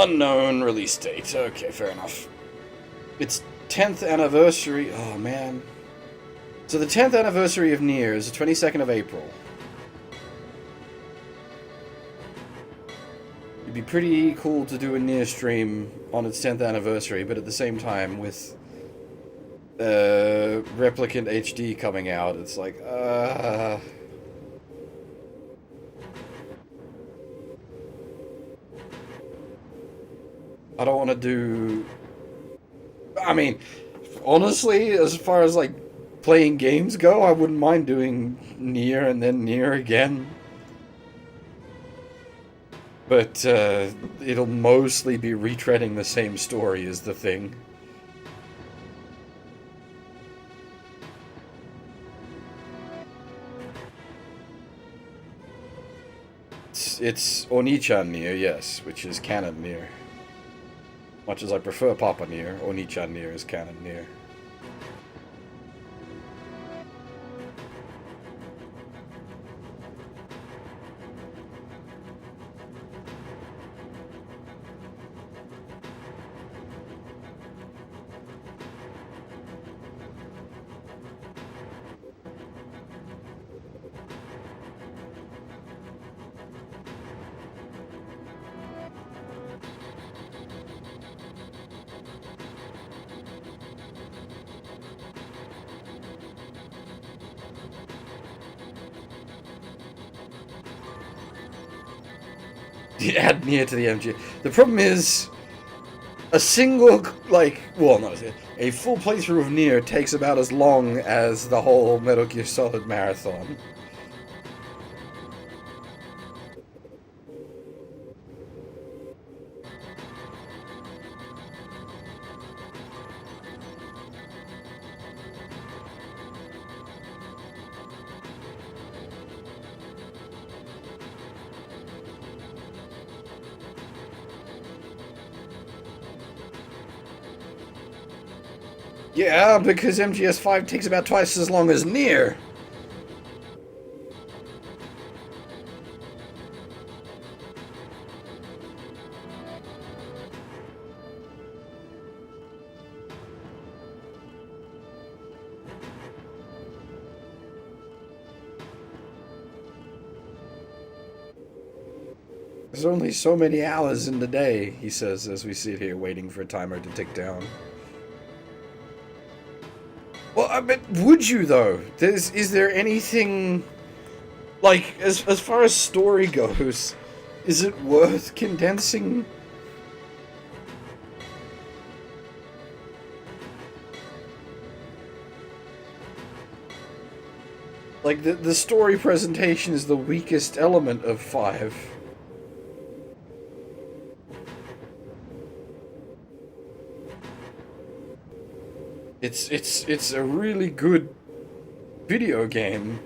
Unknown release date. Okay, fair enough. It's 10th anniversary. Oh, man. So the 10th anniversary of Nier is the 22nd of April. It'd be pretty cool to do a Nier stream on its 10th anniversary, but at the same time, with Replicant HD coming out, it's like, I don't want to do... I mean, honestly, as far as, like, playing games go, I wouldn't mind doing Nier and then Nier again. But, it'll mostly be retreading the same story is the thing. It's Oni-chan Nier, yes, which is canon Nier. Much as I prefer Papa Nier, Oni-chan Nier is canon Nier. add Nier to the MG. The problem is, a single, like, well, not a full playthrough of Nier takes about as long as the whole Metal Gear Solid marathon. Yeah, because MGS5 takes about twice as long as Nier. There's only so many hours in the day, he says as we sit here waiting for a timer to tick down. Well, I mean, would you though? Is there anything, like, as far as story goes, is it worth condensing? Like, the story presentation is the weakest element of 5. It's a really good video game,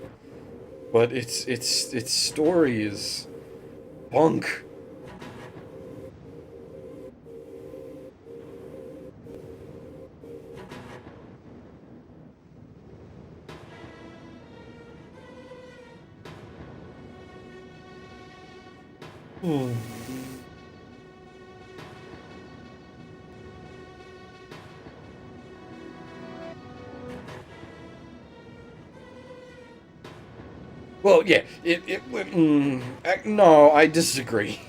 but its story is bunk. Well, yeah, no, I disagree.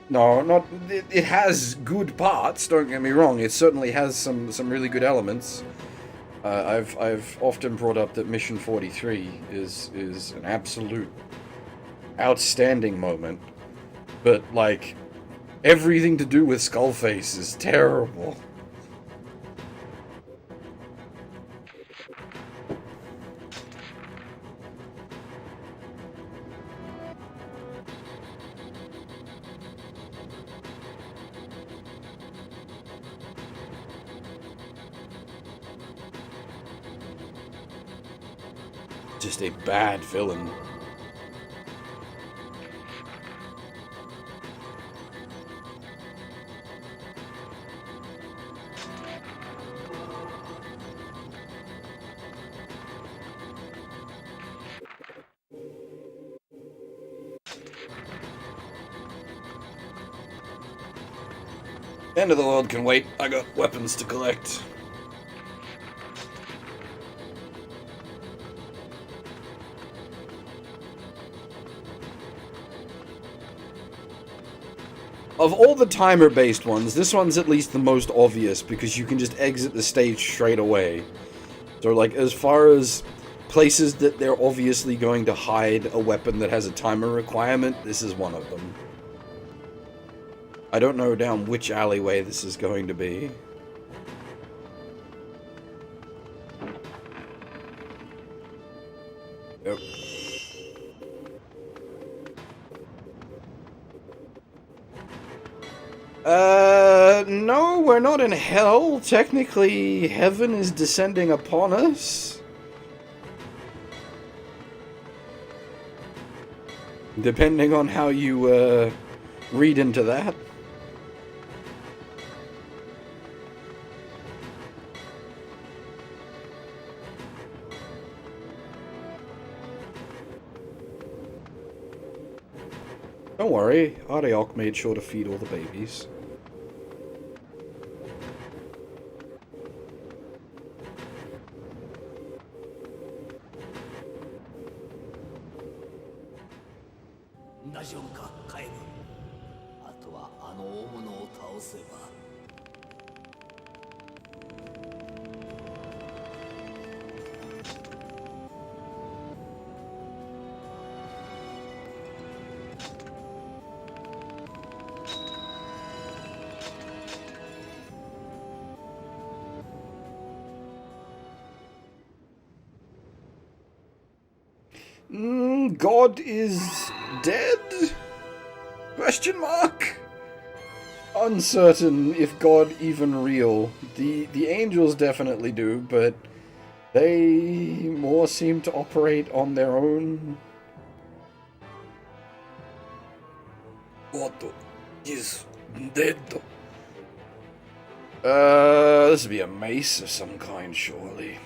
No, not, it has good parts, don't get me wrong, it certainly has some really good elements. I've often brought up that Mission 43 is an absolute outstanding moment, but, like, everything to do with Skullface is terrible. Just a bad villain. End of the world can wait. I got weapons to collect. Of all the timer-based ones, this one's at least the most obvious because you can just exit the stage straight away. So, like, as far as places that they're obviously going to hide a weapon that has a timer requirement, this is one of them. I don't know down which alleyway this is going to be. Yep. No, we're not in hell. Technically, heaven is descending upon us. Depending on how you, read into that. Don't worry, Ariok made sure to feed all the babies. God is dead? Question mark? Uncertain if God even real. The angels definitely do, but they more seem to operate on their own. God is dead. This would be a mace of some kind, surely.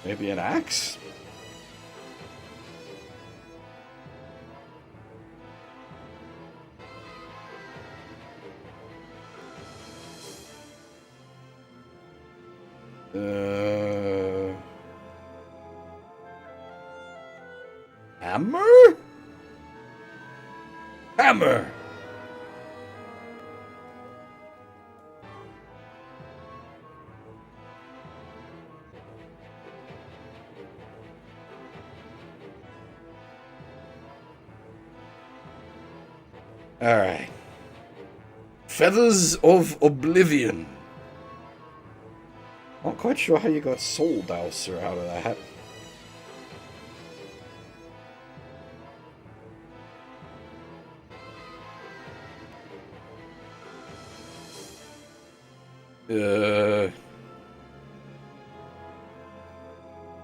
Maybe an axe? Hammer? Hammer! Alright. Feathers of Oblivion. Not quite sure how you got Soul Dowser out of that.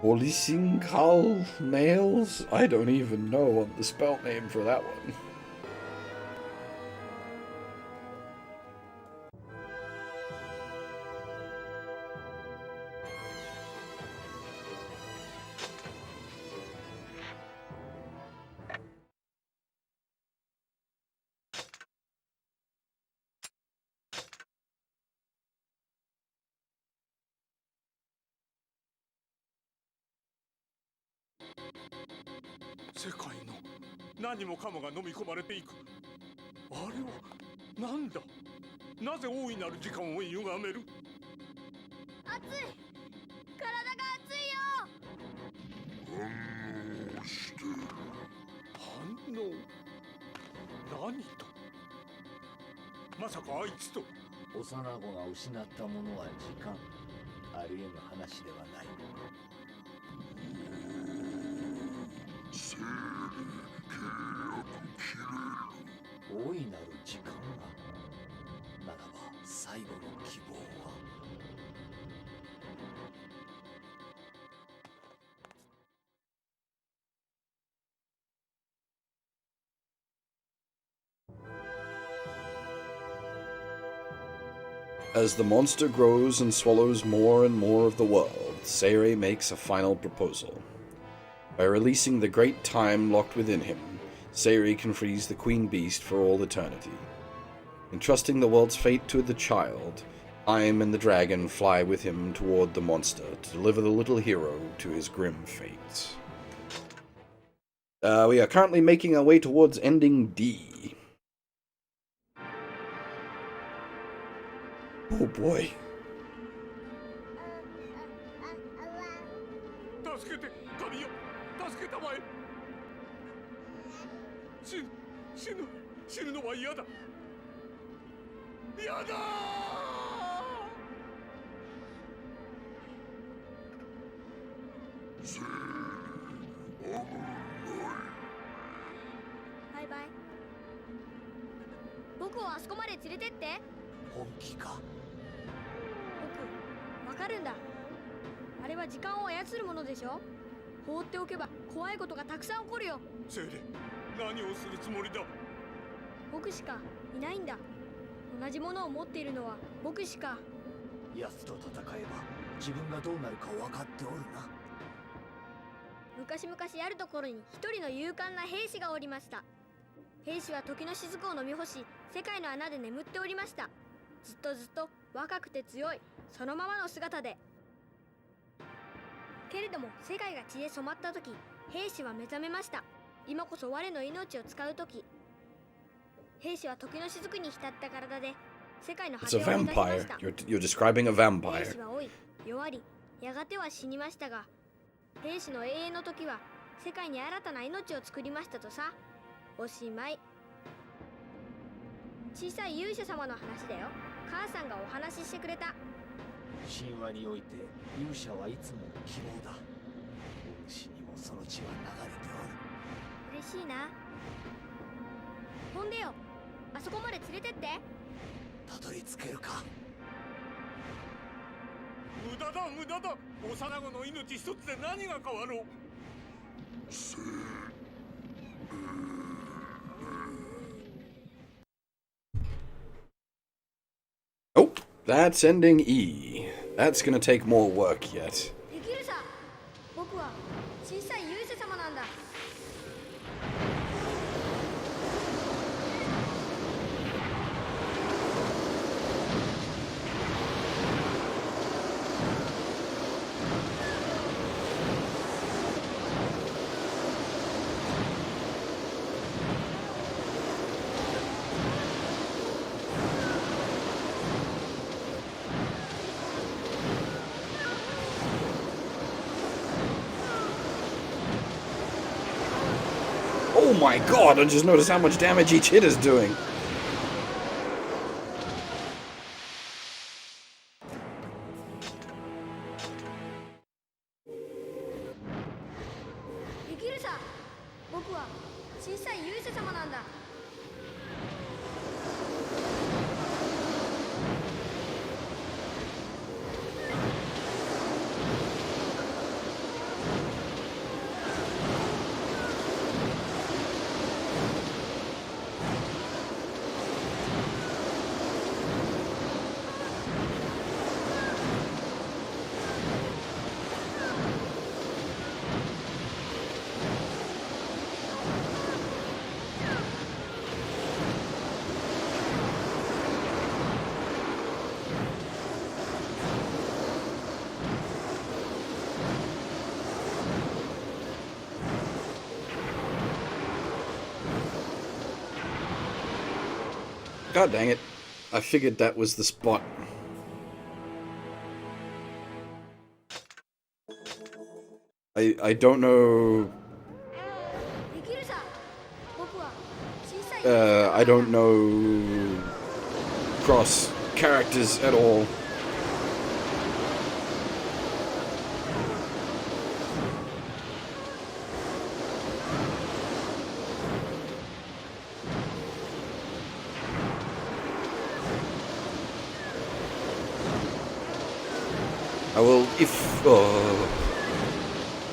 Polisingal nails? I don't even know what the spell name for that one.世界の何もかもが飲み込まれていく。あれは何だ。なぜ大いなる時間を歪める。熱い。体が熱いよ。反応してる。反応。何と。まさかあいつと。幼子が失ったものは時間。ありえぬ話ではない。生理契約切れる。大いなる時間が。ならば最後の希望は。As the monster grows and swallows more and more of the world, Seirei makes a final proposal. By releasing the great time locked within him, Seirei can freeze the Queen Beast for all eternity. Entrusting the world's fate to the child, Time and the dragon fly with him toward the monster to deliver the little hero to his grim fate. We are currently making our way towards ending D. Oh boy. 助けて、神よ、助けたまえ。死ぬのは嫌だ。嫌だ。バイバイ。僕をあそこまで連れてって。本気か。僕、わかるんだ。あれは時間を操るものでしょ。放っておけば怖いことがたくさん起こるよ。精霊、何をするつもりだ。僕しかいないんだ。同じものを持っているのは僕しか。奴と戦えば自分がどうなるか分かっておるな。昔々あるところに一人の勇敢な兵士がおりました。兵士は時の雫を飲み干し、世界の穴で眠っておりました。ずっと若くて強い、そのままの姿で。けれども世界が血で染まった時、兵士は目覚めました。今こそ我の命を使う時。兵士は時の雫に浸った体で世界の果 It's て a を目指しまし vampire. た。 You're describing a 兵 vampire. 士は老い、弱り、やがては死にましたが、兵士の永遠の時は世界に新たな命を作りましたとさ。おしまい。小さい勇者様の話だよ。母さんがお話ししてくれた。神話において勇者はいつも希望だ。お主にもその血は流れておる。嬉しいな。ほんでよ、あそこまで連れてって。たどり着けるか。無駄だ無駄だ。幼子の命一つで何が変わろう。Oh, that's ending E. That's gonna take more work yet. できるさ。僕は小さい勇者様なんだ。Oh my god, I just noticed how much damage each hit is doing. できるさ。僕は小さい勇者様なんだ。God dang it. I figured that was the spot. I don't know... できるさ。僕は小さい I don't know... cross characters at all.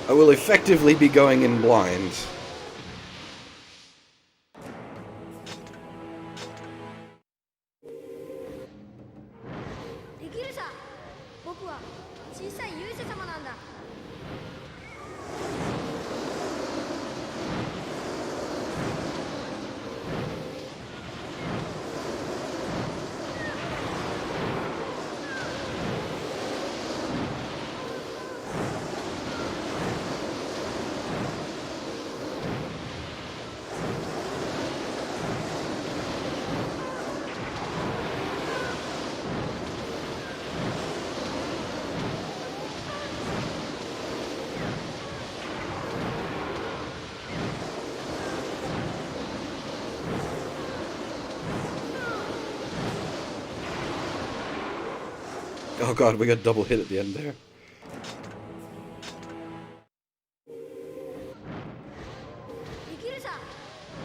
I will effectively be going in blind. できるさ。僕は小さい勇者様なんだ。Oh god, we got double hit at the end there. できるさ。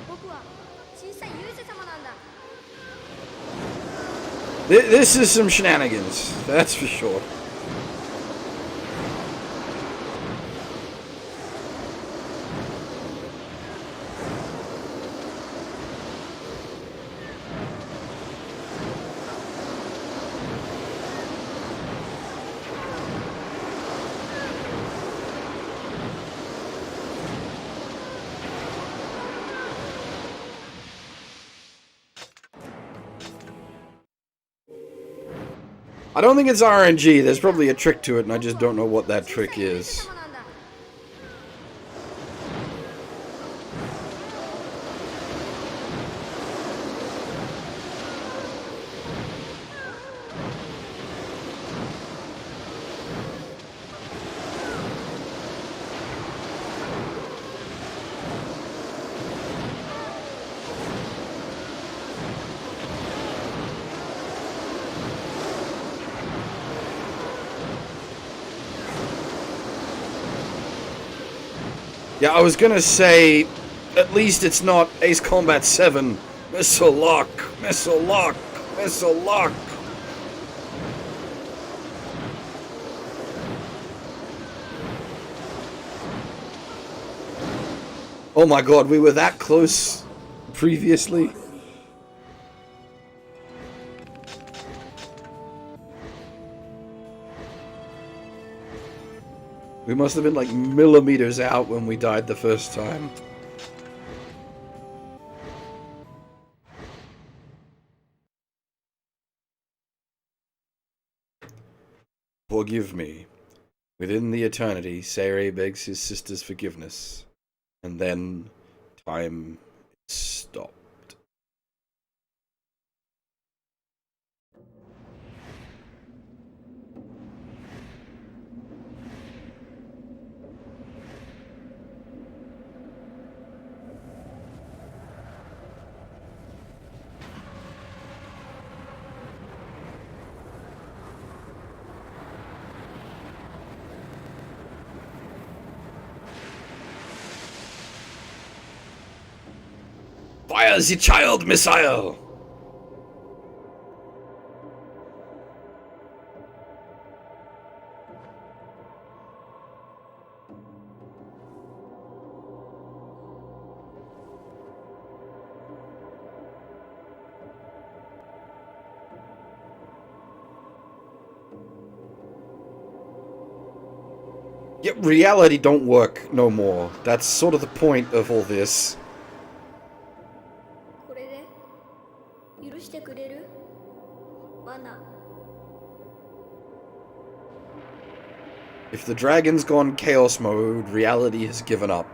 僕は小さい勇者様なんだ。This is some shenanigans, that's for sure. I don't think it's RNG, there's probably a trick to it and I just don't know what that trick is. Yeah, I was gonna say, at least it's not Ace Combat 7. Missile lock, missile lock, missile lock. Oh my god, we were that close previously. We must have been like millimeters out when we died the first time. Forgive me. Within the eternity, Seirei begs his sister's forgiveness. And then time is stopped. Fire the child missile! Yep, reality don't work no more. That's sort of the point of all this. これで許してくれる？罠。 If the dragon's gone chaos mode, reality has given up.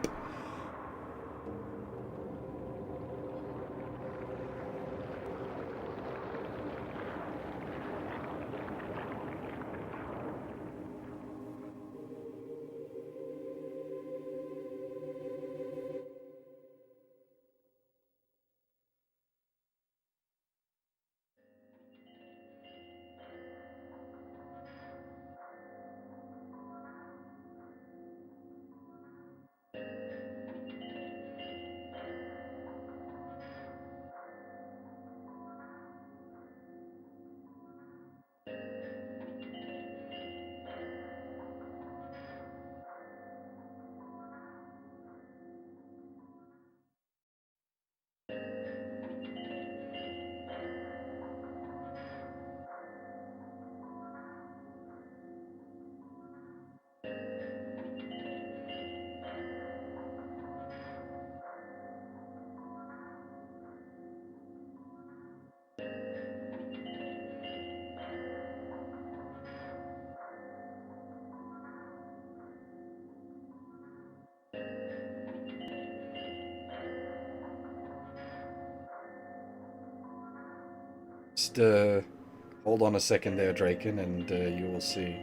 Just hold on a second there, Draken, and you will see.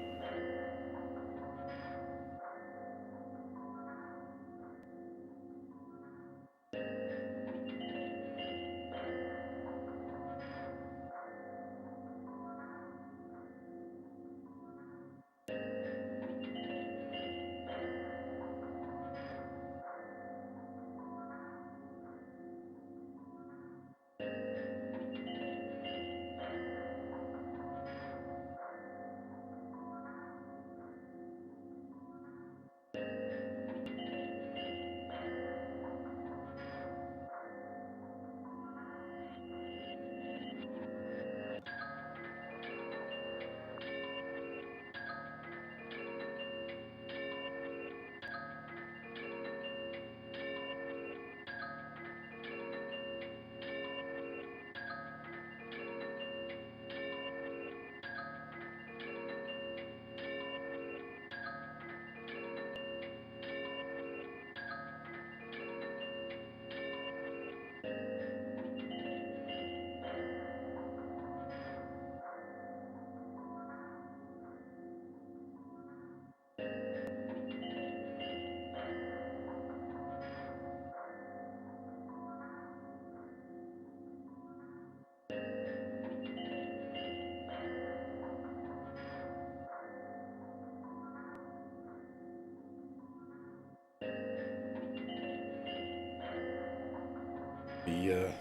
The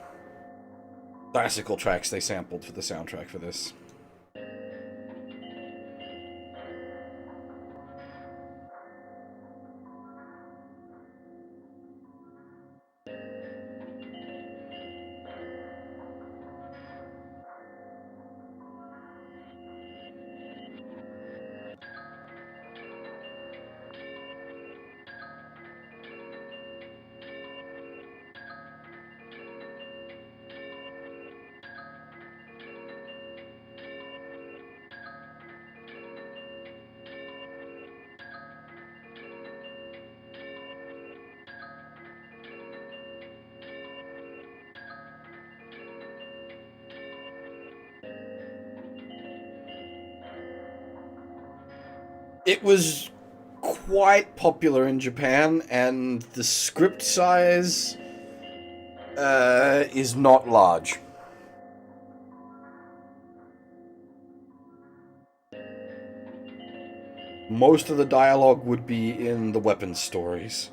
classical tracks they sampled for the soundtrack for this. It was quite popular in Japan, and the script size is not large. Most of the dialogue would be in the weapons stories.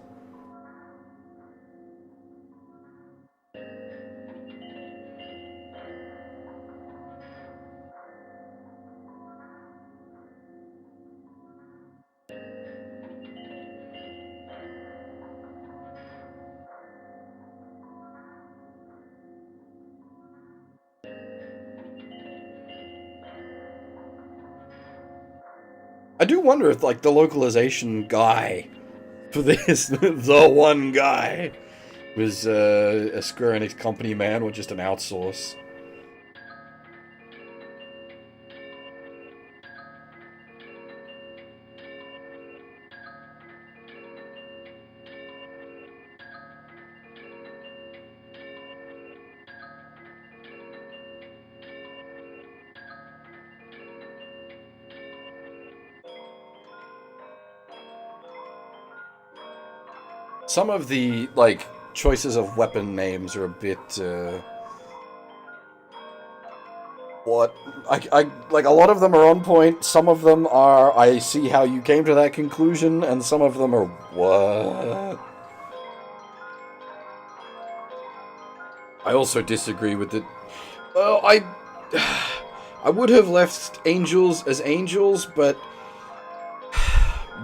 I do wonder if, like, the localization guy for this, the one guy, was a Square Enix company man or just an outsource. Some of the, like, choices of weapon names are a bit, like, a lot of them are on point, some of them are, I see how you came to that conclusion, and some of them are, what? I also disagree with it. Well, I would have left angels as angels, but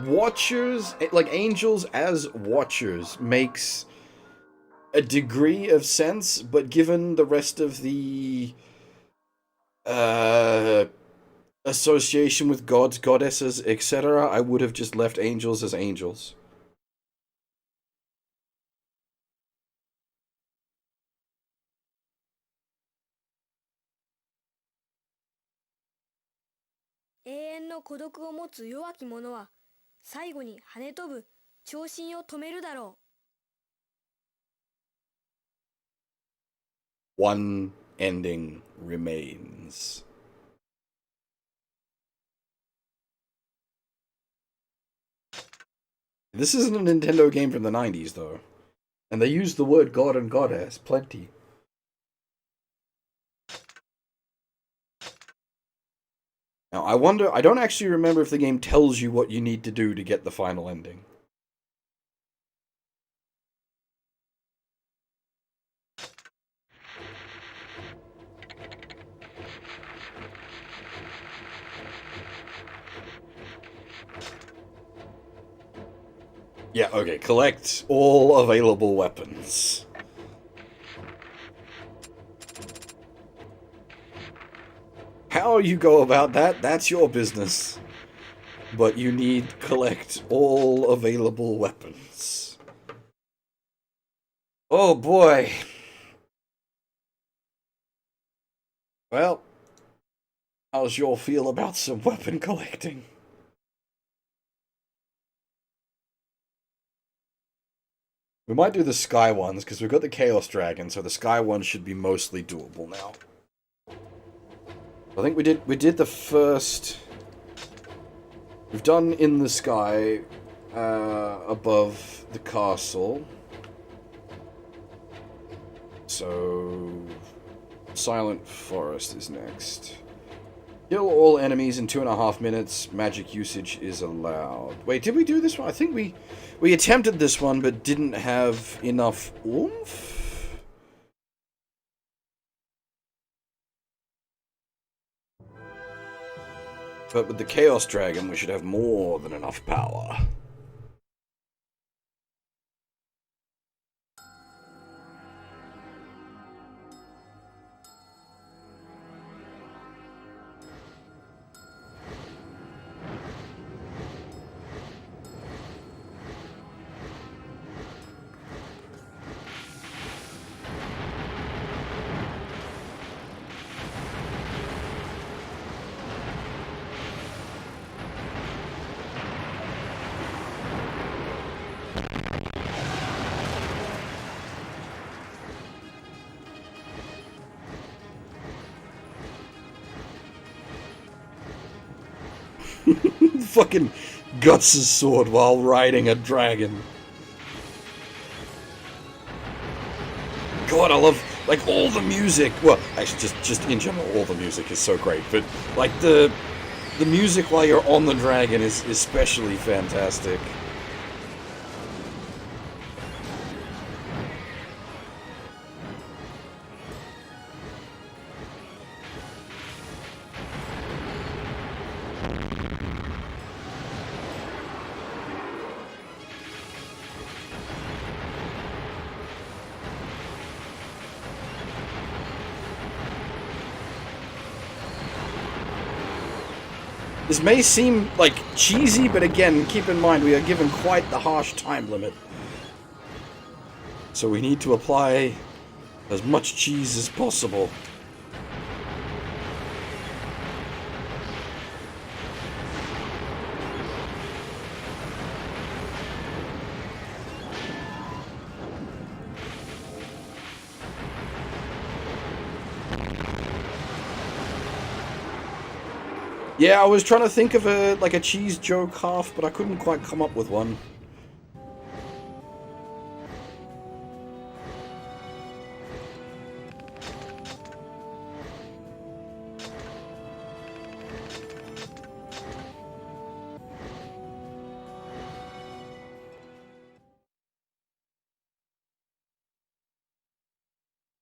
Watchers, like angels as watchers, makes a degree of sense, but given the rest of the association with gods, goddesses, etc., I would have just left angels as angels. One ending remains. This isn't a Nintendo game from the 90s, though. And they use the word god and goddess plenty. Now, I don't actually remember if the game tells you what you need to do to get the final ending. Yeah, okay, collect all available weapons. How you go about that, that's your business. But you need collect all available weapons. Oh boy. Well, how's your feel about some weapon collecting? We might do the sky ones, because we've got the Chaos Dragon, so the sky ones should be mostly doable now. I think we did the first... We've done in the sky, above the castle. So... Silent Forest is next. Kill all enemies in 2.5 minutes. Magic usage is allowed. Wait, did we do this one? I think we attempted this one, but didn't have enough oomph? But with the Chaos Dragon, we should have more than enough power. Fucking Guts' sword while riding a dragon. God, I love, like, all the music. Well, actually, just in general, all the music is so great. But, like, the music while you're on the dragon is especially fantastic. This may seem, like, cheesy, but again, keep in mind we are given quite the harsh time limit. So we need to apply as much cheese as possible. Yeah, I was trying to think of a cheese joke half, but I couldn't quite come up with one.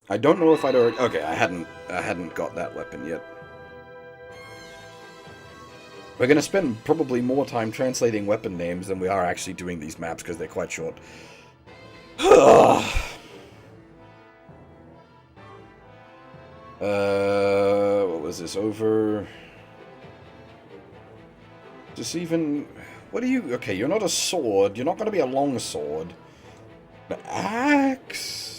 I don't know if I'd already... Okay, I hadn't got that weapon yet. We're going to spend probably more time translating weapon names than we are actually doing these maps, because they're quite short. What was this, over... Just even... What are you... Okay, you're not a sword. You're not going to be a long sword. An axe?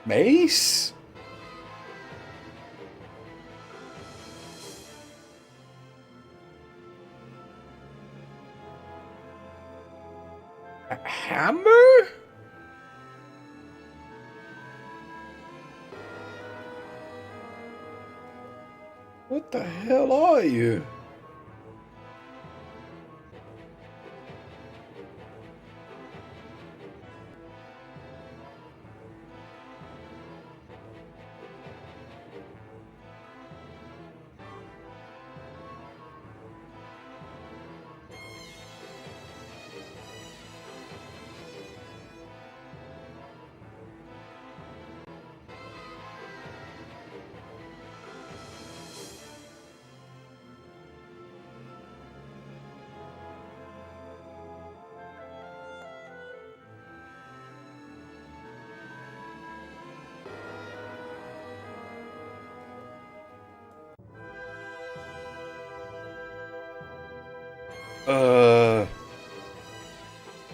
Mace? A hammer? What the hell are you?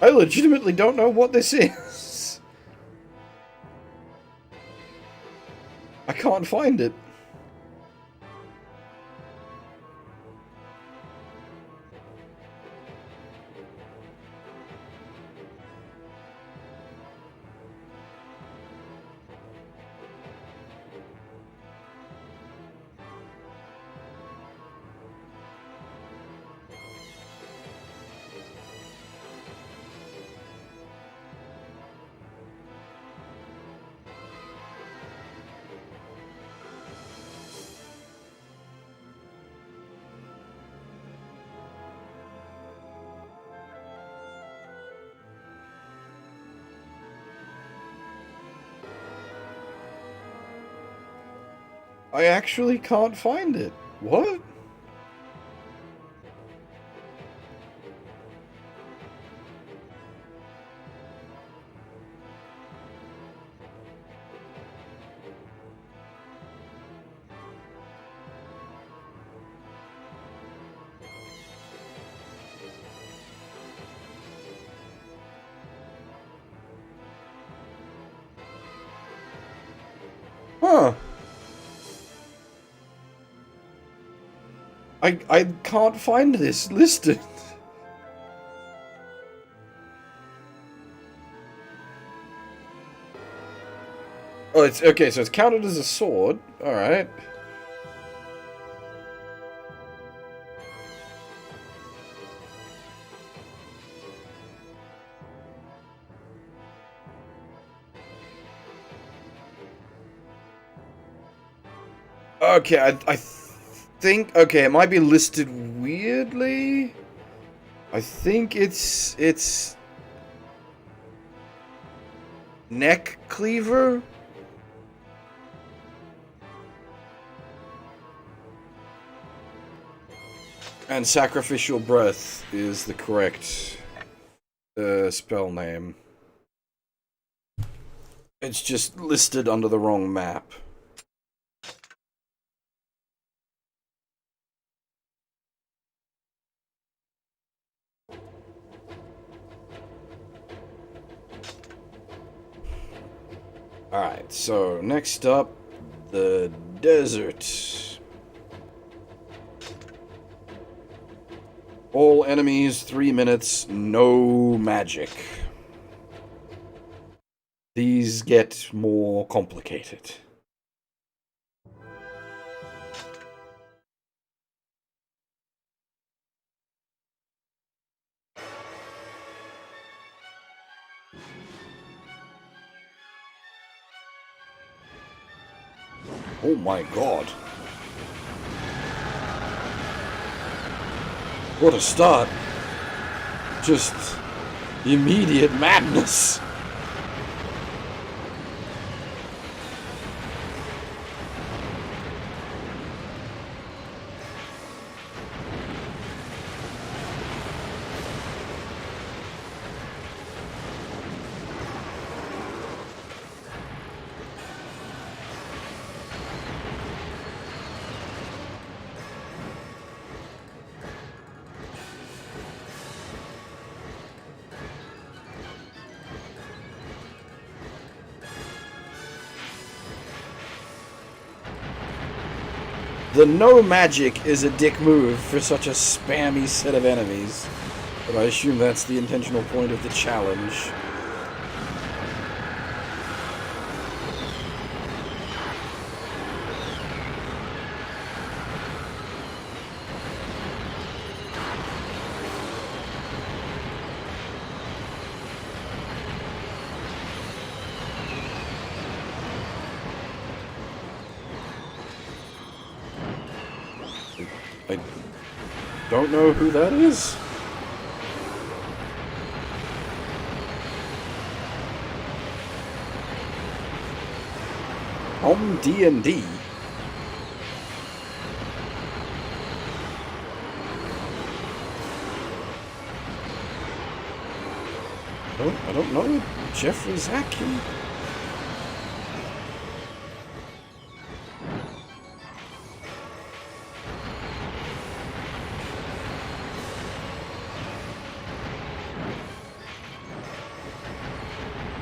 I legitimately don't know what this is. I can't find it. I actually can't find it. What? Huh. I can't find this listed. Oh, it's okay, so it's counted as a sword. Alright. Okay, I think... Okay, it might be listed weirdly. I think it's... Neck cleaver? And sacrificial breath is the correct spell name. It's just listed under the wrong map. Alright, so next up, the desert. All enemies, 3 minutes, no magic. These get more complicated. Oh my god. What a start. Just immediate madness. The no magic is a dick move for such a spammy set of enemies, but I assume that's the intentional point of the challenge. I don't know who that is. On D&D. I don't know. Jeffrey Zakin.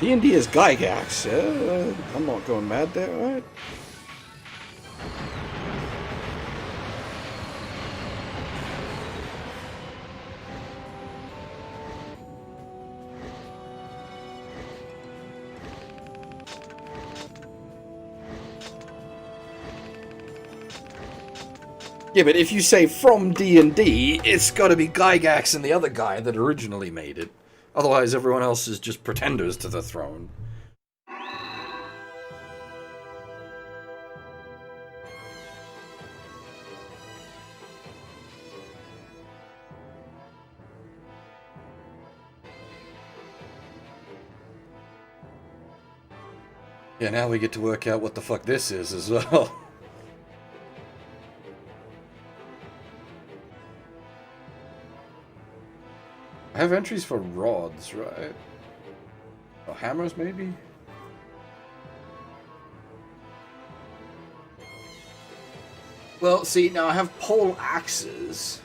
D&D is Gygax, yeah? I'm not going mad there, right? Yeah, but if you say from D&D, it's gotta be Gygax and the other guy that originally made it. Otherwise, everyone else is just pretenders to the throne. Yeah, now we get to work out what the fuck this is as well. I have entries for rods, right? Or hammers, maybe? Well, see, now I have pole axes.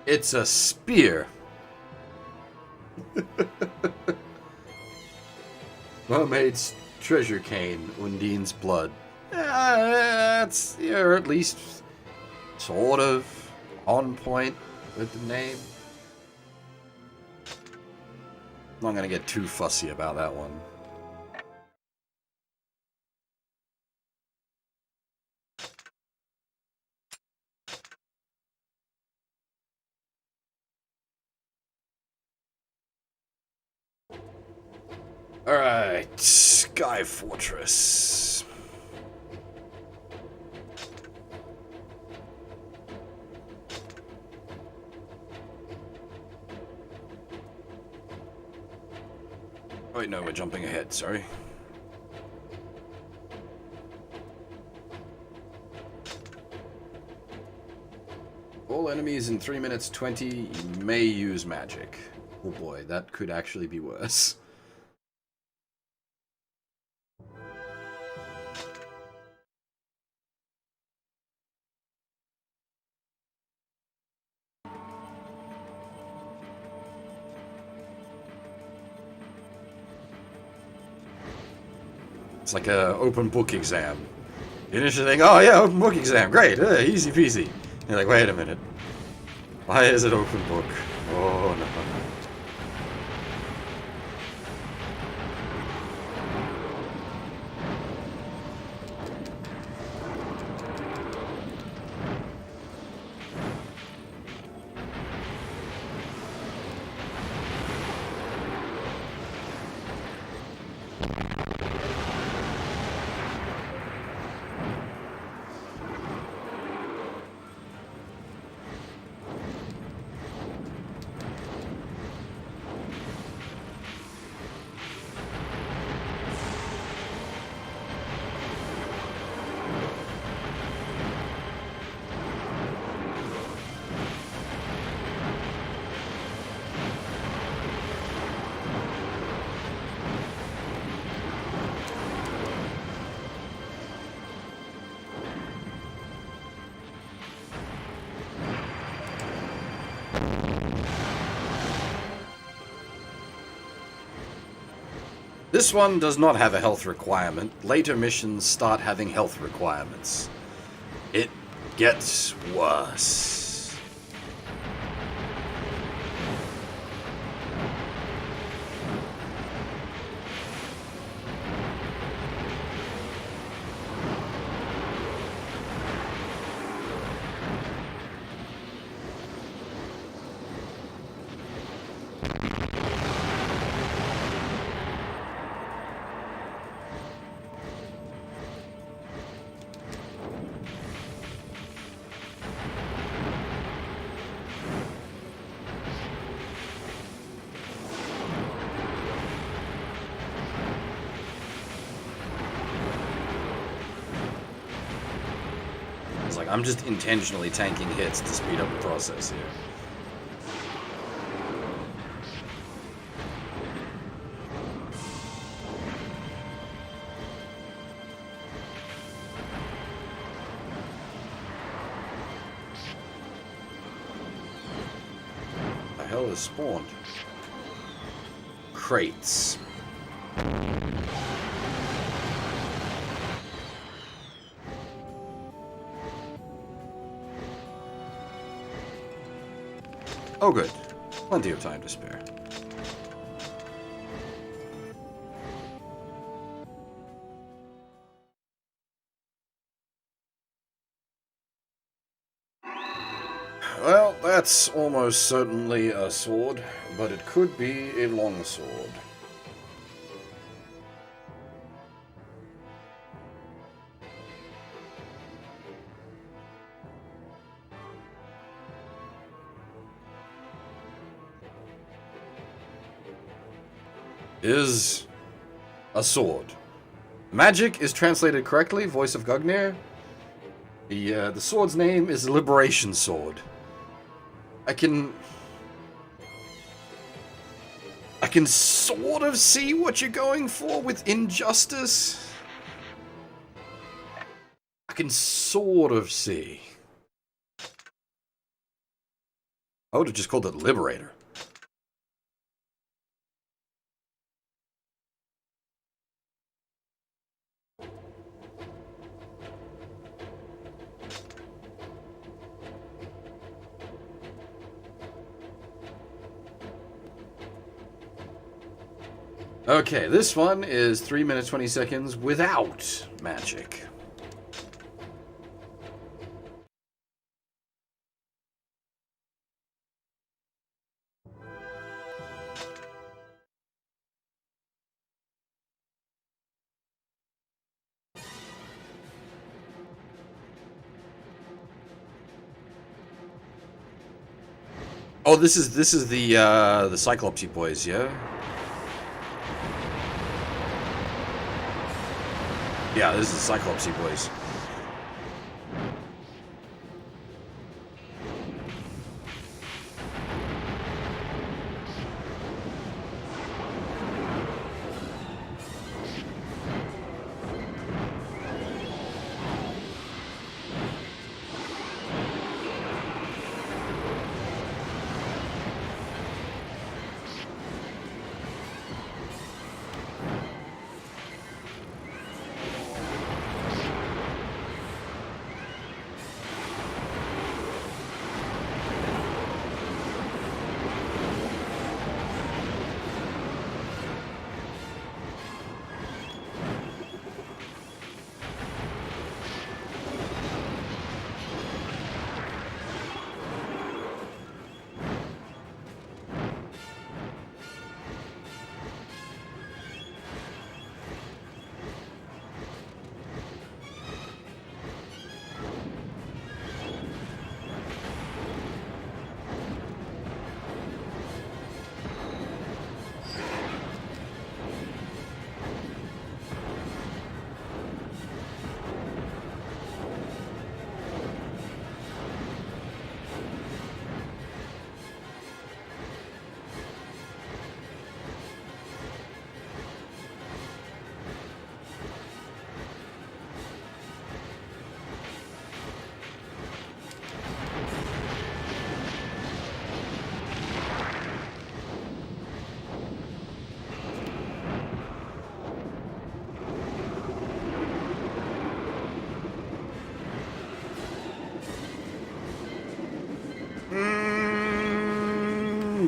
It's a spear. Mermaid's treasure cane, Undine's blood. That's, you're at least sort of on point with the name. I'm not gonna get too fussy about that one. Alright, Sky Fortress. Wait, no, we're jumping ahead, sorry. All enemies in 3 minutes 20, you may use magic. Oh boy, that could actually be worse. It's like a open book exam. You initially think, oh yeah, open book exam, great, easy peasy. You're like, wait a minute. Why is it open book? Oh no. This one does not have a health requirement. Later missions start having health requirements. It gets worse. I'm just intentionally tanking hits to speed up the process here. The hell is spawned? Crates. Oh good. Plenty of time to spare. That's almost certainly a sword, but it could be a long sword. Is a sword. Magic is translated correctly, voice of Gugnir. The sword's name is Liberation Sword. I can sort of see what you're going for with Injustice. I can sort of see. I would have just called it Liberator. Okay, this one is 3 minutes 20 seconds without magic. Oh, this is the Cyclopsy boys, yeah? Yeah, this is the Cyclopsy boys.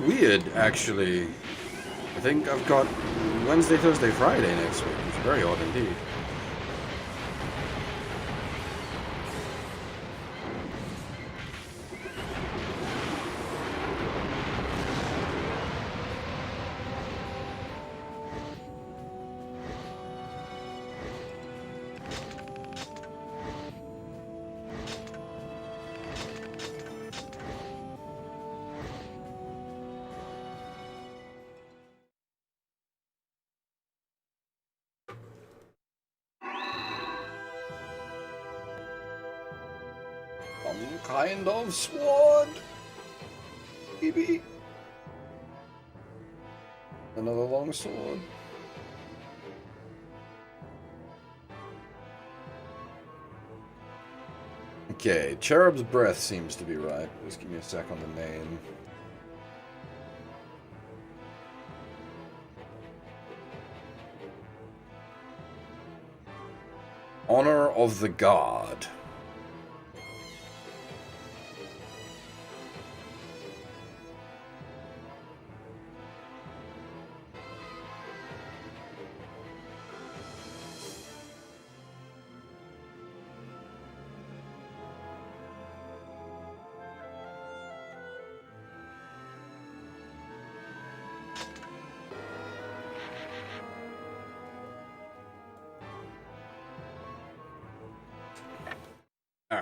Weird, actually. I think I've got Wednesday, Thursday, Friday next week. It's very odd indeed. Some kind of sword. Maybe. Another long sword. Okay, Cherub's Breath seems to be right. Just give me a sec on the name. Honor of the God.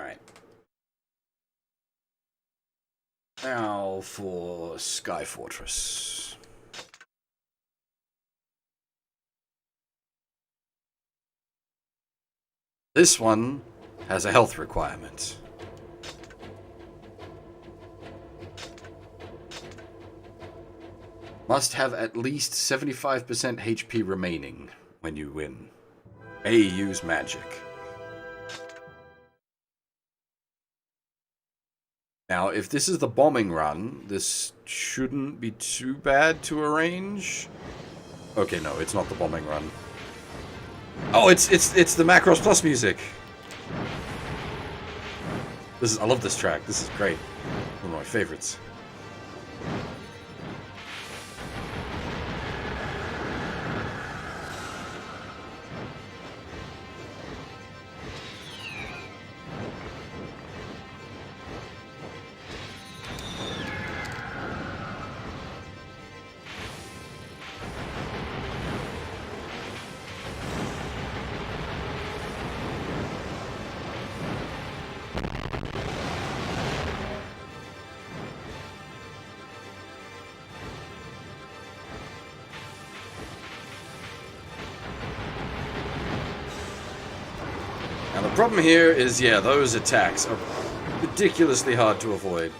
Alright. Now for Sky Fortress. This one has a health requirement. Must have at least 75% HP remaining when you win. May use magic. Now, if this is the bombing run, this shouldn't be too bad to arrange. Okay, no, it's not the bombing run. Oh, it's the Macross Plus music. I love this track. This is great. One of my favorites. Now the problem here is, yeah, those attacks are ridiculously hard to avoid.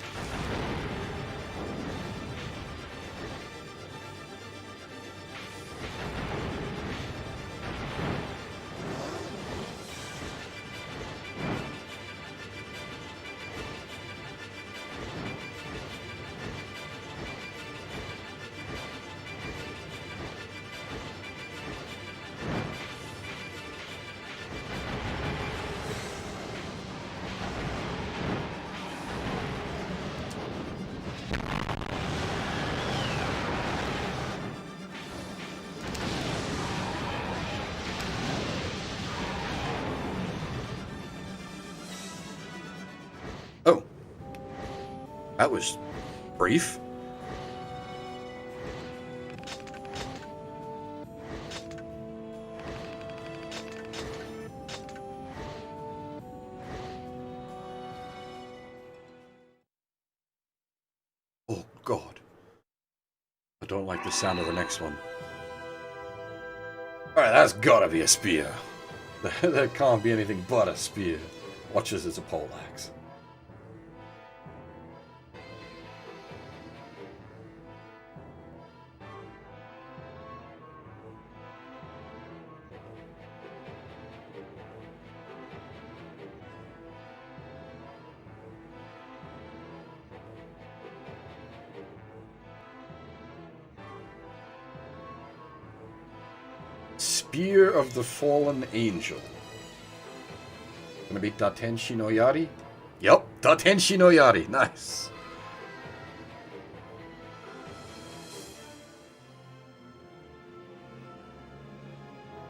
Oh. That was brief. Oh, God. I don't like the sound of the next one. Alright, that's gotta be a spear. That can't be anything but a spear. Watch this, it's a poleaxe. Spear of the Fallen Angel. Gonna be Datenshi no Yari? Yup, Datenshi no Yari. Nice.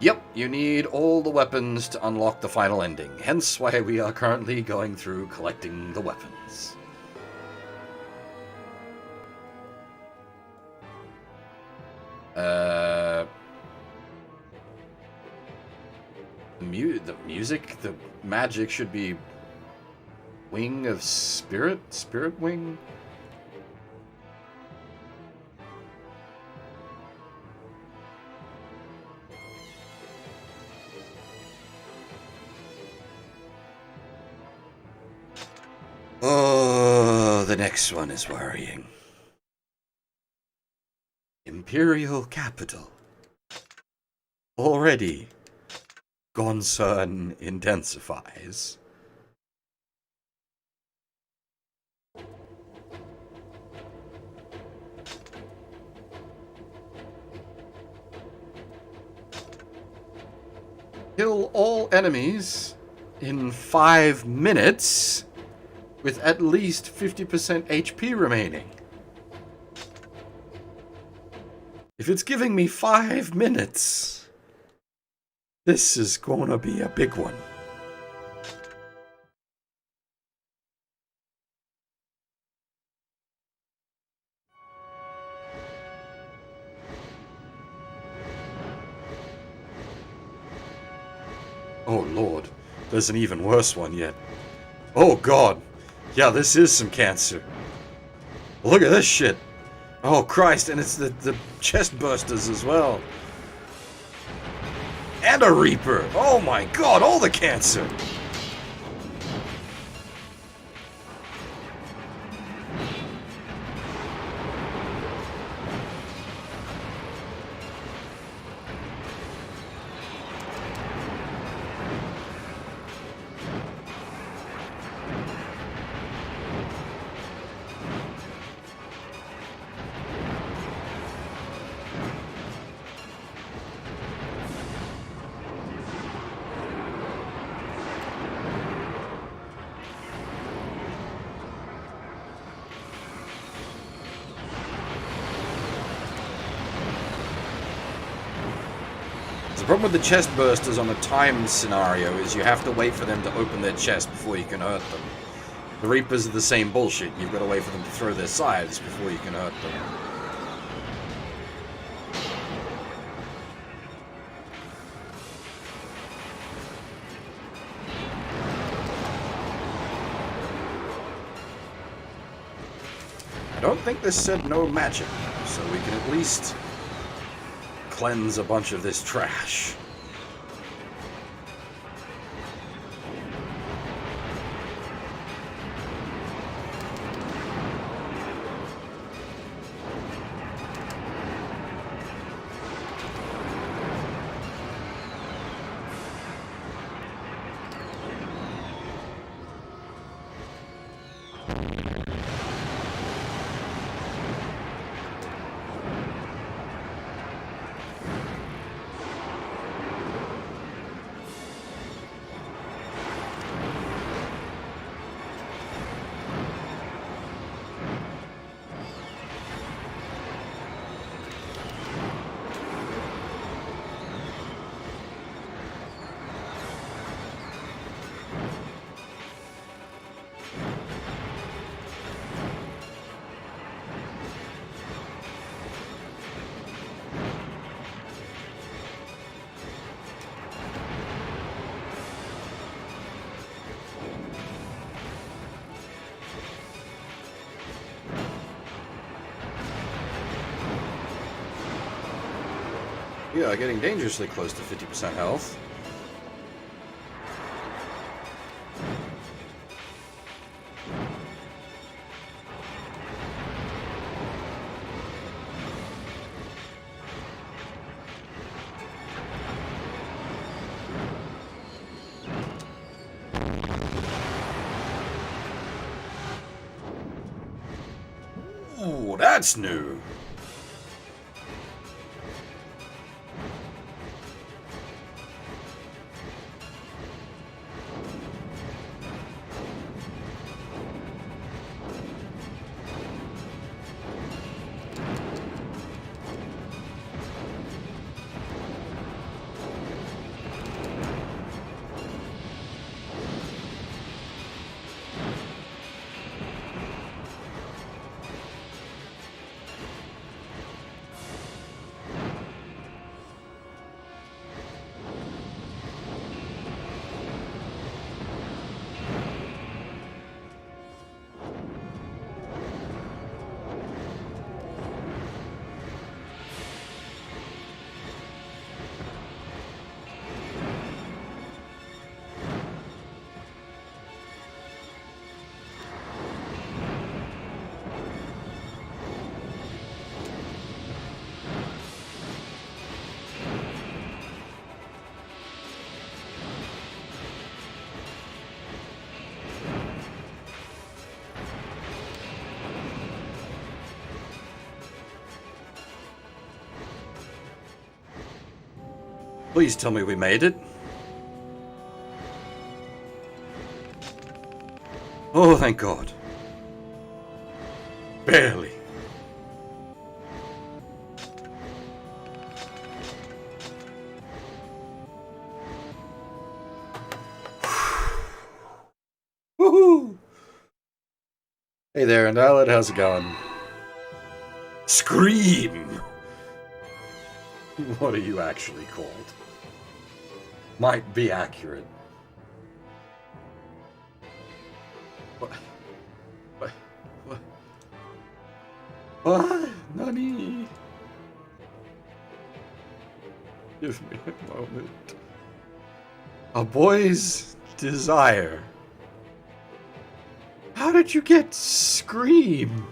Yep, you need all the weapons to unlock the final ending. Hence why we are currently going through collecting the weapons. The music, the magic should be Wing of Spirit? Spirit Wing? Oh, the next one is worrying. Imperial Capital. Already. Concern intensifies. Kill all enemies in 5 minutes with at least 50% HP remaining. If it's giving me 5 minutes... this is gonna be a big one. Oh Lord, there's an even worse one yet. Oh god. Yeah, this is some cancer. Look at this shit. Oh Christ, and it's the chest bursters as well. And a Reaper. Oh my god, all the cancer. The problem with the chest bursters on a timed scenario is you have to wait for them to open their chest before you can hurt them. The Reapers are the same bullshit. You've got to wait for them to throw their scythes before you can hurt them. I don't think this said no magic, so we can at least cleanse a bunch of this trash. We are getting dangerously close to 50% health. Ooh, that's new. Please tell me we made it. Oh, thank God. Barely. Woohoo! Hey there, Andalid, how's it going? Scream! What are you actually called? Might be accurate. What? What? What? What? Nani? Give me a moment. A boy's desire. How did you get Scream?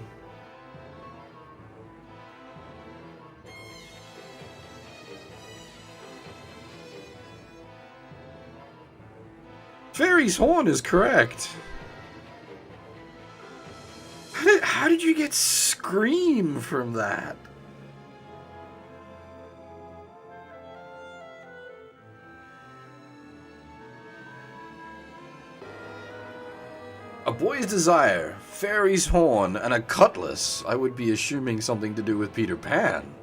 Fairy's Horn is correct. How did you get Scream from that? A boy's desire, Fairy's Horn, and a cutlass. I would be assuming something to do with Peter Pan.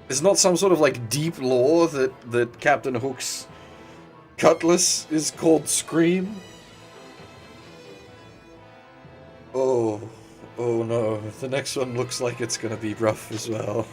It's not some sort of like deep lore that Captain Hook's cutlass is called Scream? Oh no, the next one looks like it's gonna be rough as well.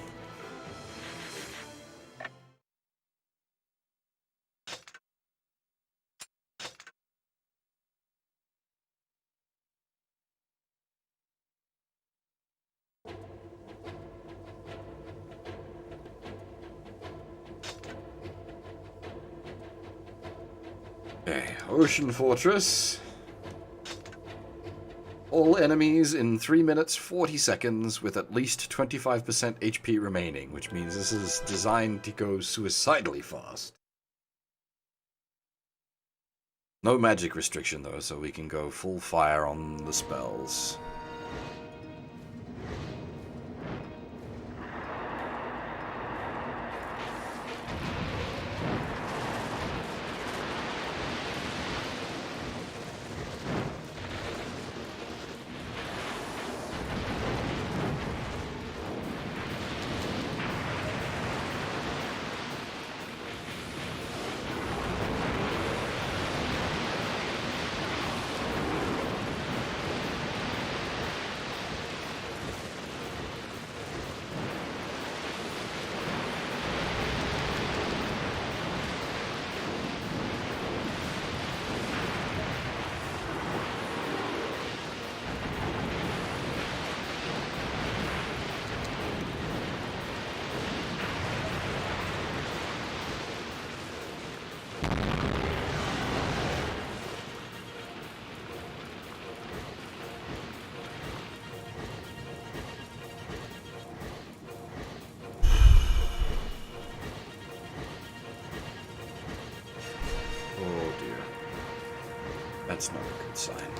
Okay, Ocean Fortress. All enemies in 3 minutes 40 seconds with at least 25% HP remaining, which means this is designed to go suicidally fast. No magic restriction though, so we can go full fire on the spells. Oh dear. That's not a good sign.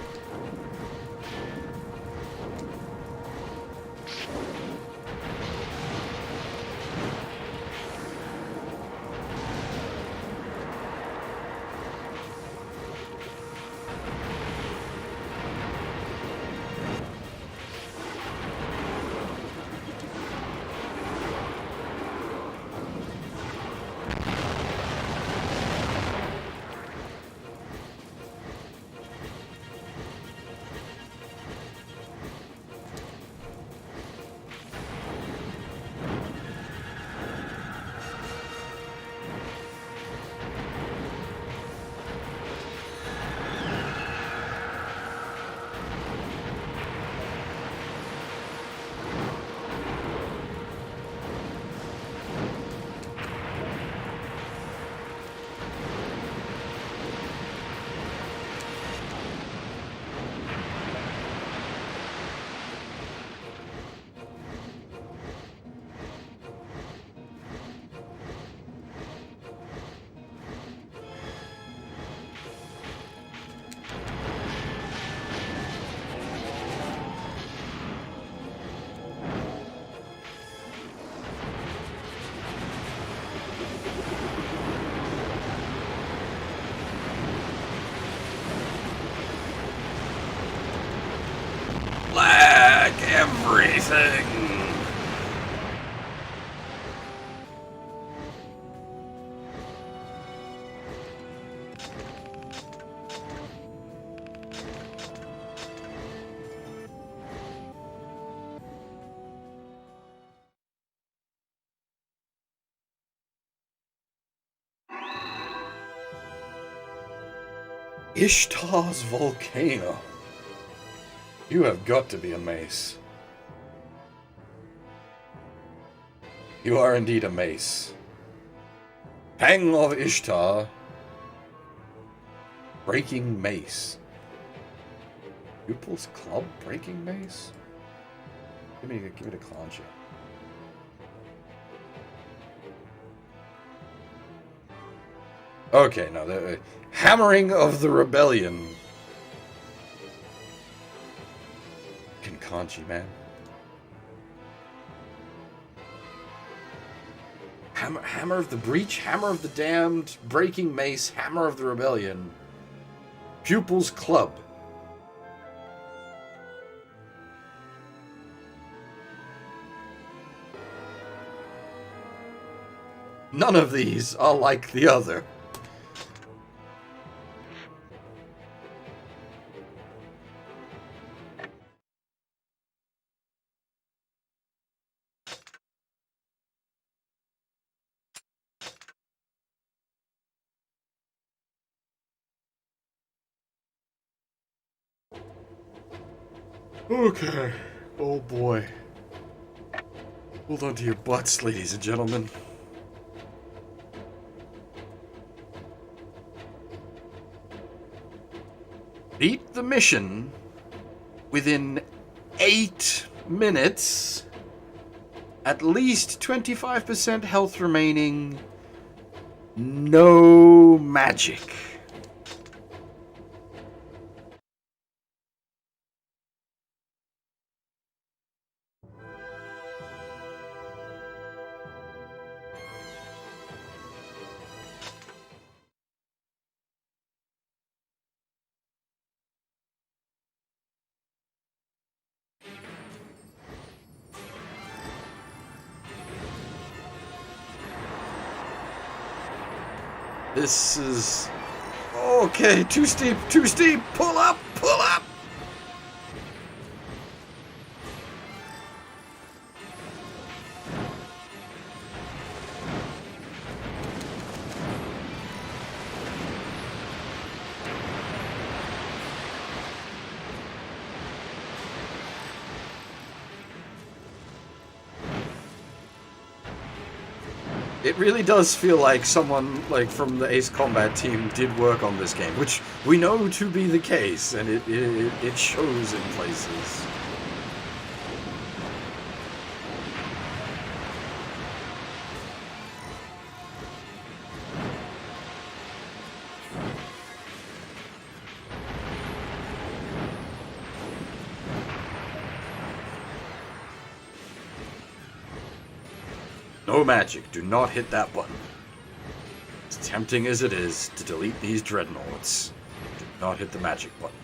Everything! Ishtar's volcano. You have got to be a mace. You are indeed a mace. Hang of Ishtar. Breaking mace. Pupils Club breaking mace? Give it a clancha. Okay, no, the hammering of the rebellion. Kanji, man. Hammer of the breach, hammer of the damned, breaking mace, hammer of the rebellion. Pupils Club. None of these are like the other. Okay. Oh boy. Hold on to your butts, ladies and gentlemen. Beat the mission within 8 minutes. At least 25% health remaining. No magic. This is... Okay, too steep, too steep! Pull up, pull up! It really does feel like someone from the Ace Combat team did work on this game, which we know to be the case, and it shows in places. No magic. Do not hit that button. As tempting as it is to delete these dreadnoughts, do not hit the magic button.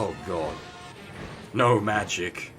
Oh god. No magic.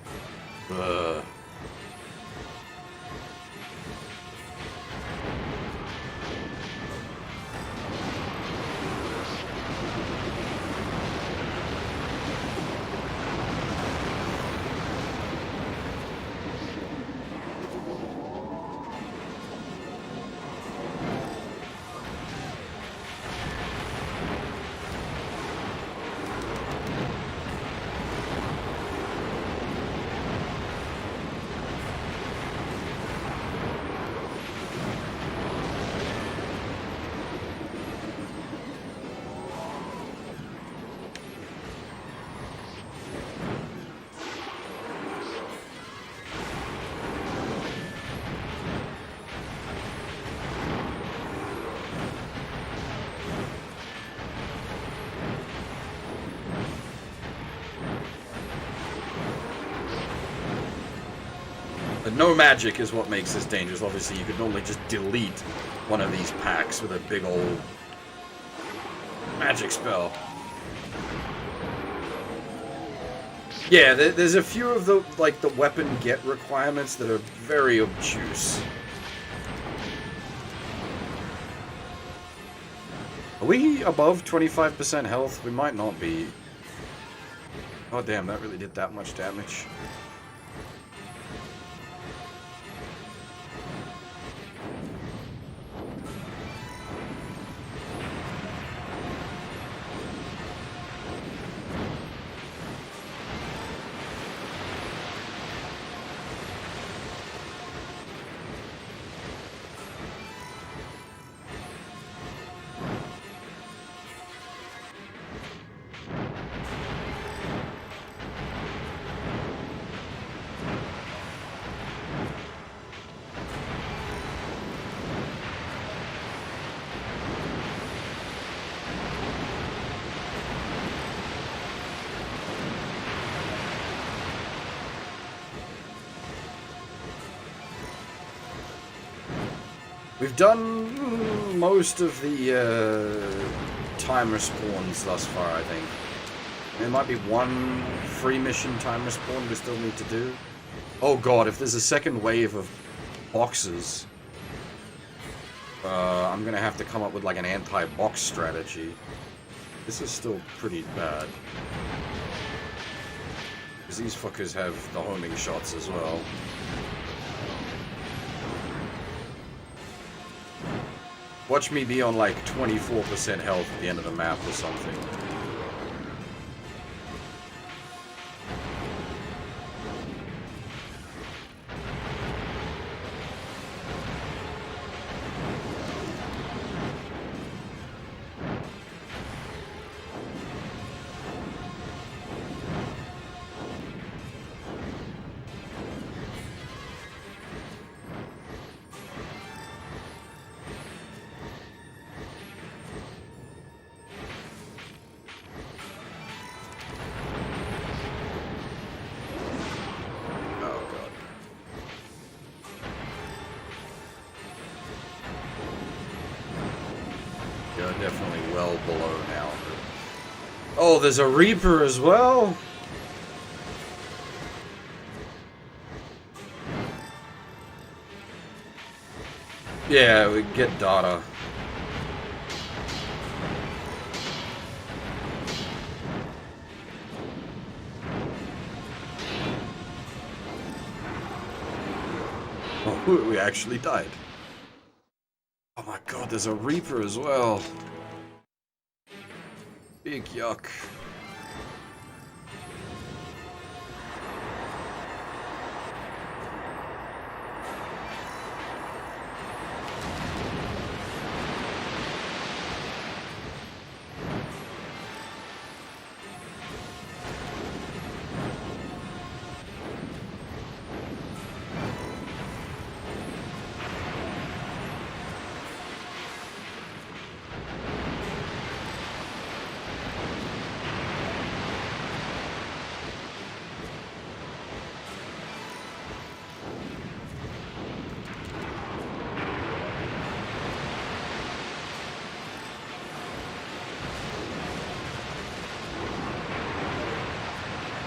But no magic is what makes this dangerous. Obviously, you could normally just delete one of these packs with a big old magic spell. Yeah, there's a few of the, like, the weapon get requirements that are very obtuse. Are we above 25% health? We might not be. Oh damn, that really did that much damage. We've done most of the time respawns thus far, I think. There might be one free mission time respawn we still need to do. Oh god, if there's a second wave of boxes, I'm gonna have to come up with like an anti-box strategy. This is still pretty bad. Because these fuckers have the homing shots as well. Watch me be on like 24% health at the end of the map or something. Definitely well below now. Oh, there's a Reaper as well? Yeah, we get data. Oh, we actually died. Oh my god, there's a Reaper as well. Big yuck.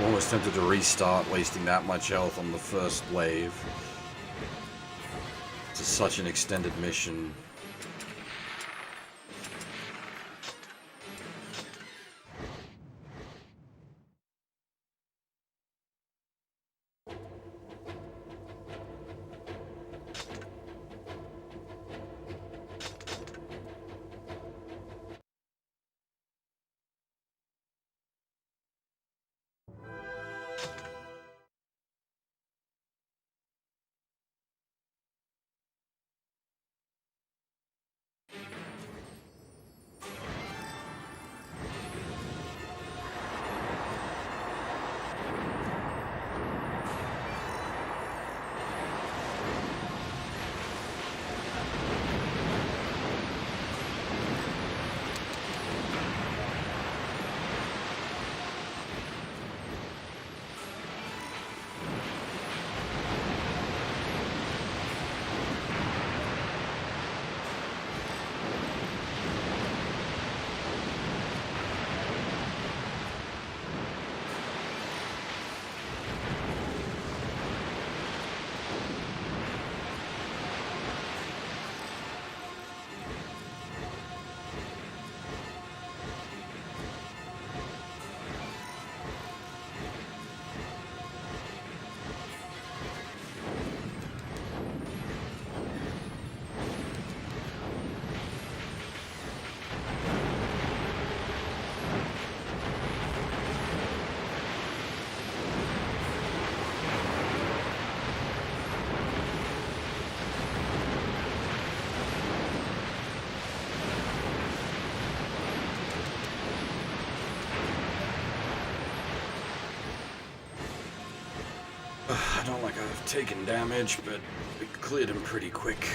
Almost tempted to restart, wasting that much health on the first wave. It's such an extended mission. I don't like I've taken damage, but it cleared him pretty quick.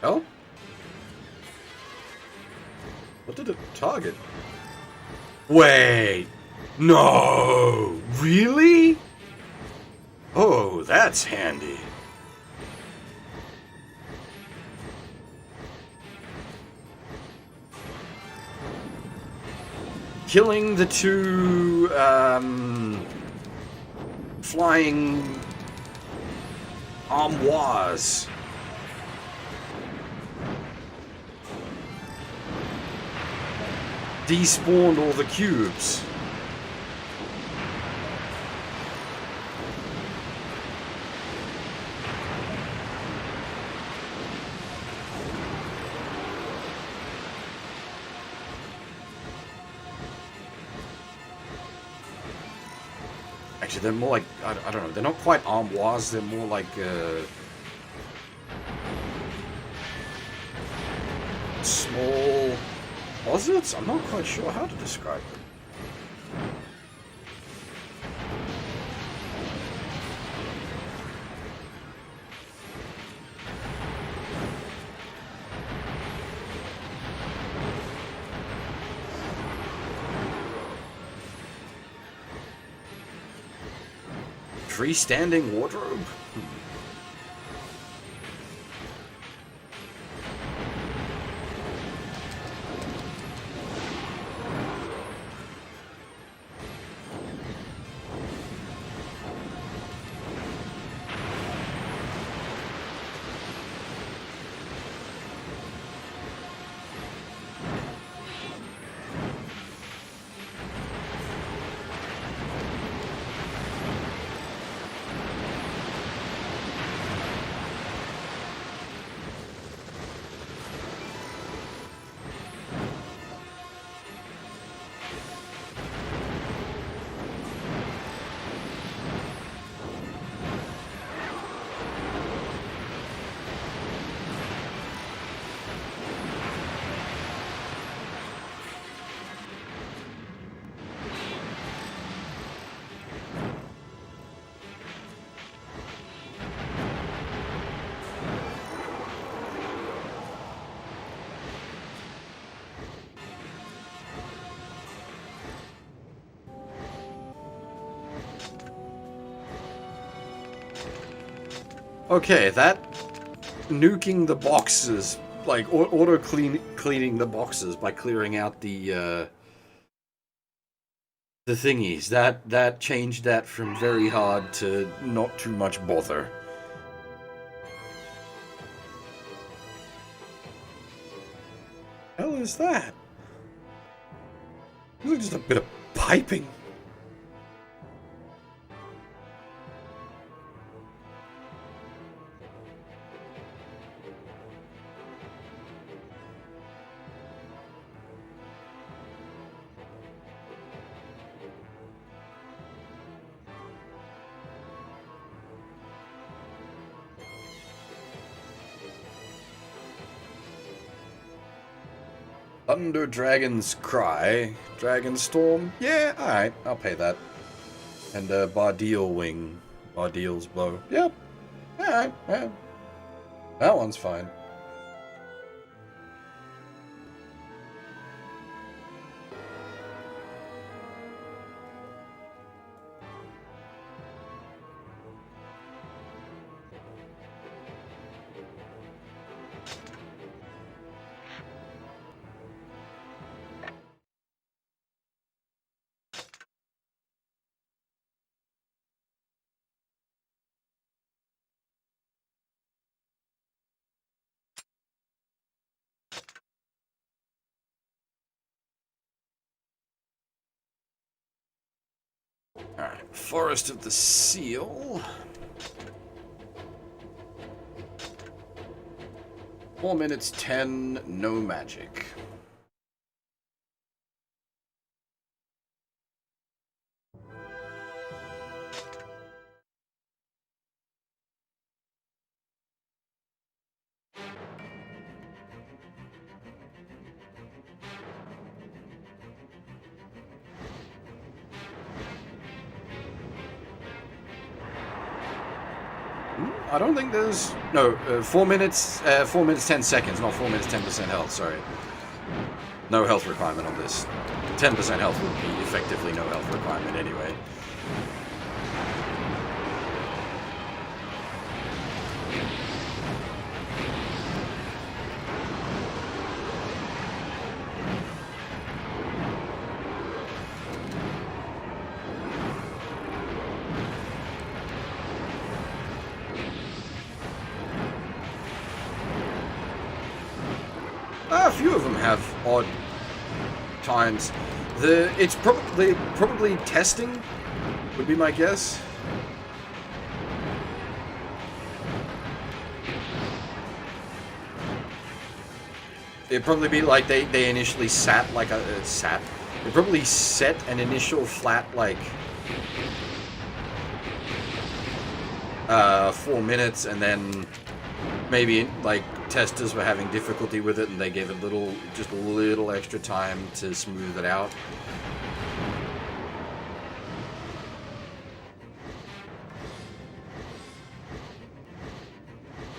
Oh? What did it target? Wait! No! Really? Oh, that's handy. Killing the two, flying armoires. Despawned all the cubes. Actually, they're more like, I don't know, they're not quite armoires, they're more like, small closets? I'm not quite sure how to describe them. Freestanding wardrobe? Okay, that nuking the boxes, like auto cleaning the boxes by clearing out the thingies, that changed that from very hard to not too much bother. Hell is that? This is just a bit of piping. Thunder Dragon's Cry. Dragon Storm. Yeah, alright, I'll pay that. And Bardiel Wing. Bardiel's Blow. Yep. Alright, yeah. That one's fine. Alright, Forest of the Seal. 4 minutes 10, no magic. I don't think there's... No, 4 minutes 10 seconds, not 4 minutes 10% health, sorry. No health requirement on this. 10% health would be effectively no health requirement anyway. A few of them have odd times. It's probably testing would be my guess. It'd probably be like they initially sat like They probably set an initial flat like 4 minutes, and then maybe like testers were having difficulty with it and they gave it just a little extra time to smooth it out.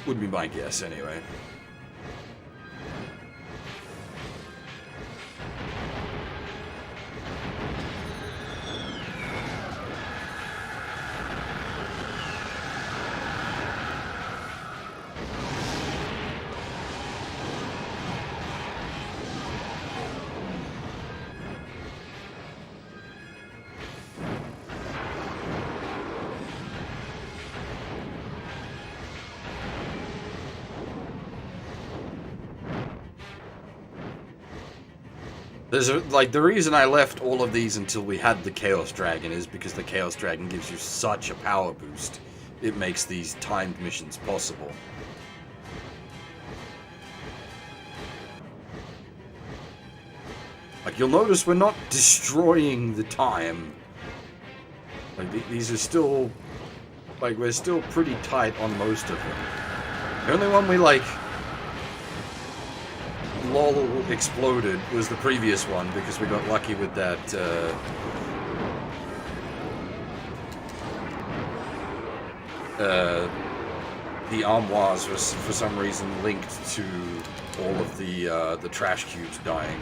Would be my guess anyway. The reason I left all of these until we had the Chaos Dragon is because the Chaos Dragon gives you such a power boost. It makes these timed missions possible. Like, you'll notice we're not destroying the time. Like, these are still... Like, we're still pretty tight on most of them. The only one we, like... LOL exploded was the previous one because we got lucky with that the armoires was for some reason linked to all of the trash cubes dying.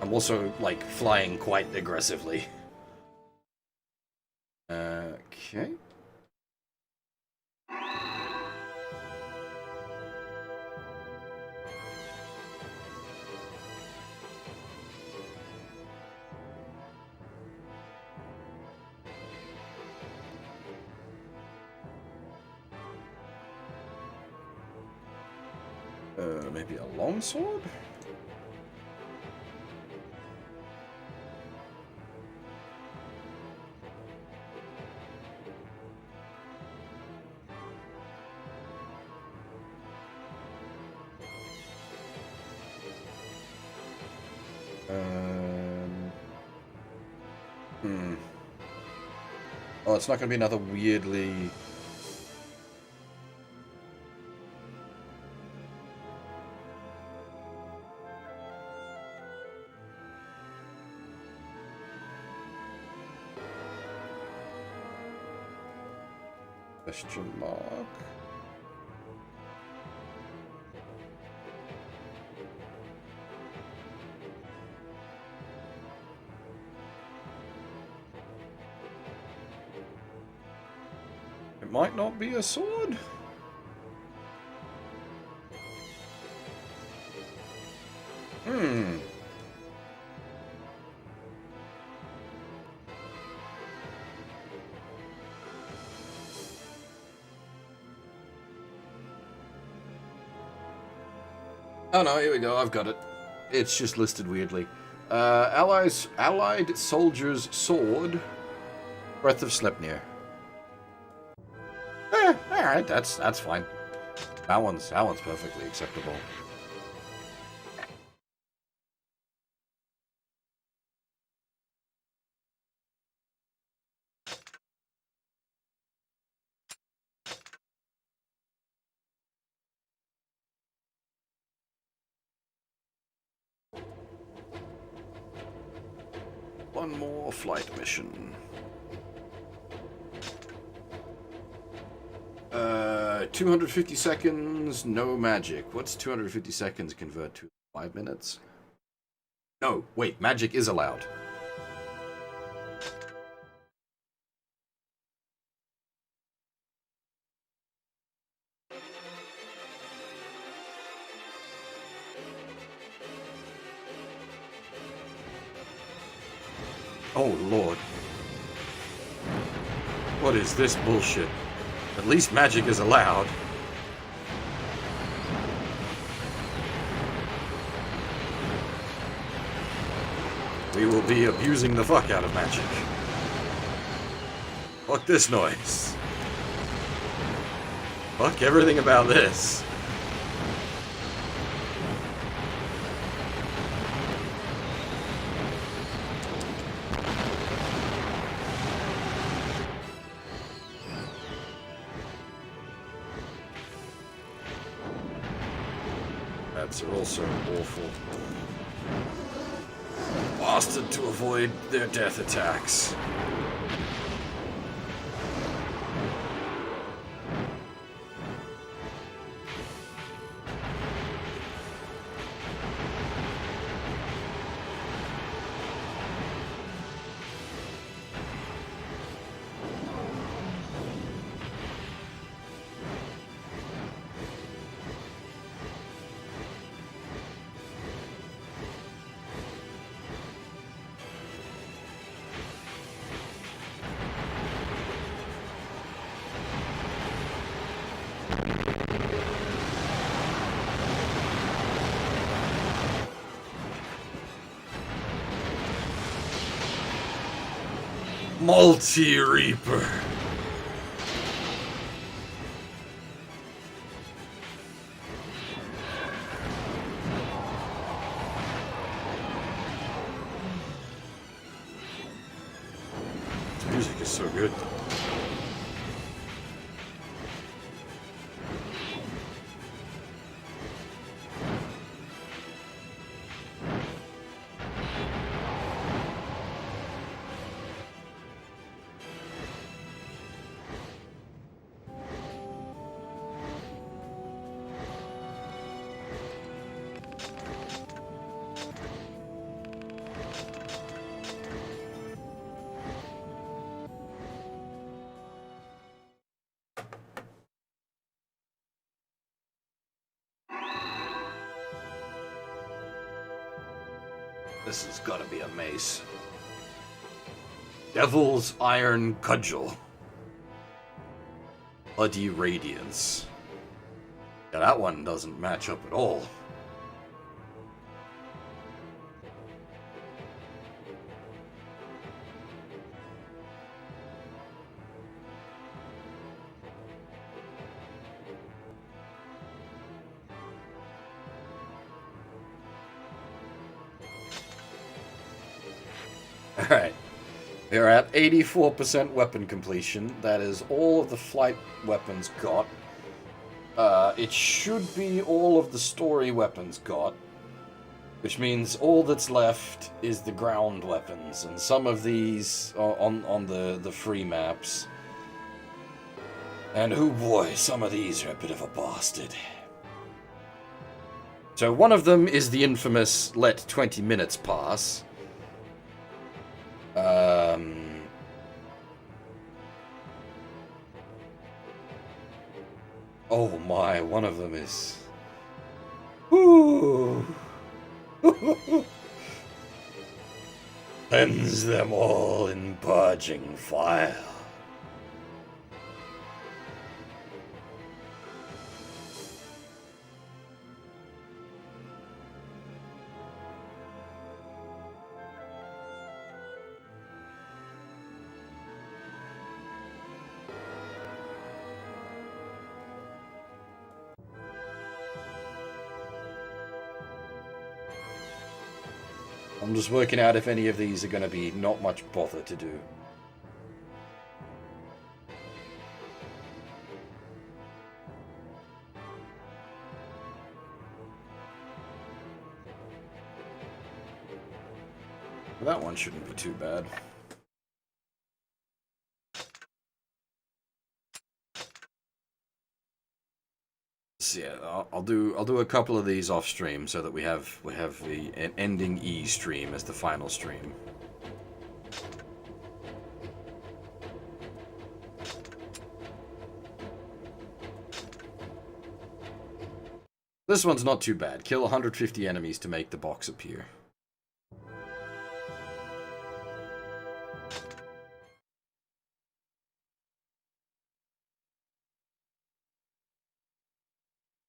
I'm also, like, flying quite aggressively. Okay. Maybe a longsword? Oh, it's not going to be another weirdly... Question mark? It might not be a sword. Oh no, here we go, I've got it. It's just listed weirdly. Allied Soldier's Sword, Breath of Sleipnir. Alright, that's fine. That one's perfectly acceptable. one more flight mission. 250 seconds, no magic. What's 250 seconds convert to 5 minutes? No, wait, magic is allowed. Oh, Lord. What is this bullshit? At least magic is allowed. We will be abusing the fuck out of magic. Fuck this noise. Fuck everything about this. Bats are also awful. Bastard to avoid their death attacks. Multi-Reaper. This music is so good. This has got to be a mace. Devil's Iron Cudgel. Bloody Radiance. Yeah, that one doesn't match up at all. Alright, we're at 84% weapon completion. That is all of the flight weapons got. It should be all of the story weapons got. Which means all that's left is the ground weapons. And some of these are on the free maps. And oh boy, some of these are a bit of a bastard. So one of them is the infamous let 20 minutes pass. Oh my, one of them is... Ooh. Cleanse them all in purging fire. I'm just working out if any of these are going to be not much bother to do. That one shouldn't be too bad. So yeah, I'll do a couple of these off stream so that we have an ending E stream as the final stream. This one's not too bad. Kill 150 enemies to make the box appear.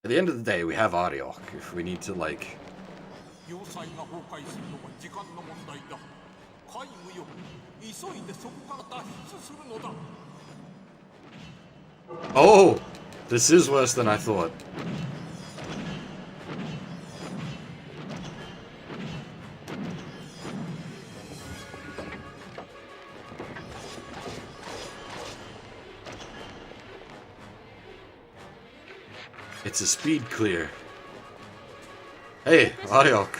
At the end of the day, we have Ariok. If we need to, like... Oh! This is worse than I thought. It's a speed clear. Hey, Ariok.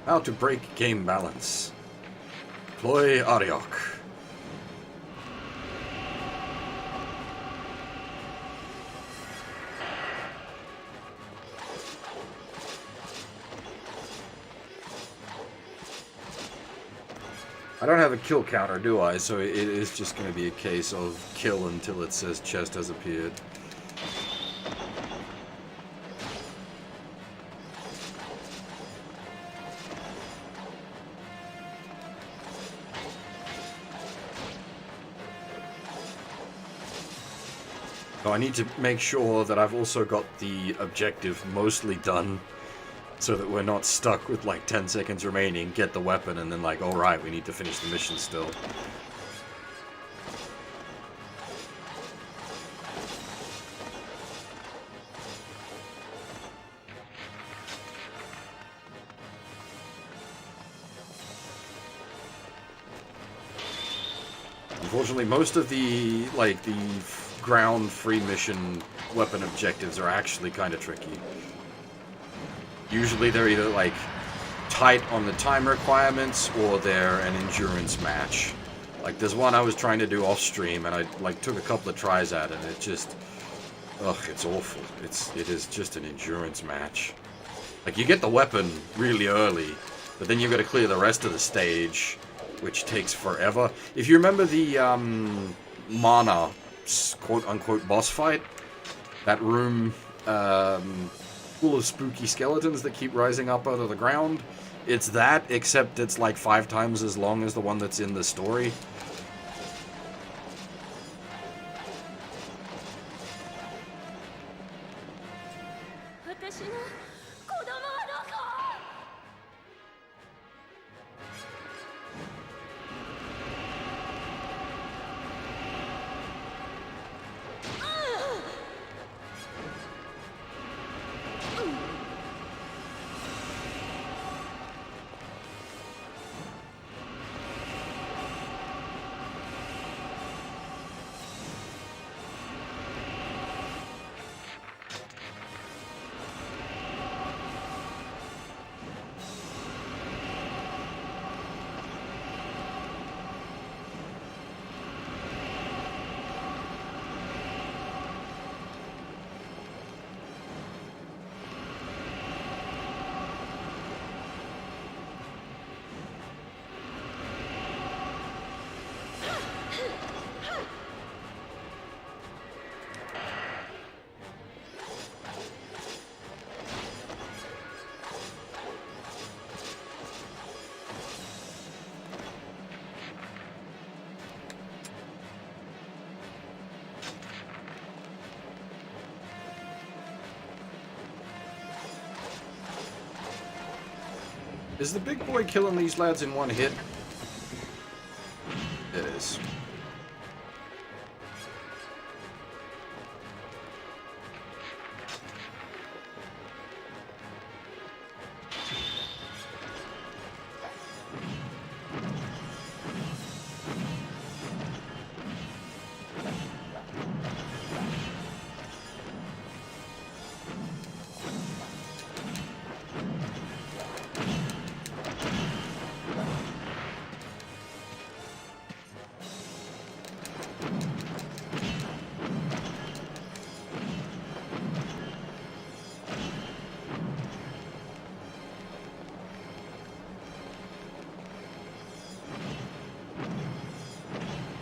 How to break game balance. Deploy Ariok. I don't have a kill counter, do I? So it is just going to be a case of kill until it says chest has appeared. So I need to make sure that I've also got the objective mostly done so that we're not stuck with like 10 seconds remaining, get the weapon, and then like, alright, we need to finish the mission still. Unfortunately, most of the, like, the ground free mission weapon objectives are actually kind of tricky. Usually they're either like tight on the time requirements or they're an endurance match. Like there's one I was trying to do off stream and I like took a couple of tries at it and it just, ugh, it's awful. It is just an endurance match. Like you get the weapon really early, but then you've got to clear the rest of the stage, which takes forever. If you remember the Mana quote-unquote boss fight, that room full of spooky skeletons that keep rising up out of the ground, it's that, except it's like 5 times as long as the one that's in the story. Is the big boy killing these lads in one hit? It is.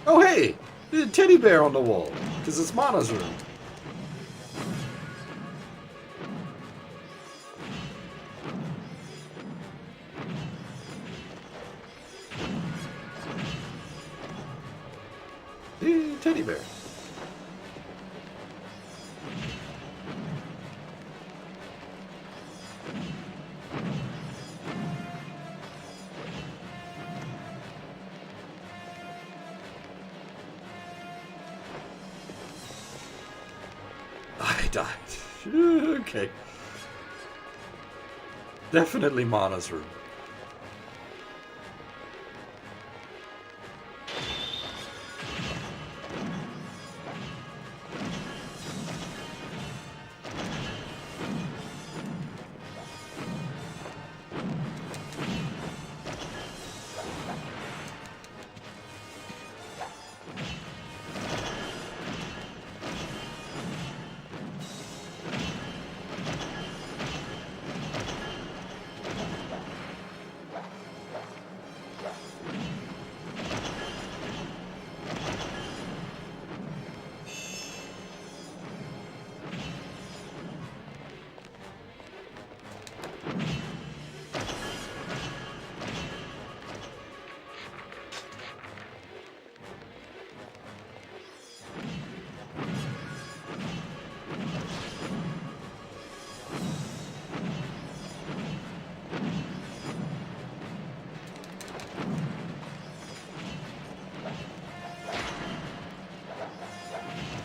Oh hey! There's a teddy bear on the wall, because it's Mana's room. Teddy bear. I died. Okay. Definitely Mana's room.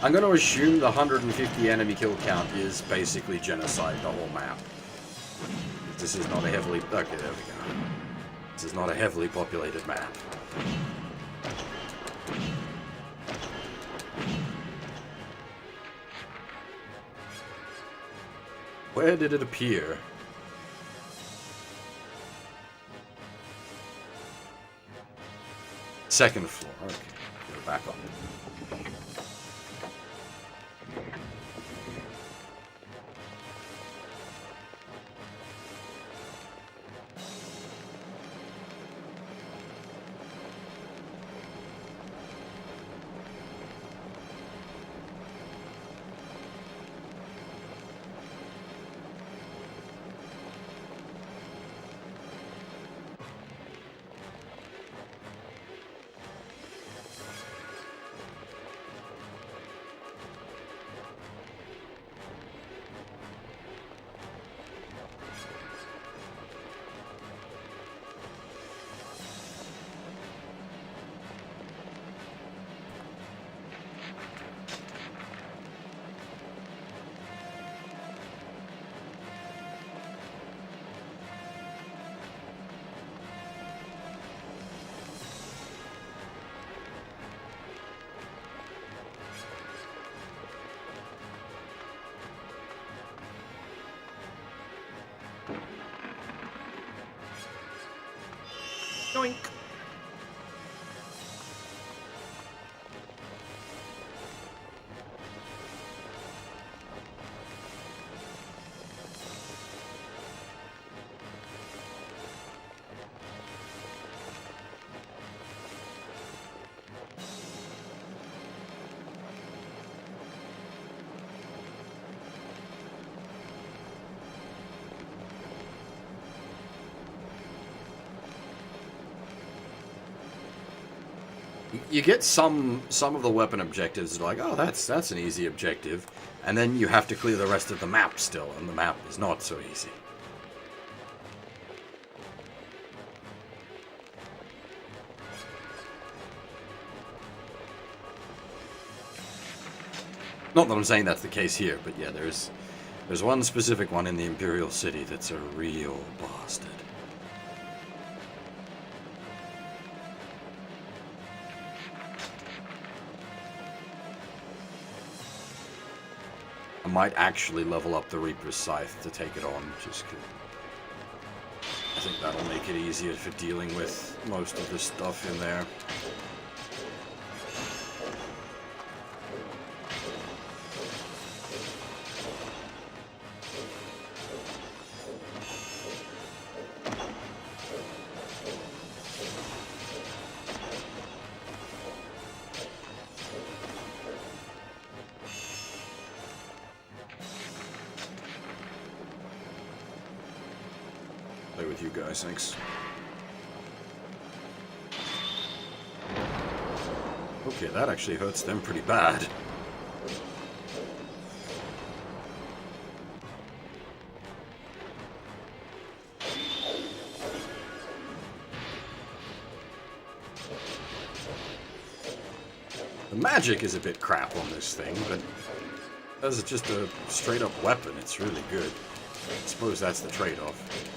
I'm going to assume the 150 enemy kill count is basically genocide, the whole map. This is not a heavily... Okay, there we go. This is not a heavily populated map. Where did it appear? Second floor. Okay, go back up. Yoink. You get some of the weapon objectives like, oh, that's an easy objective, and then you have to clear the rest of the map still, and the map is not so easy. Not that I'm saying that's the case here, but yeah, there's one specific one in the Imperial City that's a real bastard. I might actually level up the Reaper's Scythe to take it on, just 'cause I think that'll make it easier for dealing with most of the stuff in there. Play with you guys, thanks. Okay, that actually hurts them pretty bad. The magic is a bit crap on this thing, but as just a straight-up weapon, it's really good. I suppose that's the trade-off.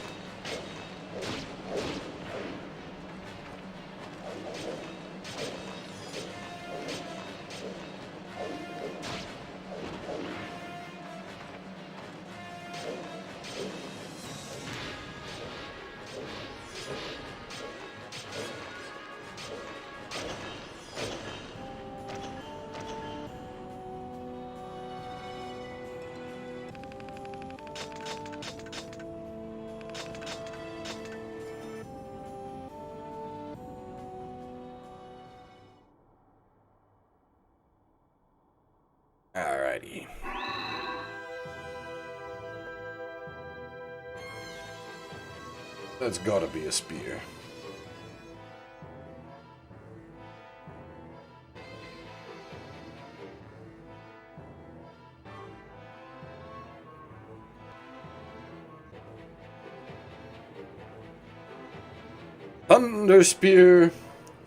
Alrighty. That's gotta be a spear. Thunder Spear,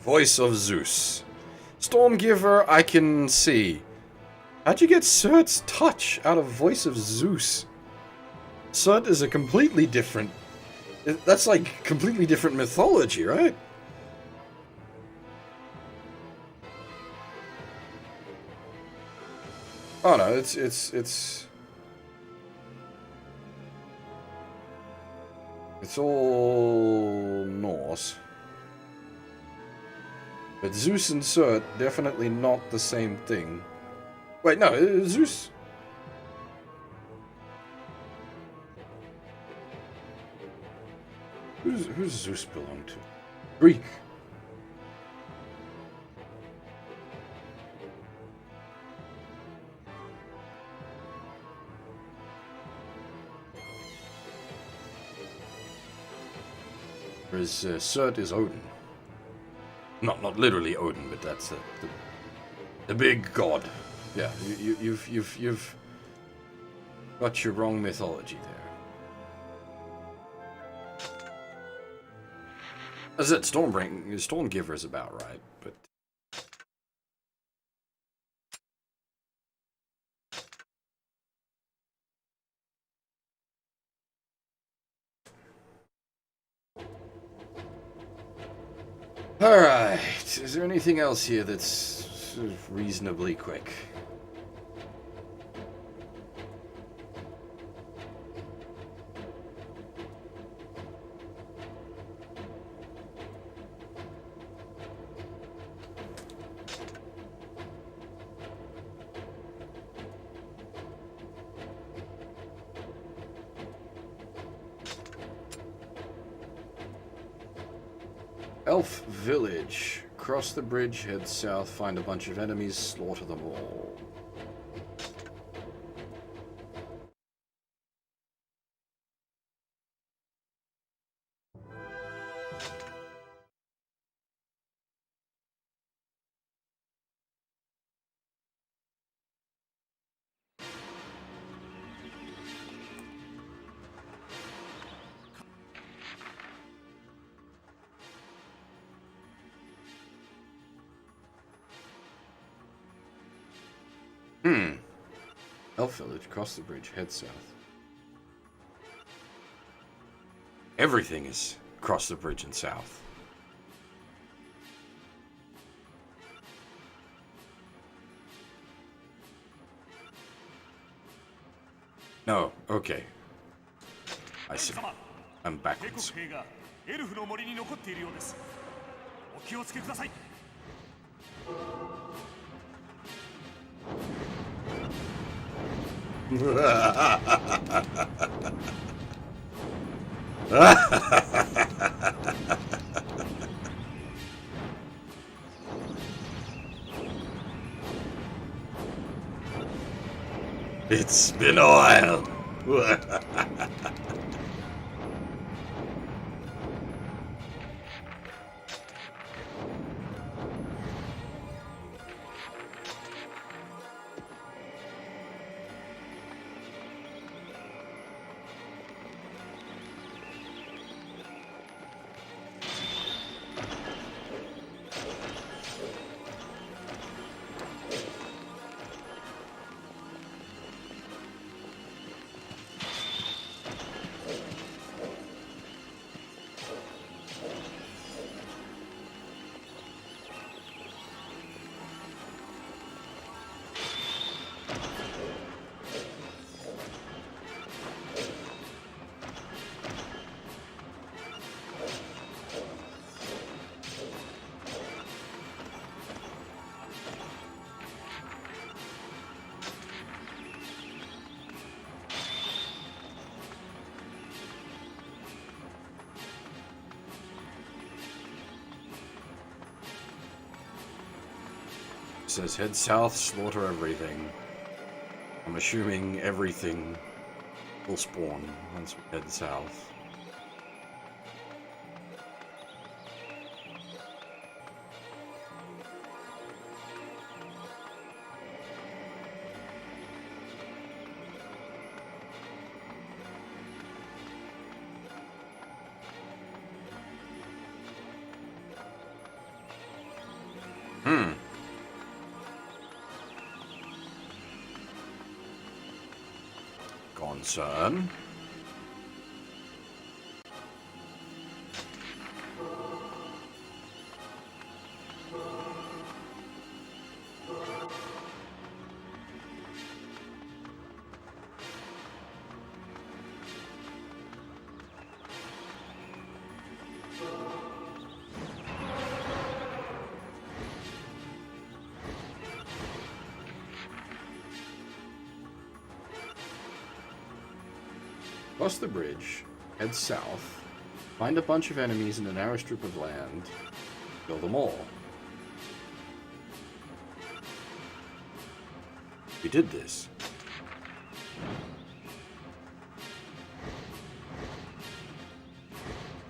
Voice of Zeus. Stormgiver, I can see. How'd you get Surt's touch out of Voice of Zeus? Surt is a completely different... That's like completely different mythology, right? Oh no, it's all Norse. But Zeus and Surt, definitely not the same thing. Wait, no, Zeus... Who's Zeus belong to? Greek. Whereas Surt is Odin. Not literally Odin, but that's the big god. Yeah, you've got your wrong mythology there. As I said, Stormgiver is about right, but... Alright, is there anything else here that's sort of reasonably quick? Elf Village. Cross the bridge, head south, find a bunch of enemies, slaughter them all. Elf Village, cross the bridge, head south. Everything is across the bridge and south. No, okay. I see. I'm backwards. 兵がエルフの森に残っているようです。お気をつけください。It's been a while. Says head south, slaughter everything. I'm assuming everything will spawn once we head south. Concern. Cross the bridge, head south, find a bunch of enemies in a narrow strip of land, kill them all. We did this.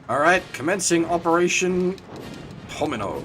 Alright, commencing Operation Homino.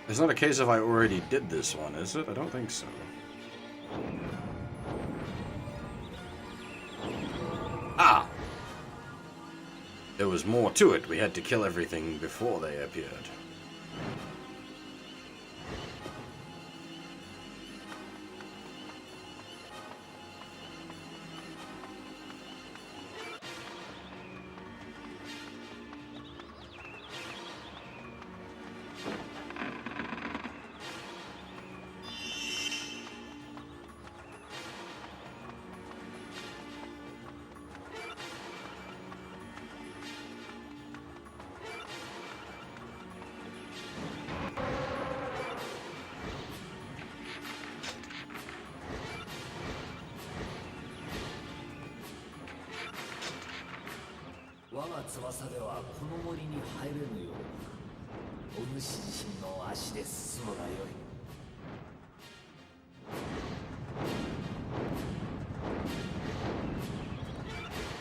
It's not a case of I already did this one, is it? I don't think so. Ah! There was more to it. We had to kill everything before they appeared.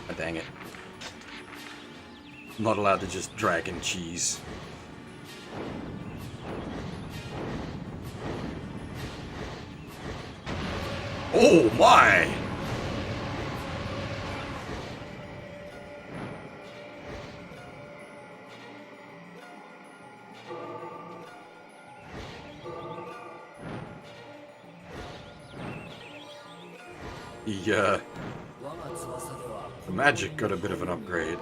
Ah, dang it. I'm not allowed to just drag in cheese. Oh my! The magic got a bit of an upgrade.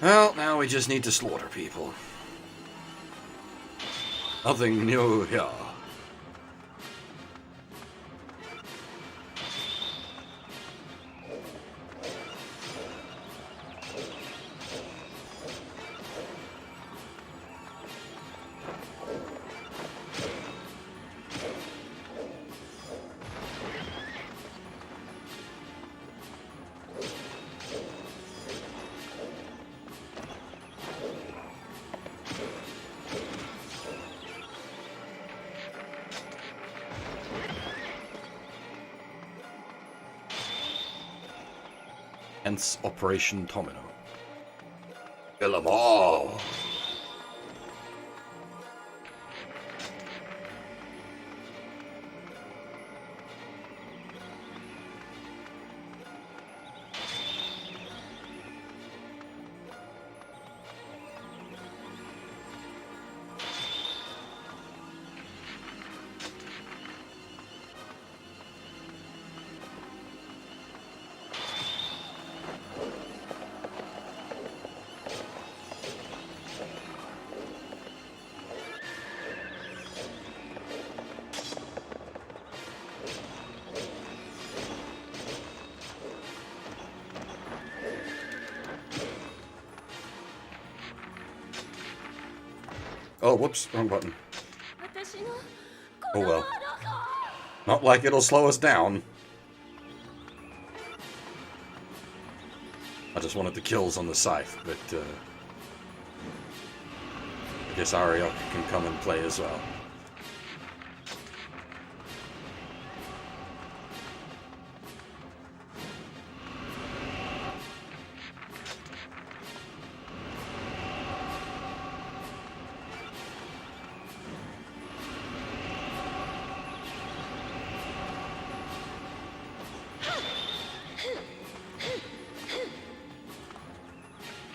Well, now we just need to slaughter people. Nothing new here. Hence Operation Domino. Kill them all! Oh, whoops, wrong button. Oh well. Not like it'll slow us down. I just wanted the kills on the scythe, but I guess Ariok can come and play as well.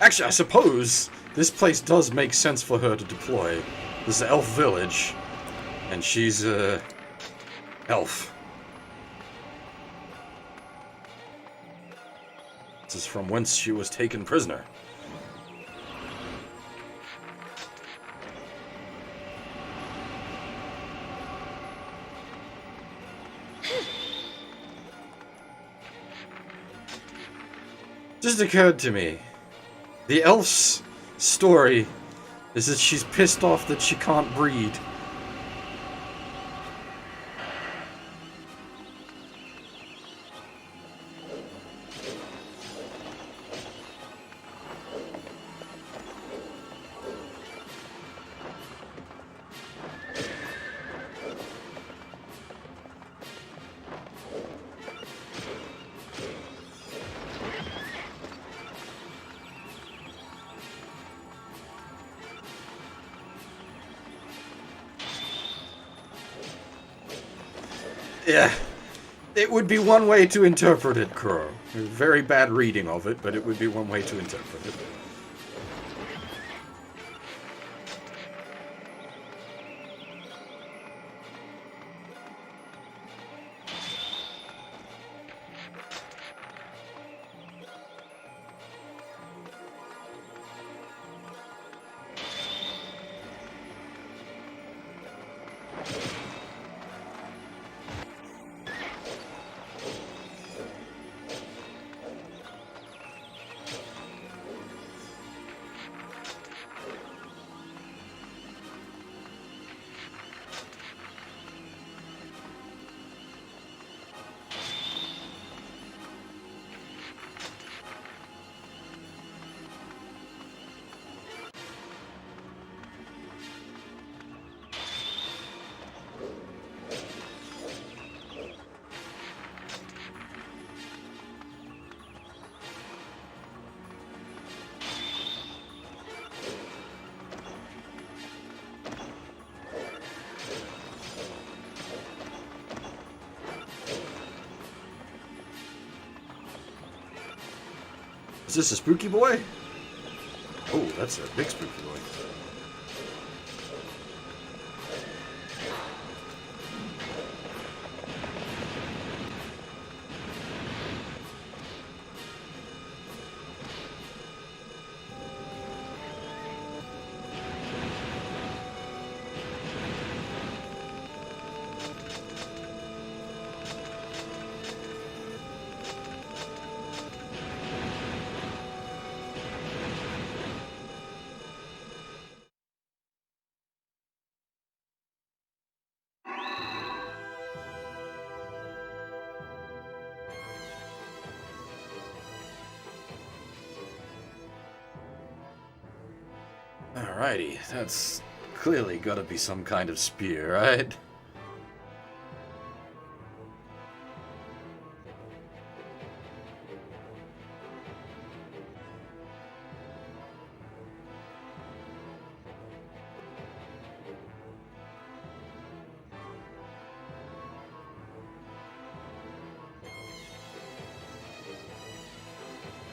Actually, I suppose this place does make sense for her to deploy. This is an elf village, and she's a elf. This is from whence she was taken prisoner. Just occurred to me. The elf's story is that she's pissed off that she can't breed. Yeah. It would be one way to interpret it, Crow. A very bad reading of it, but it would be one way to interpret it. Is this a spooky boy? Oh, that's a big spooky boy. Alrighty, that's clearly gotta be some kind of spear, right?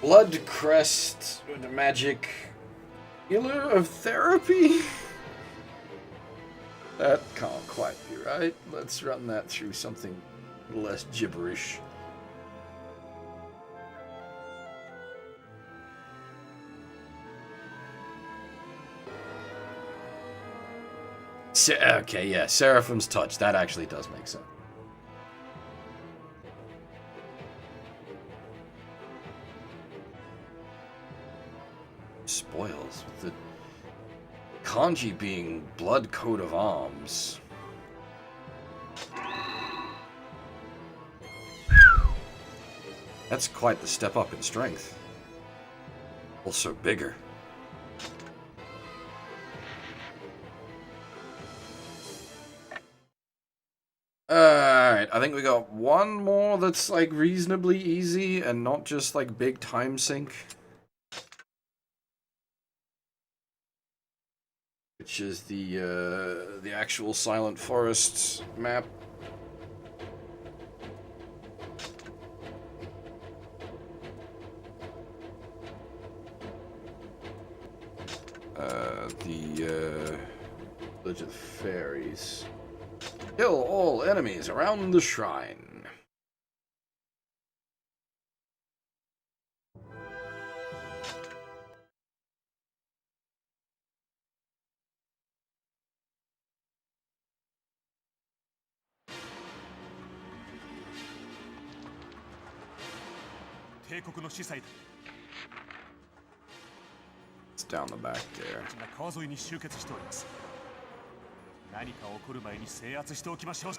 Blood crest with a magic healer of therapy? That can't quite be right. Let's run that through something less gibberish. Okay, yeah, Seraphim's Touch. That actually does make sense. Spoils, with the kanji being blood coat of arms. That's quite the step up in strength. Also bigger. Alright, I think we got one more that's like reasonably easy and not just like big time sink. Which is the actual Silent Forest map. The Village of Fairies. Kill all enemies around the shrine. It's down the back there. 川沿いに集結しております。何か起こる前に制圧しておきましょう。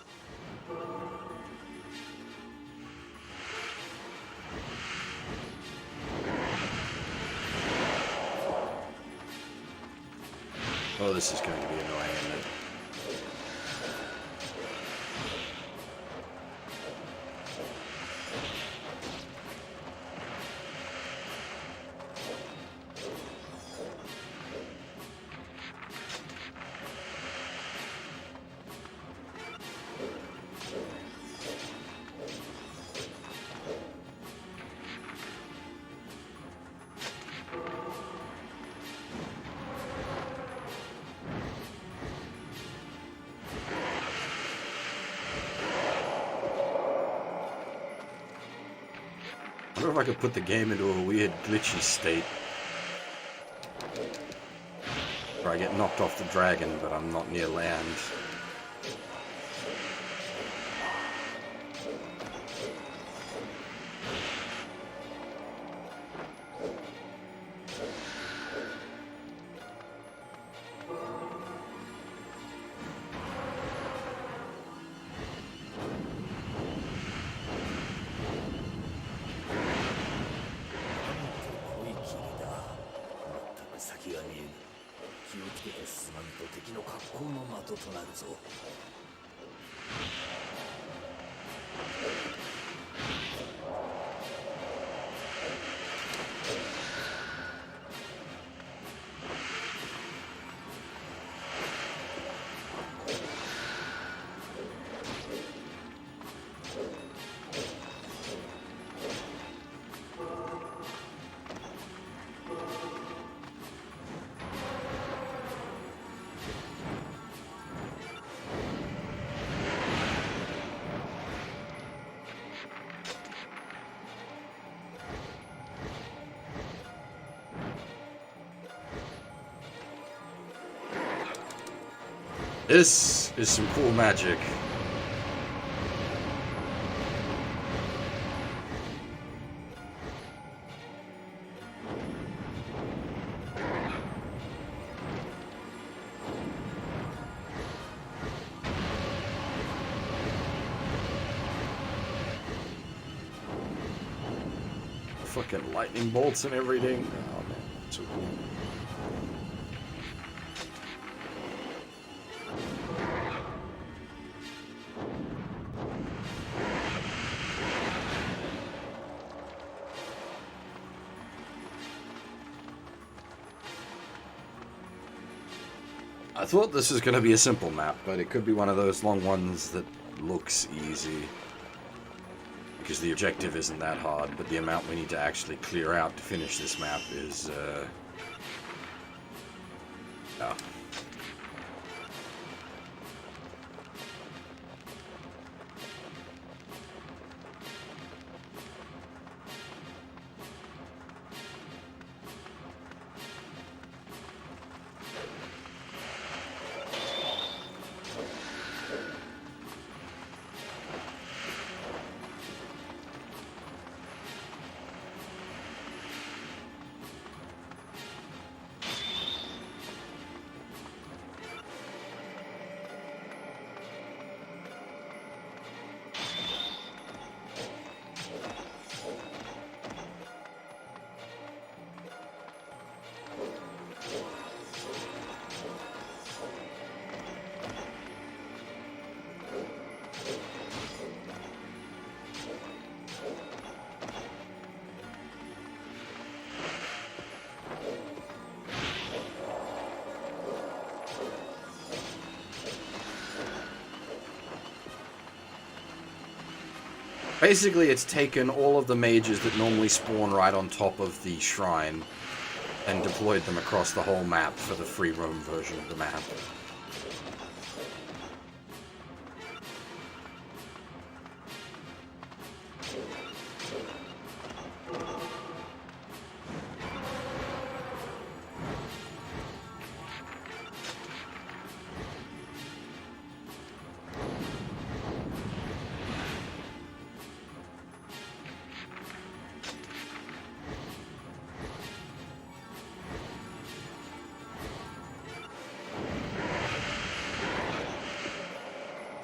Oh, this is going to be annoying, isn't it? I wonder if I could put the game into a weird glitchy state. Where I get knocked off the dragon, but I'm not near land. This is some cool magic. Fucking lightning bolts and everything. Oh man, so cool. I thought this was going to be a simple map, but it could be one of those long ones that looks easy. Because the objective isn't that hard, but the amount we need to actually clear out to finish this map is, yeah. Basically, it's taken all of the mages that normally spawn right on top of the shrine and deployed them across the whole map for the free roam version of the map.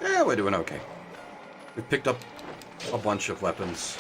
Yeah, we're doing okay. We've picked up a bunch of weapons.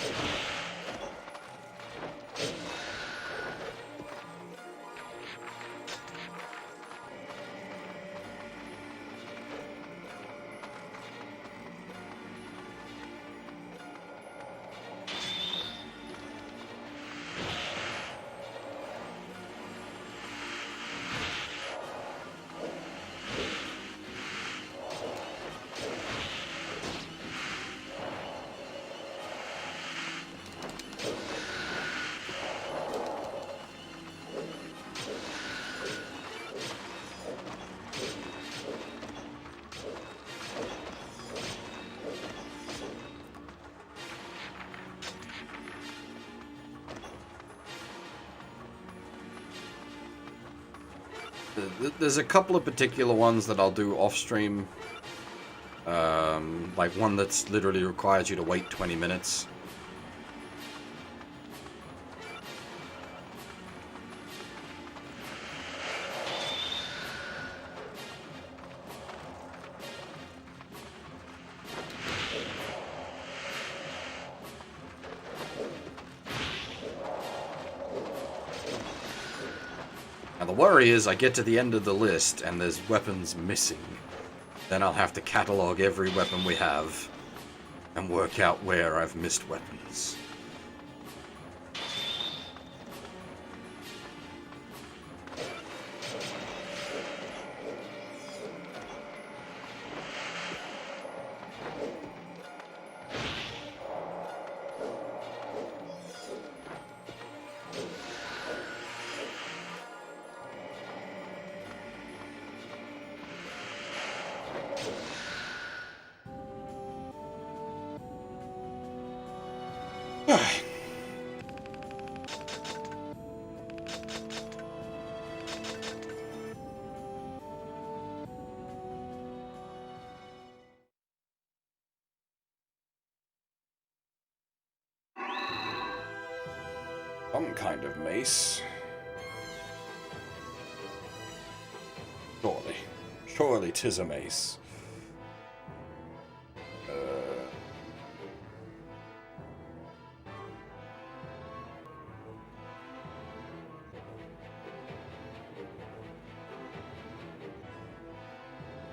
There's a couple of particular ones that I'll do off stream. Like one that's literally requires you to wait 20 minutes. Now the worry is I get to the end of the list and there's weapons missing. Then I'll have to catalog every weapon we have and work out where I've missed weapons. Some kind of mace. Surely. Surely 'tis a mace.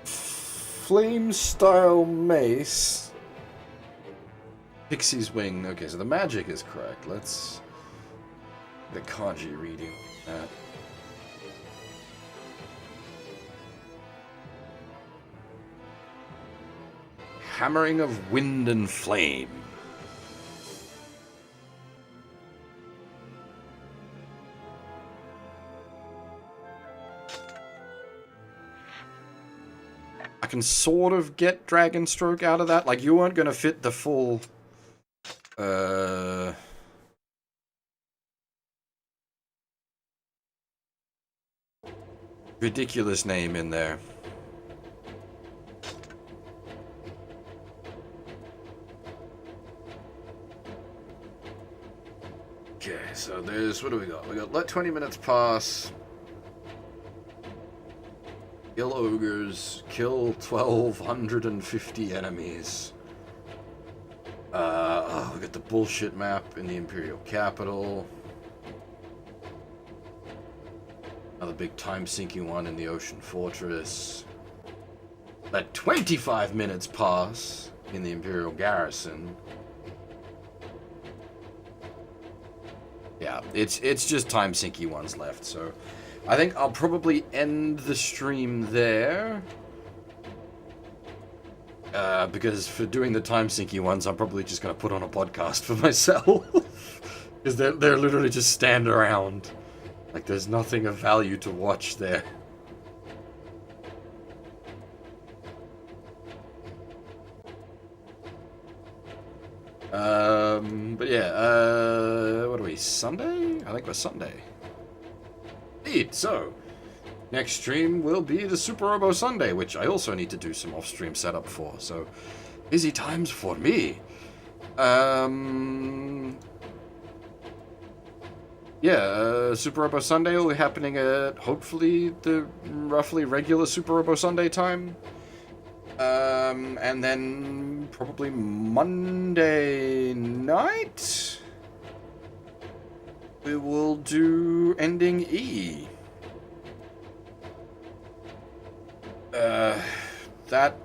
Flame style mace. Pixie's wing. Okay, so the magic is correct. Let's the kanji reading. Hammering of wind and flame. I can sort of get Dragon Stroke out of that. Like, you weren't going to fit the full... ridiculous name in there. Okay, so there's... what do we got? We got let 20 minutes pass. Kill ogres. Kill 1,250 enemies. Oh, we got the bullshit map in the Imperial Capital. Another big time-sinking one in the Ocean Fortress. Let 25 minutes pass in the Imperial Garrison. Yeah, it's just time-sinky ones left, so... I think I'll probably end the stream there. Because for doing the time-sinky ones, I'm probably just going to put on a podcast for myself. Because they're literally just stand around. Like, there's nothing of value to watch there. But yeah, what are we, Sunday? I think we're Sunday. Indeed, so, next stream will be the Super Robo Sunday, which I also need to do some off-stream setup for, so busy times for me. Yeah, Super Robo Sunday will be happening at, hopefully, the roughly regular Super Robo Sunday time. And then probably Monday night, we will do Ending E. That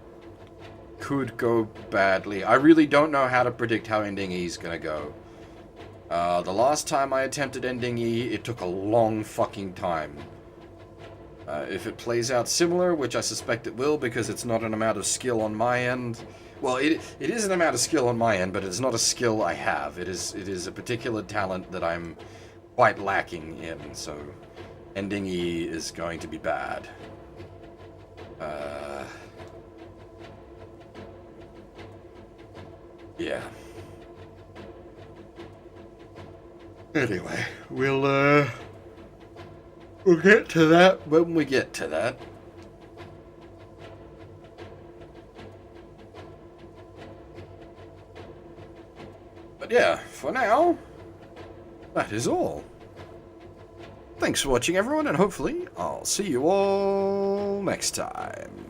could go badly. I really don't know how to predict how Ending E is gonna go. The last time I attempted Ending E, it took a long fucking time. If it plays out similar, which I suspect it will because it's not an amount of skill on my end. Well, it is an amount of skill on my end, but it's not a skill I have. It is a particular talent that I'm quite lacking in, so Ending E is going to be bad. Yeah. Anyway, we'll We'll get to that when we get to that. But yeah, for now, that is all. Thanks for watching, everyone, and hopefully I'll see you all next time.